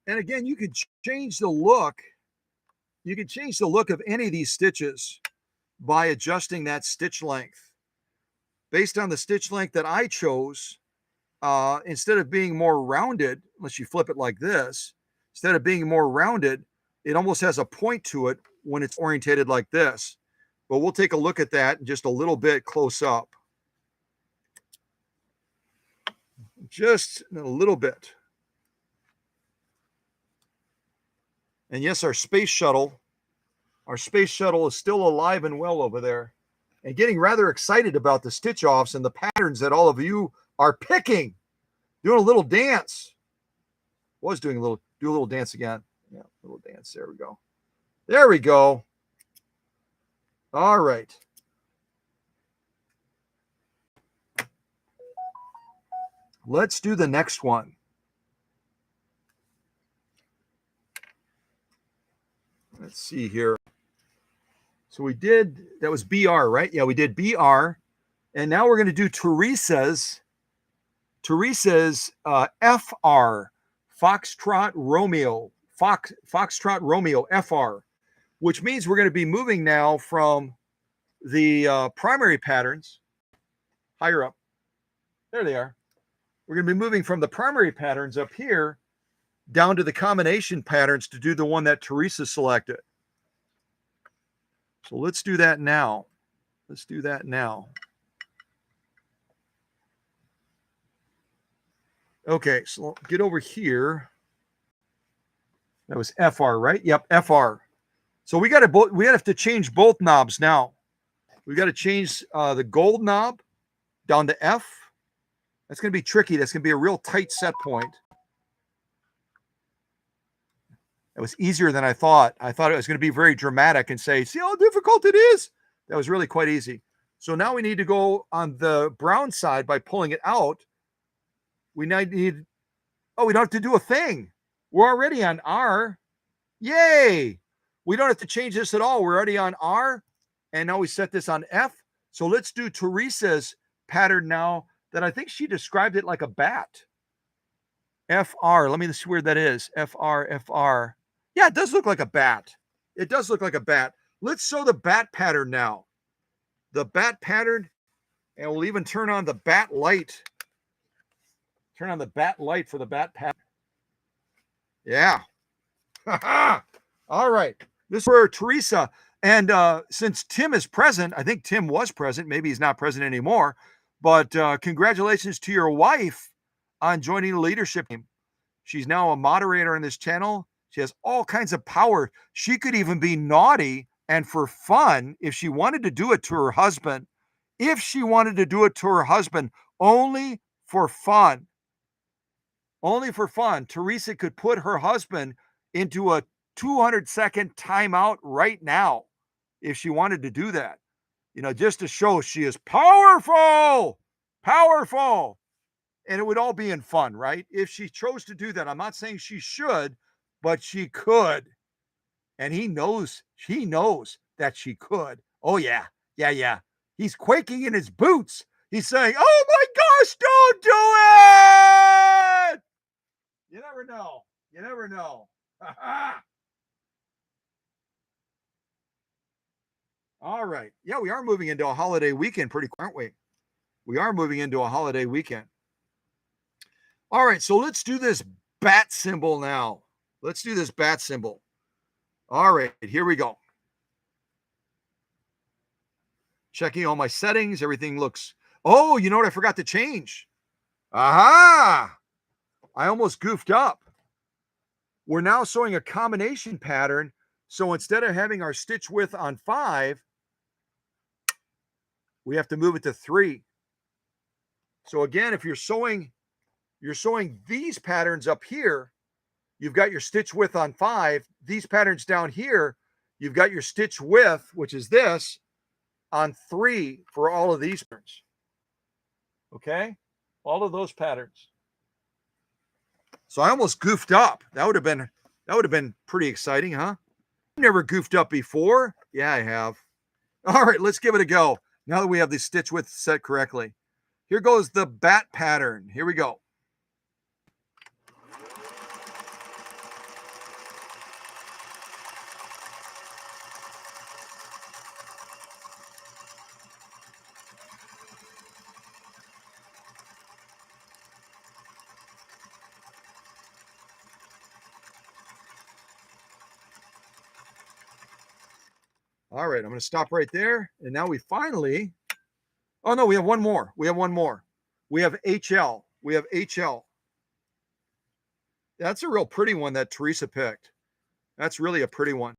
And again, you could change the look. You can change the look of any of these stitches by adjusting that stitch length. Based on the stitch length that I chose, instead of being more rounded, unless you flip it like this, instead of being more rounded, it almost has a point to it when it's orientated like this. But we'll take a look at that in just a little bit close up. Just a little bit. And yes, our space shuttle is still alive and well over there, and getting rather excited about the stitch offs and the patterns that all of you are picking. Doing a little dance. Was doing do a little dance again. Yeah, a little dance. There we go. There we go. All right. Let's do the next one. Let's see here. So we did, that was BR, right? Yeah, we did BR. And now we're going to do Teresa's FR, Foxtrot Romeo, Foxtrot Romeo FR, which means we're going to be moving now from the primary patterns higher up. There they are. We're going to be moving from the primary patterns up here down to the combination patterns to do the one that Teresa selected. So let's do that now. Let's do that now. Okay, so get over here. That was FR, right? Yep, FR. So we have to change both knobs now. We got to change the gold knob down to F. That's going to be tricky. That's going to be a real tight set point. It was easier than I thought. I thought it was going to be very dramatic and say, see how difficult it is? That was really quite easy. So now we need to go on the brown side by pulling it out. We need, oh, we don't have to do a thing. We're already on R. Yay. We don't have to change this at all. We're already on R. And now we set this on F. So let's do Teresa's pattern now that I think she described it like a bat. FR. Let me see where that is. FR, FR. Yeah, it does look like a bat. It does look like a bat. Let's sew the bat pattern now. The bat pattern, and we'll even turn on the bat light. Turn on the bat light for the bat pattern. Yeah. All right. This is for Teresa. And since Tim is present, I think Tim was present. Maybe he's not present anymore. But congratulations to your wife on joining the leadership team. She's now a moderator on this channel. She has all kinds of power. She could even be naughty and for fun if she wanted to do it to her husband. If she wanted to do it to her husband, only for fun. Only for fun. Teresa could put her husband into a 200-second timeout right now if she wanted to do that. You know, just to show she is powerful. Powerful. And it would all be in fun, right? If she chose to do that. I'm not saying she should, but she could. And he knows that she could. Oh, yeah. Yeah, yeah. He's quaking in his boots. He's saying, oh my gosh, don't do it. You never know. You never know. All right. Yeah, we are moving into a holiday weekend pretty quick, aren't we? We are moving into a holiday weekend. All right, so let's do this bat symbol now. Let's do this bat symbol. All right, here we go. Checking all my settings. Everything looks... Oh, you know what I forgot to change? Aha! I almost goofed up. We're now sewing a combination pattern. So instead of having our stitch width on 5, we have to move it to 3. So again, if you're sewing these patterns up here, you've got your stitch width on 5. These patterns down here, you've got your stitch width, which is this, on 3 for all of these patterns. Okay? All of those patterns. So I almost goofed up. That would have been pretty exciting, huh? I've never goofed up before. Yeah, I have. All right, let's give it a go. Now that we have the stitch width set correctly. Here goes the bat pattern. Here we go. All right, I'm going to stop right there. And now we finally, oh no, we have one more. We have one more. We have HL. We have HL. That's a real pretty one that Teresa picked. That's really a pretty one.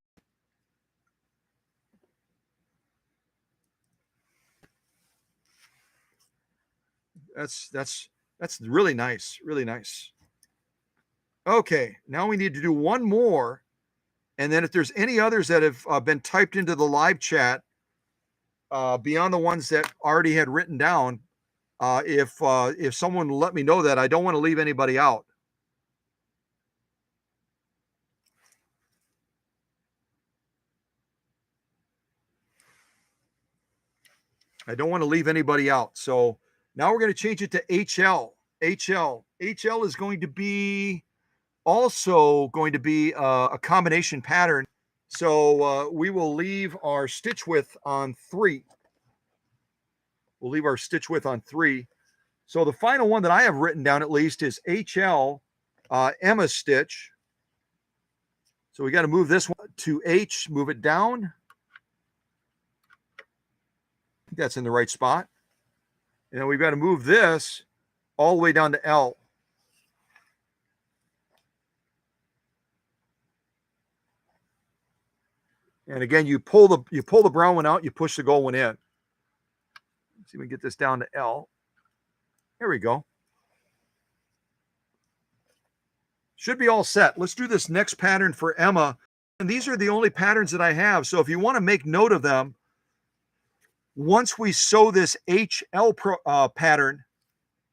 That's really nice, really nice. Okay, now we need to do one more, and then if there's any others that have been typed into the live chat beyond the ones that already had written down, if someone let me know that, I don't want to leave anybody out. I don't want to leave anybody out. So now we're going to change it to HL. HL is going to be also going to be a combination pattern. So we will leave our stitch width on 3. We'll leave our stitch width on 3. So the final one that I have written down at least is HL Emma stitch. So we got to move this one to H, move it down. I think that's in the right spot. And then we've got to move this all the way down to L. And again, you pull the brown one out, you push the gold one in. Let's see if we can get this down to L. There we go. Should be all set. Let's do this next pattern for Emma. And these are the only patterns that I have. So if you want to make note of them, once we sew this HL pattern,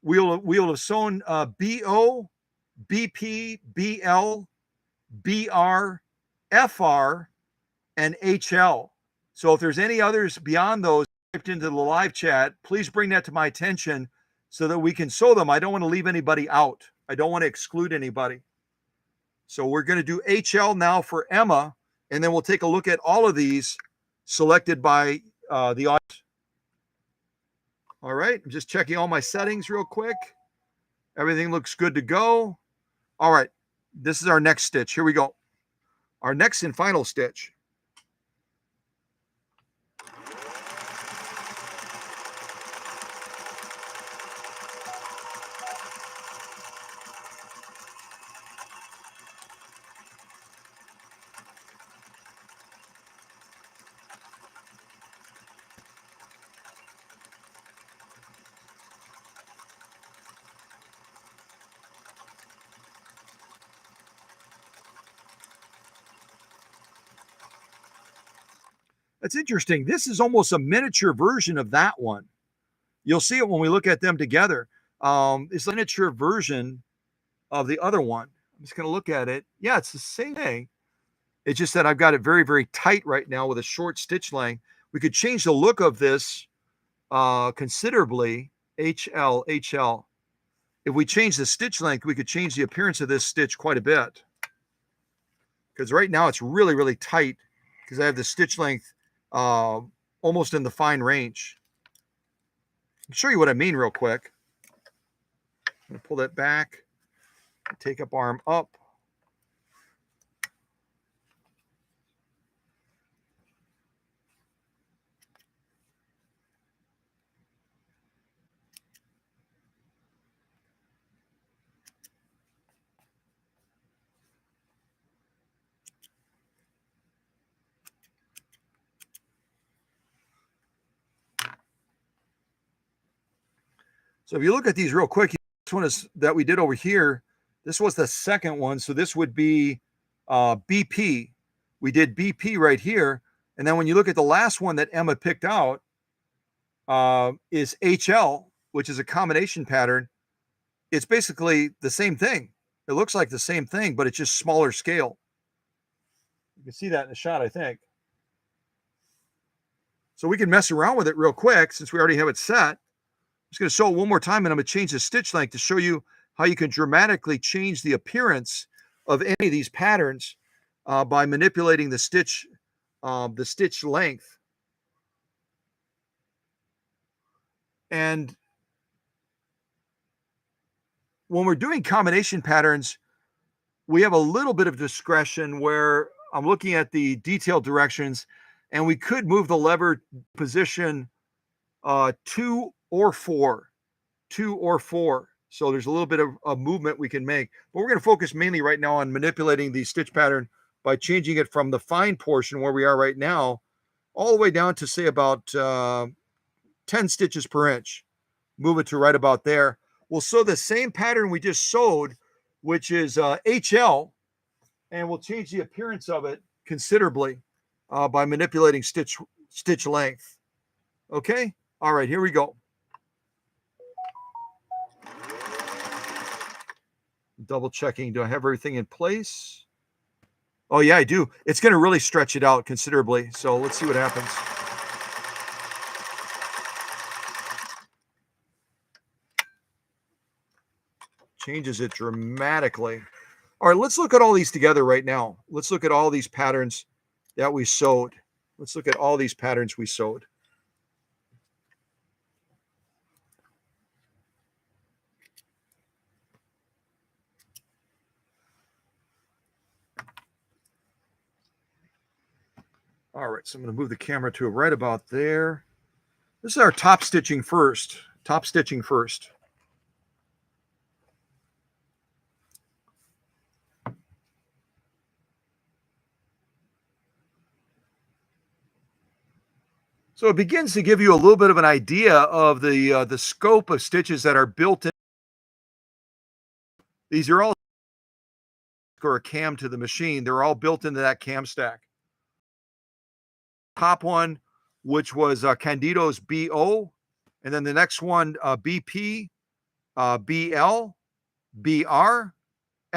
we'll have sewn BO, BP, BL, BR, FR, and HL. So if there's any others beyond those typed into the live chat, please bring that to my attention so that we can sew them. I don't want to leave anybody out. I don't want to exclude anybody. So we're going to do HL now for Emma, and then we'll take a look at all of these selected by the audience. All right, I'm just checking all my settings real quick. Everything looks good to go. All right, this is our next stitch. Here we go. Our next and final stitch. That's interesting. This is almost a miniature version of that one. You'll see it when we look at them together. It's a miniature version of the other one. I'm just going to look at it. Yeah, it's the same thing. It's just that I've got it very, very tight right now with a short stitch length. We could change the look of this considerably. HL. If we change the stitch length, we could change the appearance of this stitch quite a bit. Because right now it's really, really tight because I have the stitch length almost in the fine range. I'll show you what I mean real quick. I'm going to pull that back, take up arm up. So if you look at these real quick, this one is that we did over here. This was the second one. So this would be BP. We did BP right here. And then when you look at the last one that Emma picked out is HL, which is a combination pattern. It's basically the same thing. It looks like the same thing, but it's just smaller scale. You can see that in the shot, I think. So we can mess around with it real quick since we already have it set. I'm just going to sew it one more time, and I'm going to change the stitch length to show you how you can dramatically change the appearance of any of these patterns by manipulating the stitch length. And when we're doing combination patterns, we have a little bit of discretion where I'm looking at the detailed directions, and we could move the lever position 2 or 4. 2 or 4. So there's a little bit of movement we can make. But we're going to focus mainly right now on manipulating the stitch pattern by changing it from the fine portion where we are right now all the way down to, say, about 10 stitches per inch. Move it to right about there. We'll sew the same pattern we just sewed, which is HL, and we'll change the appearance of it considerably by manipulating stitch length. Okay? All right, here we go. Double checking, do I have everything in place? Oh yeah, I do. It's going to really stretch it out considerably. So let's see what happens. Changes it dramatically. All right, let's look at all these together right now. Let's look at all these patterns that we sewed. Let's look at all these patterns we sewed. All right, so I'm going to move the camera to right about there. This is our top stitching first. Top stitching first. So it begins to give you a little bit of an idea of the scope of stitches that are built in. These are all or a cam to the machine. They're all built into that cam stack. Top one, which was Candido's BO, and then the next one BP, BL, BR,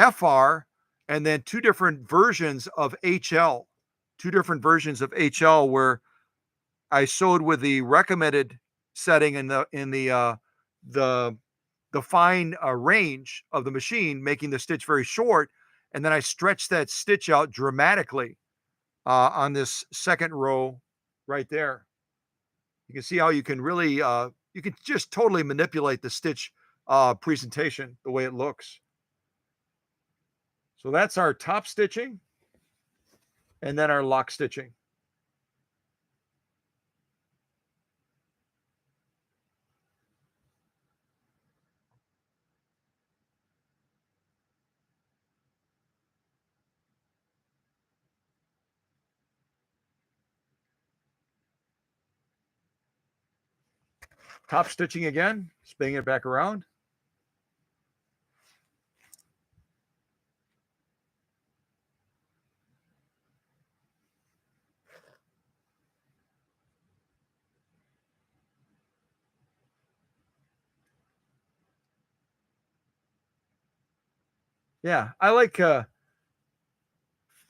FR, and then two different versions of HL. Two different versions of HL where I sewed with the recommended setting in the fine range of the machine, making the stitch very short, and then I stretched that stitch out dramatically on this second row right there. You can see how you can really you can just totally manipulate the stitch presentation the way it looks. So that's our top stitching and then our lock stitching. Top stitching again, spinning it back around. Yeah, I like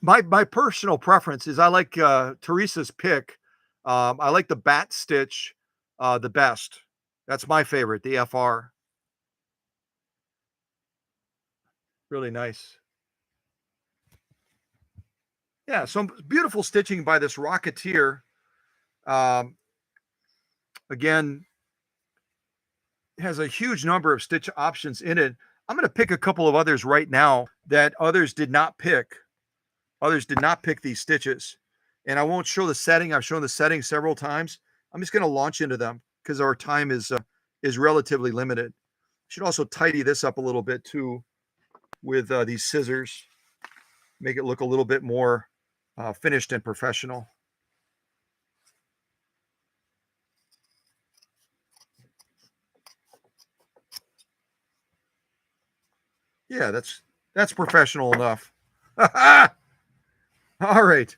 my personal preference is I like Teresa's pick. I like the bat stitch the best. That's my favorite, the FR. Really nice. Yeah, some beautiful stitching by this Rocketeer. Um, again, it has a huge number of stitch options in it. I'm going to pick a couple of others right now that others did not pick. Others did not pick these stitches. And I won't show the setting. I've shown the setting several times. I'm just going to launch into them because our time is relatively limited. Should also tidy this up a little bit too with these scissors. Make it look a little bit more finished and professional. Yeah, that's professional enough. All right.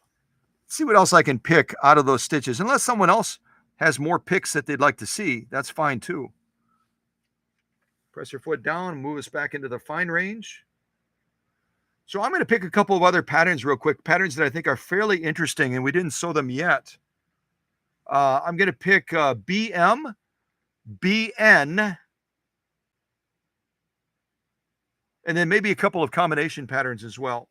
Let's see what else I can pick out of those stitches. Unless someone else has more picks that they'd like to see, that's fine too. Press your foot down, move us back into the fine range. So I'm going to pick a couple of other patterns real quick, patterns that I think are fairly interesting and we didn't sew them yet. I'm going to pick BM, BN, and then maybe a couple of combination patterns as well.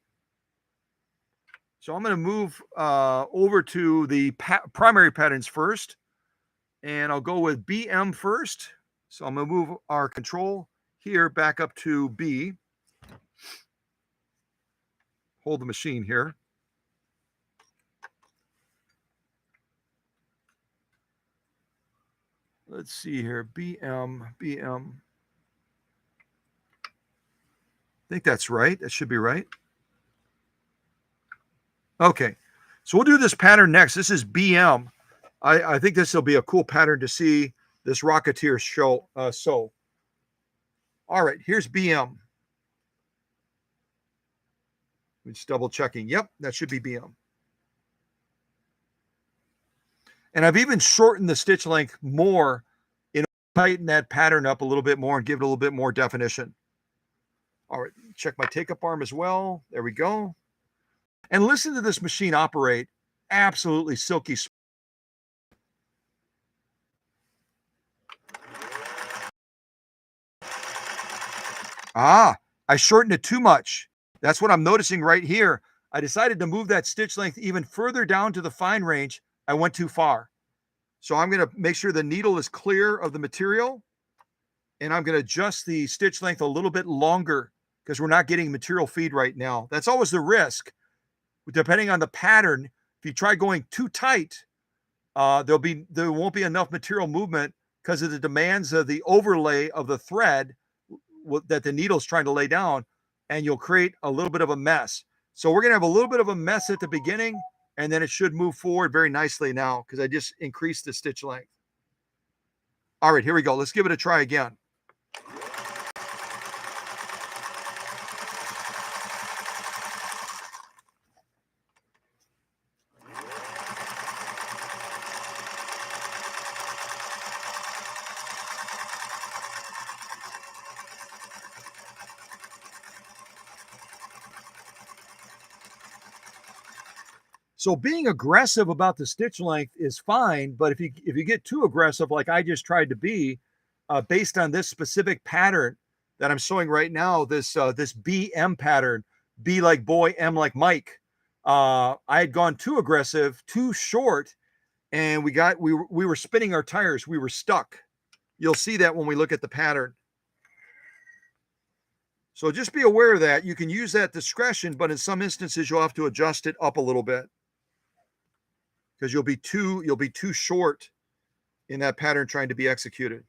So I'm going to move over to the primary patterns first, and I'll go with BM first. So I'm going to move our control here back up to B. Hold the machine here. Let's see here. BM. I think that's right. That should be right. Okay. So we'll do this pattern next. This is BM. I think this will be a cool pattern to see this Rocketeer show. All right, here's BM. Just double checking. Yep, that should be BM. And I've even shortened the stitch length more, tighten that pattern up a little bit more and give it a little bit more definition. All right, check my take-up arm as well. There we go. And listen to this machine operate. Absolutely silky. I shortened it too much. That's what I'm noticing right here. I decided to move that stitch length even further down to the fine range. I went too far. So I'm going to make sure the needle is clear of the material, and I'm going to adjust the stitch length a little bit longer because we're not getting material feed right now. That's always the risk. Depending on the pattern, if you try going too tight, there won't be enough material movement because of the demands of the overlay of the thread that the needle's trying to lay down, and you'll create a little bit of a mess. So we're going to have a little bit of a mess at the beginning, and then it should move forward very nicely now because I just increased the stitch length. All right, here we go. Let's give it a try again. So being aggressive about the stitch length is fine, but if you get too aggressive, like I just tried to be, based on this specific pattern that I'm showing right now, this BM pattern, B like boy, M like Mike, I had gone too aggressive, too short, and we were spinning our tires. We were stuck. You'll see that when we look at the pattern. So just be aware of that. You can use that discretion, but in some instances you'll have to adjust it up a little bit, because you'll be too short in that pattern trying to be executed.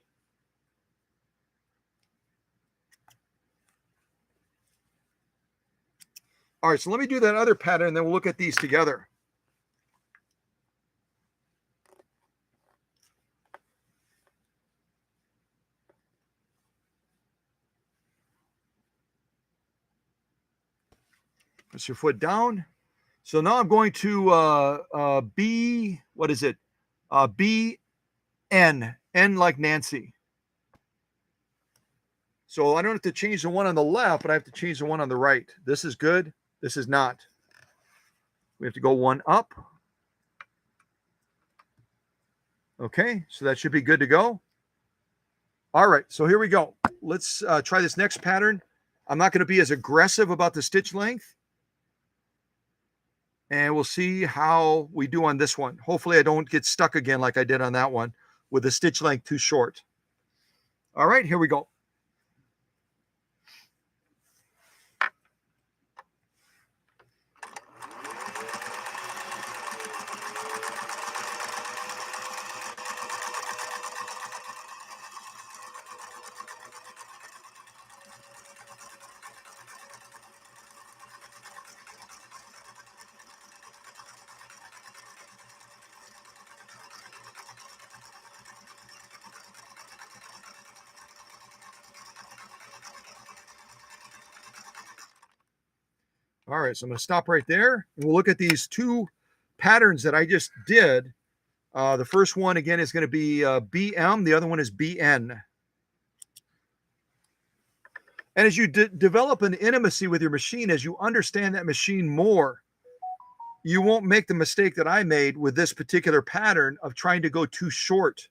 All right, so let me do that other pattern, and then we'll look at these together. Put your foot down. So now I'm going to B, what is it? B, N like Nancy. So I don't have to change the one on the left, but I have to change the one on the right. This is good. This is not. We have to go one up. Okay, so that should be good to go. All right, so here we go. Let's try this next pattern. I'm not going to be as aggressive about the stitch length. And we'll see how we do on this one. Hopefully I don't get stuck again like I did on that one with the stitch length too short. All right, here we go. All right, so I'm going to stop right there, and we'll look at these two patterns that I just did. The first one, again, is going to be BM. The other one is BN. And as you develop an intimacy with your machine, as you understand that machine more, you won't make the mistake that I made with this particular pattern of trying to go too short.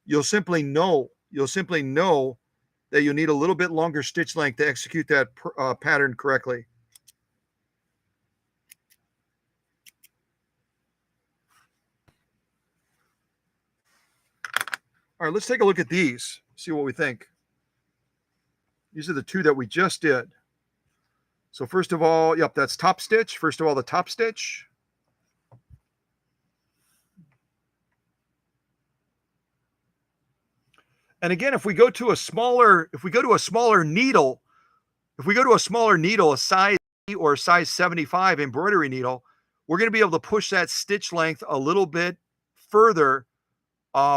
You'll simply know that you need a little bit longer stitch length to execute that pattern correctly. All right, let's take a look at these, see what we think. These are the two that we just did. So first of all, yep, that's top stitch. First of all, the top stitch. And again, if we go to a smaller needle, a size or a size 75 embroidery needle, we're going to be able to push that stitch length a little bit further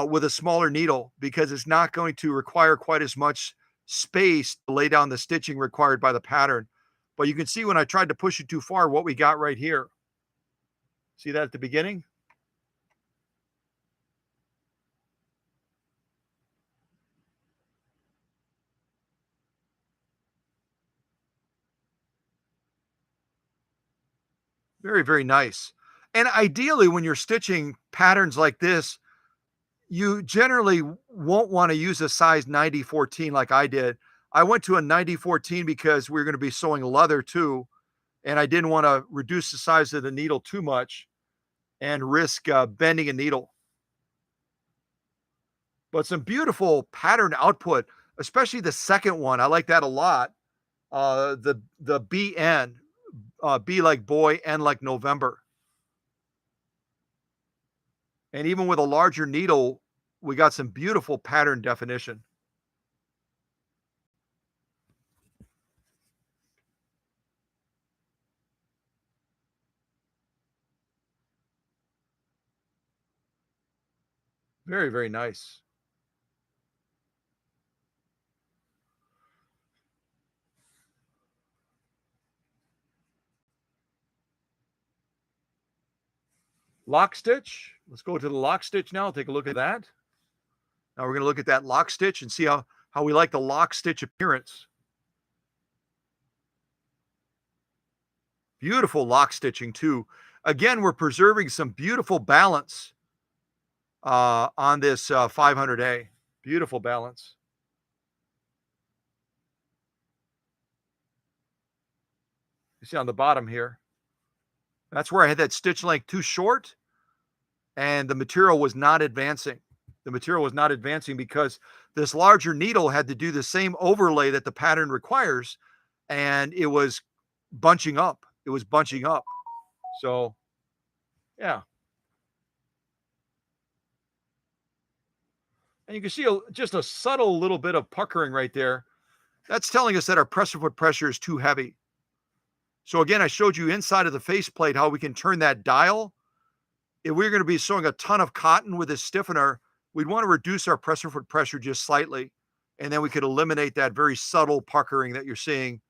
with a smaller needle because it's not going to require quite as much space to lay down the stitching required by the pattern. But you can see when I tried to push it too far, what we got right here. See that at the beginning? Very, very nice. And ideally, when you're stitching patterns like this, you generally won't want to use a size 90-14 like I did. I went to a 90-14 because we are going to be sewing leather too, and I didn't want to reduce the size of the needle too much and risk bending a needle. But some beautiful pattern output, especially the second one. I like that a lot. The BN, B like boy, N like November. And even with a larger needle, we got some beautiful pattern definition. Very, very nice. Lock stitch. Let's go to the lock stitch now. Take a look at that. Now we're going to look at that lock stitch and see how we like the lock stitch appearance. Beautiful lock stitching too. Again, we're preserving some beautiful balance on this 500A. Beautiful balance. You see on the bottom here. That's where I had that stitch length too short and the material was not advancing. The material was not advancing because this larger needle had to do the same overlay that the pattern requires, and it was bunching up. It was bunching up. So, yeah. And you can see just a subtle little bit of puckering right there. That's telling us that our presser foot pressure is too heavy. So again, I showed you inside of the faceplate how we can turn that dial. If we're going to be sewing a ton of cotton with this stiffener, we'd want to reduce our presser foot pressure just slightly. And then we could eliminate that very subtle puckering that you're seeing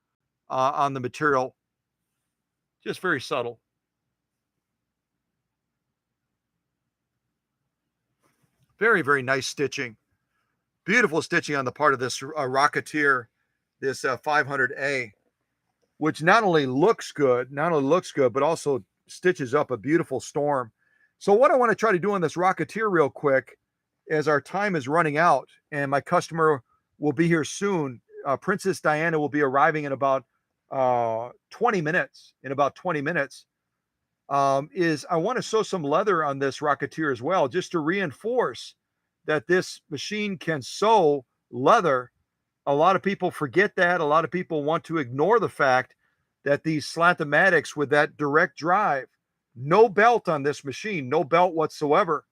on the material. Just very subtle. Very, very nice stitching. Beautiful stitching on the part of this Rocketeer, this 500A, which not only looks good, but also stitches up a beautiful storm. So what I want to try to do on this Rocketeer real quick, as our time is running out and my customer will be here soon, Princess Diana will be arriving in about 20 minutes. Is I want to sew some leather on this Rocketeer as well, just to reinforce that this machine can sew leather. A lot of people forget that. A lot of people want to ignore the fact that these Slant-O-Matics with that direct drive, no belt on this machine, no belt whatsoever,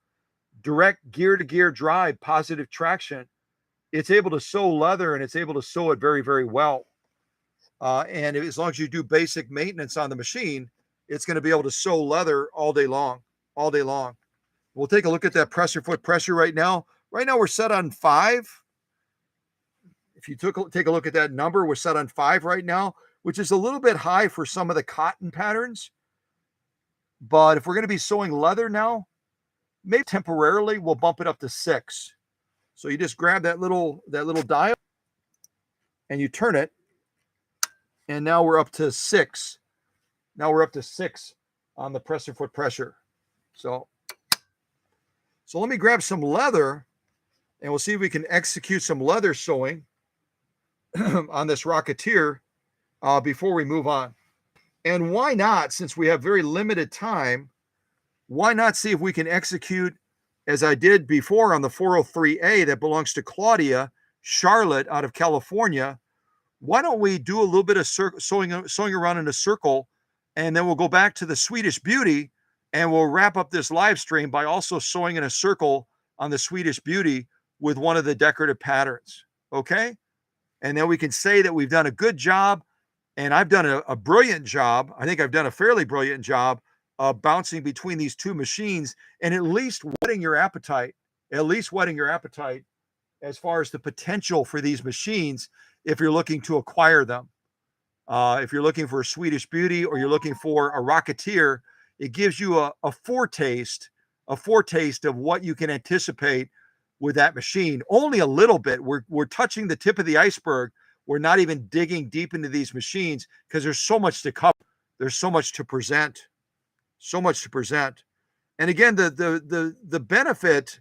direct gear-to-gear drive, positive traction. It's able to sew leather and it's able to sew it very, very well. And as long as you do basic maintenance on the machine, it's going to be able to sew leather all day long, all day long. We'll take a look at that presser foot pressure right now. Right now we're set on 5. If you take a look at that number, we're set on 5 right now, which is a little bit high for some of the cotton patterns. But if we're going to be sewing leather now, maybe temporarily we'll bump it up to 6. So you just grab that little dial and you turn it, and now we're up to 6. Now we're up to 6 on the presser foot pressure. So let me grab some leather and we'll see if we can execute some leather sewing on this Rocketeer before we move on. And why not, since we have very limited time, why not see if we can execute as I did before on the 403A that belongs to Claudia Charlotte out of California. Why don't we do a little bit of sewing around in a circle, and then we'll go back to the Swedish Beauty and we'll wrap up this live stream by also sewing in a circle on the Swedish Beauty with one of the decorative patterns. Okay. And then we can say that we've done a good job. And I've done a brilliant job. I think I've done a fairly brilliant job of bouncing between these two machines and at least whetting your appetite, as far as the potential for these machines if you're looking to acquire them. If you're looking for a Swedish Beauty or you're looking for a Rocketeer, it gives you a foretaste of what you can anticipate with that machine. Only a little bit. We're touching the tip of the iceberg. We're not even digging deep into these machines because there's so much to cover. There's so much to present. And again, the benefits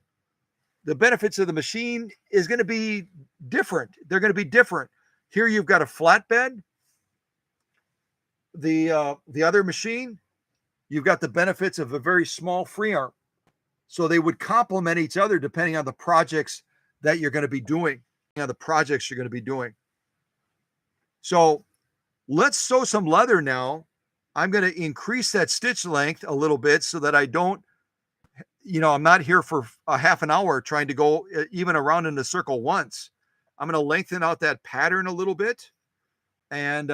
of the machine is going to be different. They're going to be different. Here you've got a flatbed. The other machine, you've got the benefits of a very small free arm. So they would complement each other depending on the projects that you're going to be doing. So let's sew some leather now. I'm going to increase that stitch length a little bit so that I don't, I'm not here for a half an hour trying to go even around in the circle once. I'm going to lengthen out that pattern a little bit. And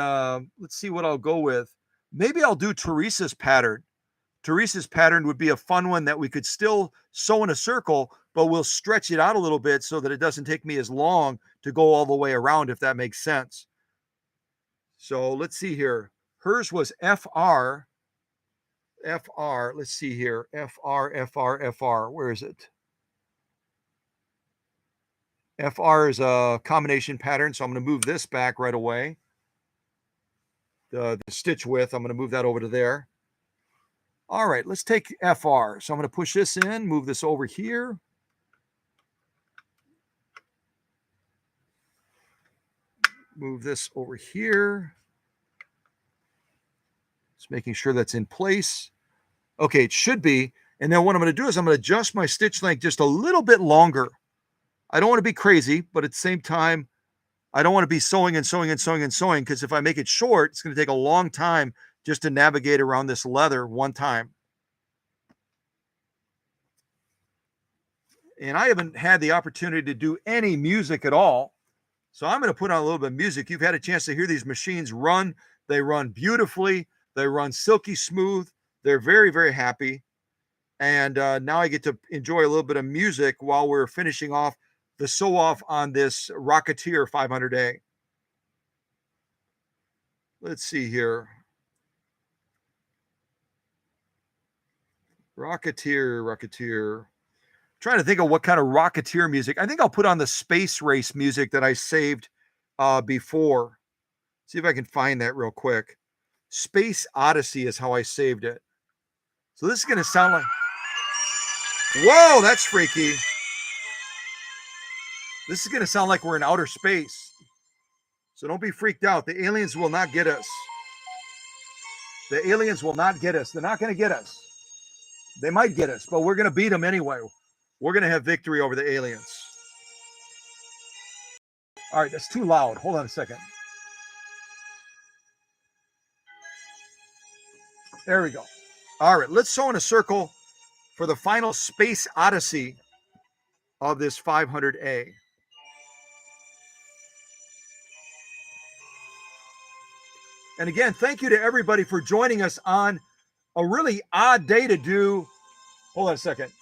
let's see what I'll go with. Maybe I'll do Teresa's pattern. Teresa's pattern would be a fun one that we could still sew in a circle, but we'll stretch it out a little bit so that it doesn't take me as long to go all the way around, if that makes sense. So let's see here. Hers was FR. Let's see here. FR. Where is it? FR is a combination pattern, so I'm going to move this back right away. The stitch width, I'm going to move that over to there. All right, let's take FR. So I'm going to push this in, move this over here. Move this over here. Just making sure that's in place. Okay, it should be. And then what I'm going to do is I'm going to adjust my stitch length just a little bit longer. I don't want to be crazy, but at the same time, I don't want to be sewing because if I make it short, it's going to take a long time just to navigate around this leather one time. And I haven't had the opportunity to do any music at all. So I'm going to put on a little bit of music. You've had a chance to hear these machines run. They run beautifully. They run silky smooth. They're very, very happy. And now I get to enjoy a little bit of music while we're finishing off the sew off on this Rocketeer 500A. Let's see here. Rocketeer. Trying to think of what kind of Rocketeer music. I think I'll put on the space race music that I saved before. See if I can find that real quick. Space Odyssey is how I saved it. So this is going to sound like, whoa, that's freaky. This is going to sound like we're in outer space. So don't be freaked out. The aliens will not get us. They're not going to get us. They might get us, but we're going to beat them anyway. We're going to have victory over the aliens. All right, that's too loud. Hold on a second. There we go. All right, let's sew in a circle for the final Space Odyssey of this 500A. And again, thank you to everybody for joining us on a really odd day to do. Hold on a second.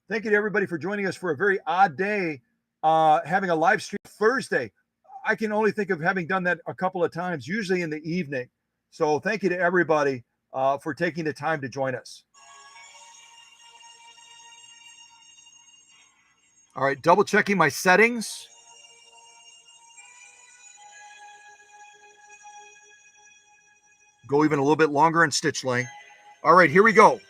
Thank you to everybody for joining us for a very odd day, having a live stream Thursday. I can only think of having done that a couple of times, usually in the evening. So thank you to everybody for taking the time to join us. All right, double checking my settings. Go even a little bit longer in stitch length. All right, here we go.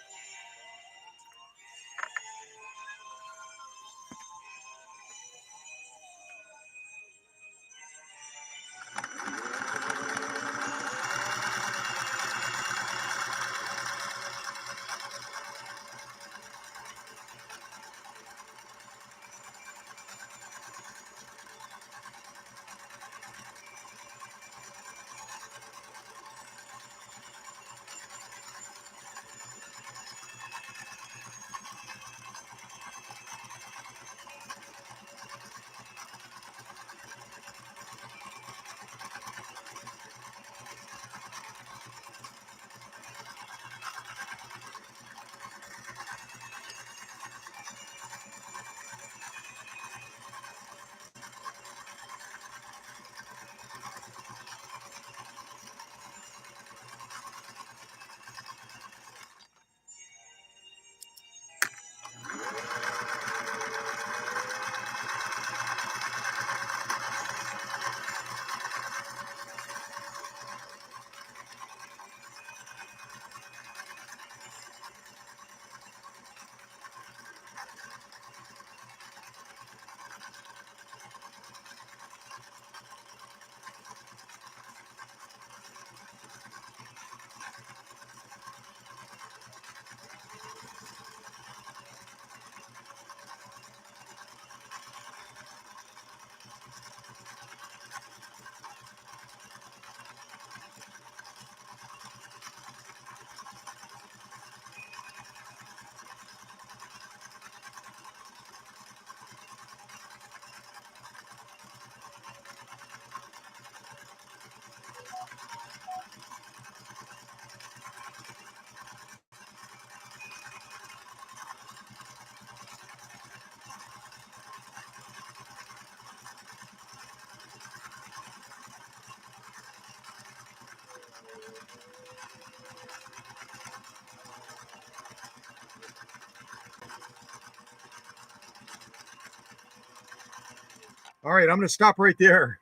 All right, I'm going to stop right there.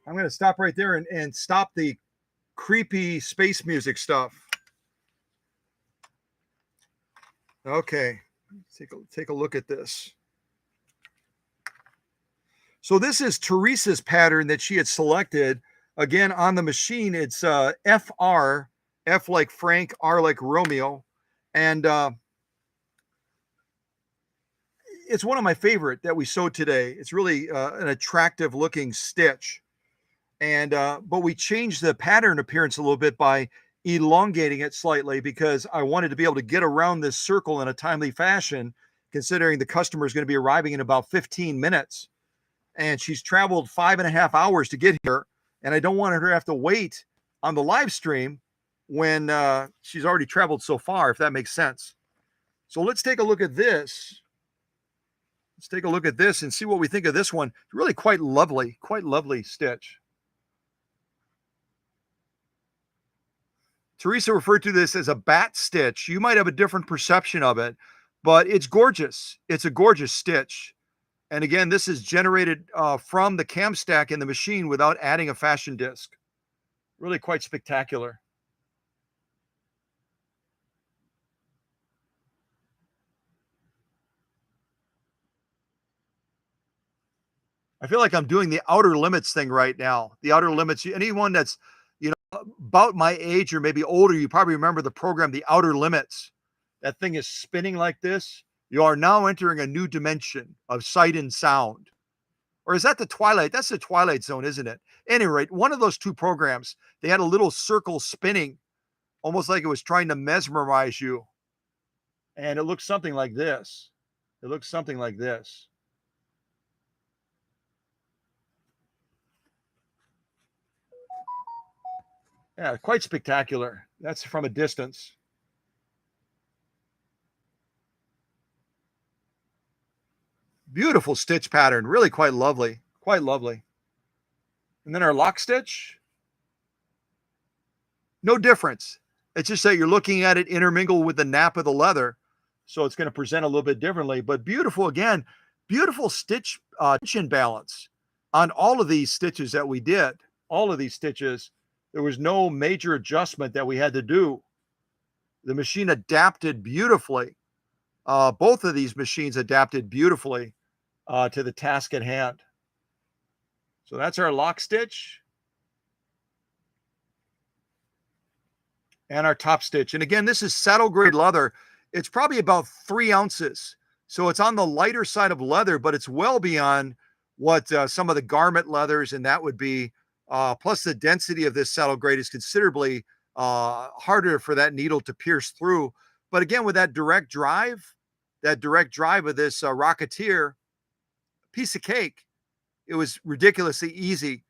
I'm going to stop right there and stop the creepy space music stuff. Okay, take a look at this. So this is Teresa's pattern that she had selected. Again, on the machine, it's FR, F like Frank, R like Romeo. And it's one of my favorite that we sewed today. It's really an attractive looking stitch. And but we changed the pattern appearance a little bit by elongating it slightly because I wanted to be able to get around this circle in a timely fashion, considering the customer is going to be arriving in about 15 minutes. And she's traveled 5.5 hours to get here. And I don't want her to have to wait on the live stream when she's already traveled so far, if that makes sense. So let's take a look at this. Let's take a look at this and see what we think of this one. It's really quite lovely stitch. Teresa referred to this as a bat stitch. You might have a different perception of it, but it's gorgeous. It's a gorgeous stitch. And again, this is generated from the cam stack in the machine without adding a fashion disc. Really quite spectacular. I feel like I'm doing the outer limits thing right now. The outer limits, anyone that's, about my age or maybe older, you probably remember the program, The Outer Limits. That thing is spinning like this. You are now entering a new dimension of sight and sound. Or is that the Twilight? That's the Twilight Zone, isn't it? At any rate, one of those two programs, they had a little circle spinning, almost like it was trying to mesmerize you. And it looks something like this. It looks something like this. Yeah, quite spectacular. That's from a distance. Beautiful stitch pattern, really quite lovely, quite lovely. And then our lock stitch, no difference. It's just that you're looking at it intermingle with the nap of the leather. So it's going to present a little bit differently, but beautiful again, beautiful stitch tension balance on all of these stitches that we did. All of these stitches, there was no major adjustment that we had to do. The machine adapted beautifully. Both of these machines adapted beautifully to the task at hand. So that's our lock stitch and our top stitch. And again, this is saddle grade leather. It's probably about 3 ounces. So it's on the lighter side of leather, but it's well beyond what some of the garment leathers and that would be. Plus the density of this saddle grade is considerably harder for that needle to pierce through. But again, with that direct drive of this Rocketeer, piece of cake. It was ridiculously easy.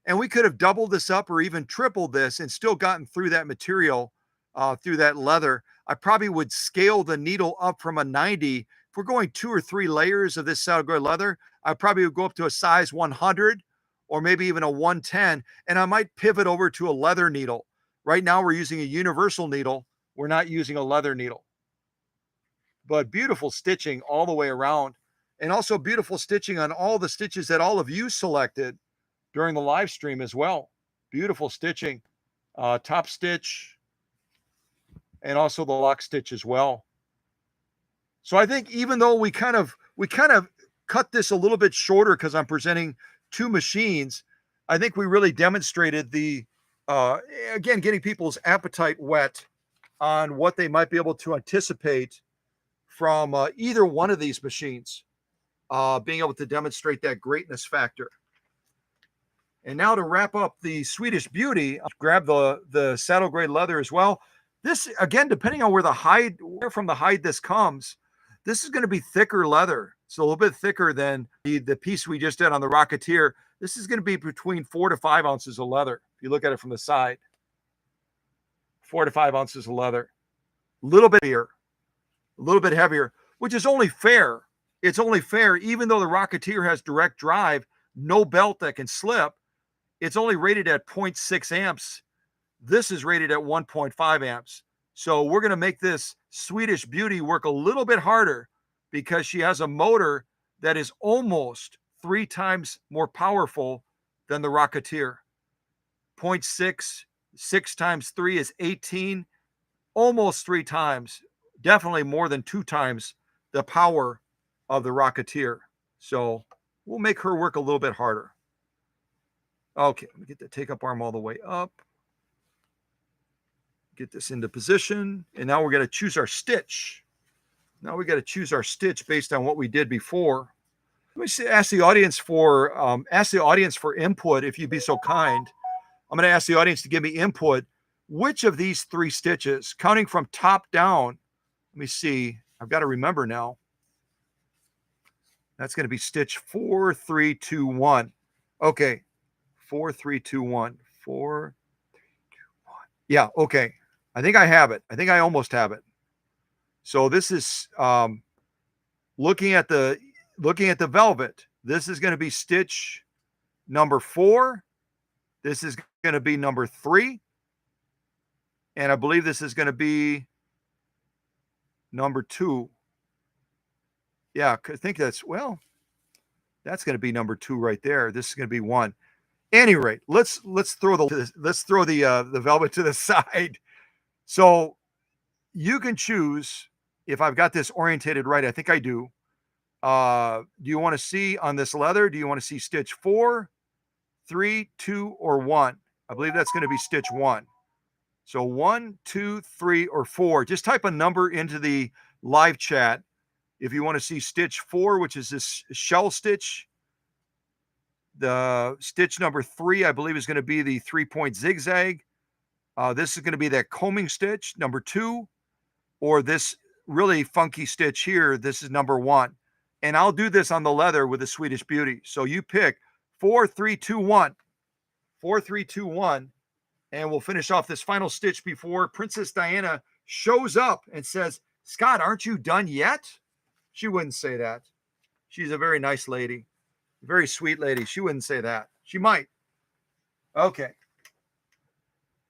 And we could have doubled this up or even tripled this and still gotten through that material, through that leather. I probably would scale the needle up from a 90. If we're going 2 or 3 layers of this saddle grade leather, I probably would go up to a size 100 or maybe even a 110. And I might pivot over to a leather needle. Right now we're using a universal needle. We're not using a leather needle. But beautiful stitching all the way around. And also beautiful stitching on all the stitches that all of you selected during the live stream as well. Beautiful stitching, top stitch, and also the lock stitch as well. So I think even though we kind of cut this a little bit shorter because I'm presenting 2 machines, I think we really demonstrated the, again, getting people's appetite whet on what they might be able to anticipate from either one of these machines. Being able to demonstrate that greatness factor. And now to wrap up the Swedish Beauty, I'll grab the saddle grade leather as well. This, again, depending on where from the hide this comes, this is going to be thicker leather. It's a little bit thicker than the piece we just did on the Rocketeer. This is going to be between 4 to 5 ounces of leather. If you look at it from the side, 4 to 5 ounces of leather. A little bit heavier, which is only fair. It's only fair, even though the Rocketeer has direct drive, no belt that can slip. It's only rated at 0.6 amps. This is rated at 1.5 amps. So we're going to make this Swedish Beauty work a little bit harder because she has a motor that is almost 3 times more powerful than the Rocketeer. 0.6, 6 times 3 is 18, almost 3 times, definitely more than 2 times the power of the Rocketeer. So we'll make her work a little bit harder. Okay, let me get the take-up arm all the way up. Get this into position, and now we're going to choose our stitch. Now we got to choose our stitch based on what we did before. Let me ask the audience for input, if you'd be so kind. I'm going to ask the audience to give me input. Which of these 3 stitches, counting from top down, let me see. I've got to remember now. That's going to be stitch 4, 3, 2, 1. Okay, 4, 3, 2, 1. 4, 3, 2, 1. Yeah, okay. I think I have it. I think I almost have it. So this is looking at the velvet. This is going to be stitch number 4. This is going to be number 3. And I believe this is going to be number 2. Yeah, I think that's going to be number 2 right there. This is going to be 1. Any rate, let's throw the velvet to the side. So you can choose, if I've got this orientated right. I think I do. Do you want to see on this leather? Do you want to see stitch 4, 3, 2, or 1? I believe that's going to be stitch 1. So 1, 2, 3, or 4. Just type a number into the live chat if you want to see stitch 4, which is this shell stitch. The stitch number 3, I believe, is going to be the 3-point zigzag. This is going to be that combing stitch, number 2, or this really funky stitch here. This is number 1. And I'll do this on the leather with the Swedish Beauty. So you pick 4, 3, 2, 1. 4, 3, 2, 1. And we'll finish off this final stitch before Princess Diana shows up and says, Scott, aren't you done yet? She wouldn't say that. She's a very nice lady, very sweet lady. She wouldn't say that. She might. Okay.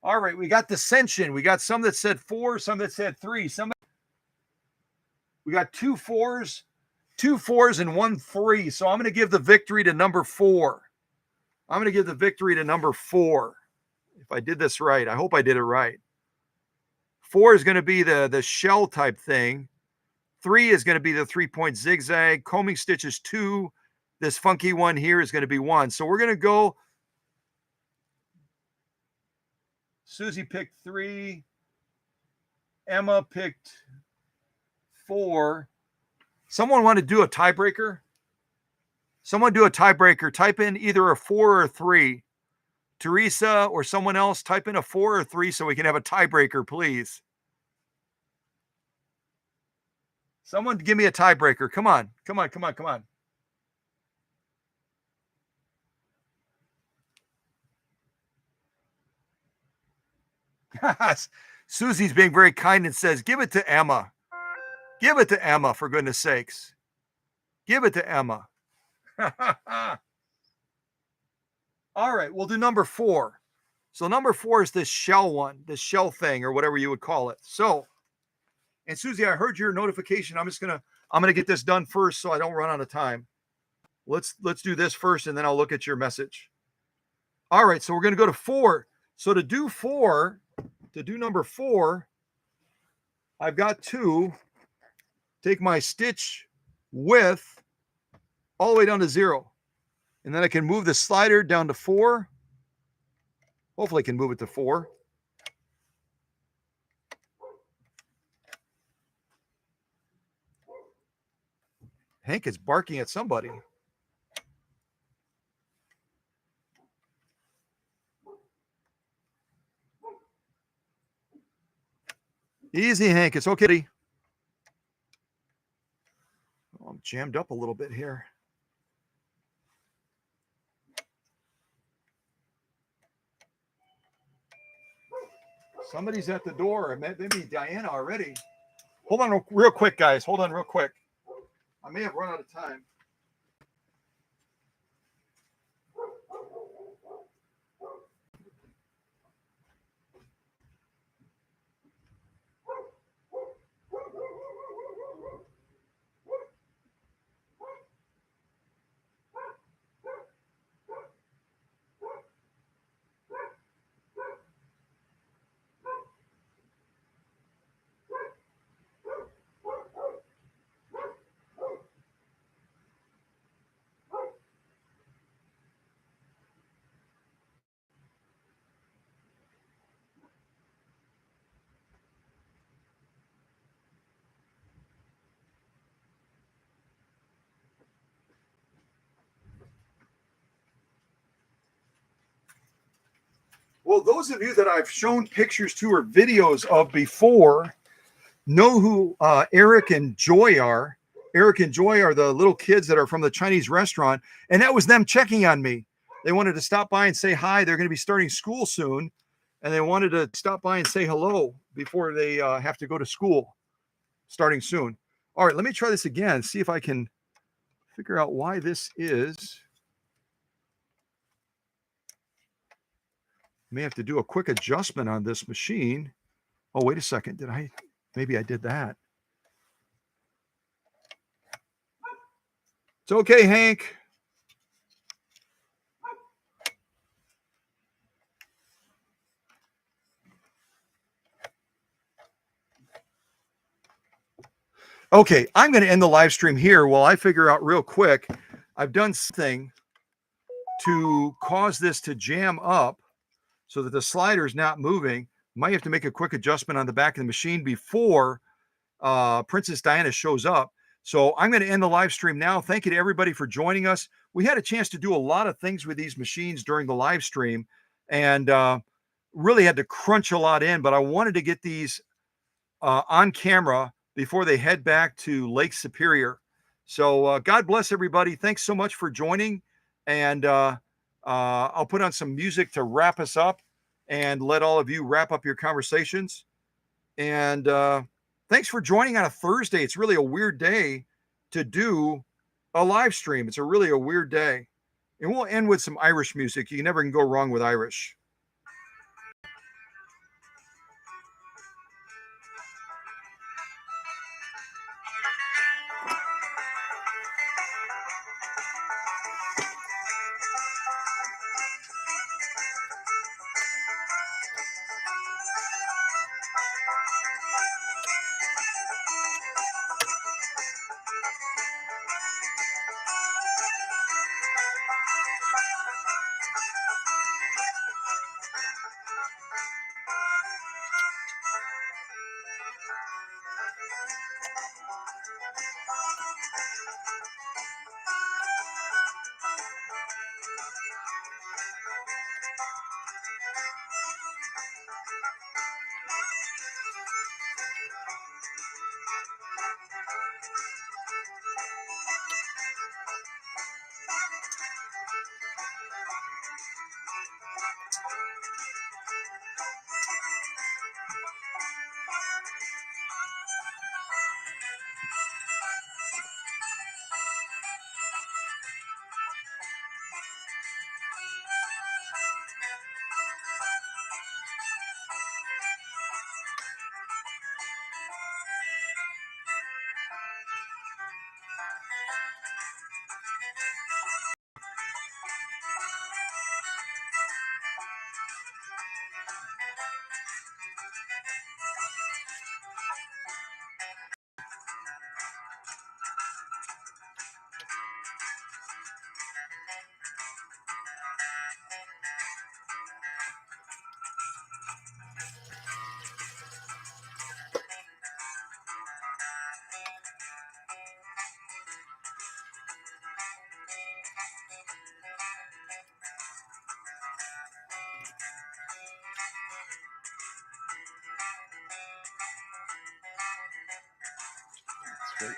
All right. We got dissension. We got some that said 4, some that said 3. We got 2 4s, 2 4s, and 1 3. So I'm going to give the victory to number 4. I'm going to give the victory to number 4. If I did this right, I hope I did it right. 4 is going to be the shell type thing. 3 is going to be the 3-point zigzag. Combing stitch is 2. This funky one here is going to be 1. So we're going to go. Susie picked 3. Emma picked 4. Someone want to do a tiebreaker? Someone do a tiebreaker. Type in either a 4 or a 3. Teresa or someone else, type in a 4 or 3 so we can have a tiebreaker, please. Someone give me a tiebreaker. Come on. Come on, come on, come on. Susie's being very kind and says, give it to Emma. Give it to Emma, for goodness sakes. Give it to Emma. All right, we'll do number 4. So number 4 is this shell one, this shell thing, or whatever you would call it. So, and Susie, I heard your notification. I'm gonna get this done first so I don't run out of time. Let's do this first, and then I'll look at your message. All right, so we're gonna go to 4. So to do number 4, I've got to take my stitch width all the way down to 0. And then I can move the slider down to 4. Hopefully I can move it to 4. Hank is barking at somebody. Easy, Hank. It's okay. Oh, I'm jammed up a little bit here. Somebody's at the door. Maybe Diana already. Hold on real quick, guys. Hold on real quick. I may have run out of time. Well, those of you that I've shown pictures to or videos of before know who Eric and Joy are. Eric and Joy are the little kids that are from the Chinese restaurant, and that was them checking on me. They wanted to stop by and say hi. They're going to be starting school soon, and they wanted to stop by and say hello before they have to go to school starting soon. All right, let me try this again, see if I can figure out why this is. May have to do a quick adjustment on this machine. Oh, wait a second. Maybe I did that. It's okay, Hank. Okay, I'm going to end the live stream here while I figure out real quick. I've done something to cause this to jam up so that the slider is not moving. Might have to make a quick adjustment on the back of the machine before Princess Diana shows up. So I'm going to end the live stream now. Thank you to everybody for joining us. We had a chance to do a lot of things with these machines during the live stream and really had to crunch a lot in, but I wanted to get these on camera before they head back to Lake Superior. So God bless everybody. Thanks so much for joining. And I'll put on some music to wrap us up and let all of you wrap up your conversations. And thanks for joining on a Thursday. It's really a weird day to do a live stream. It's really a weird day. And we'll end with some Irish music. You never can go wrong with Irish. Very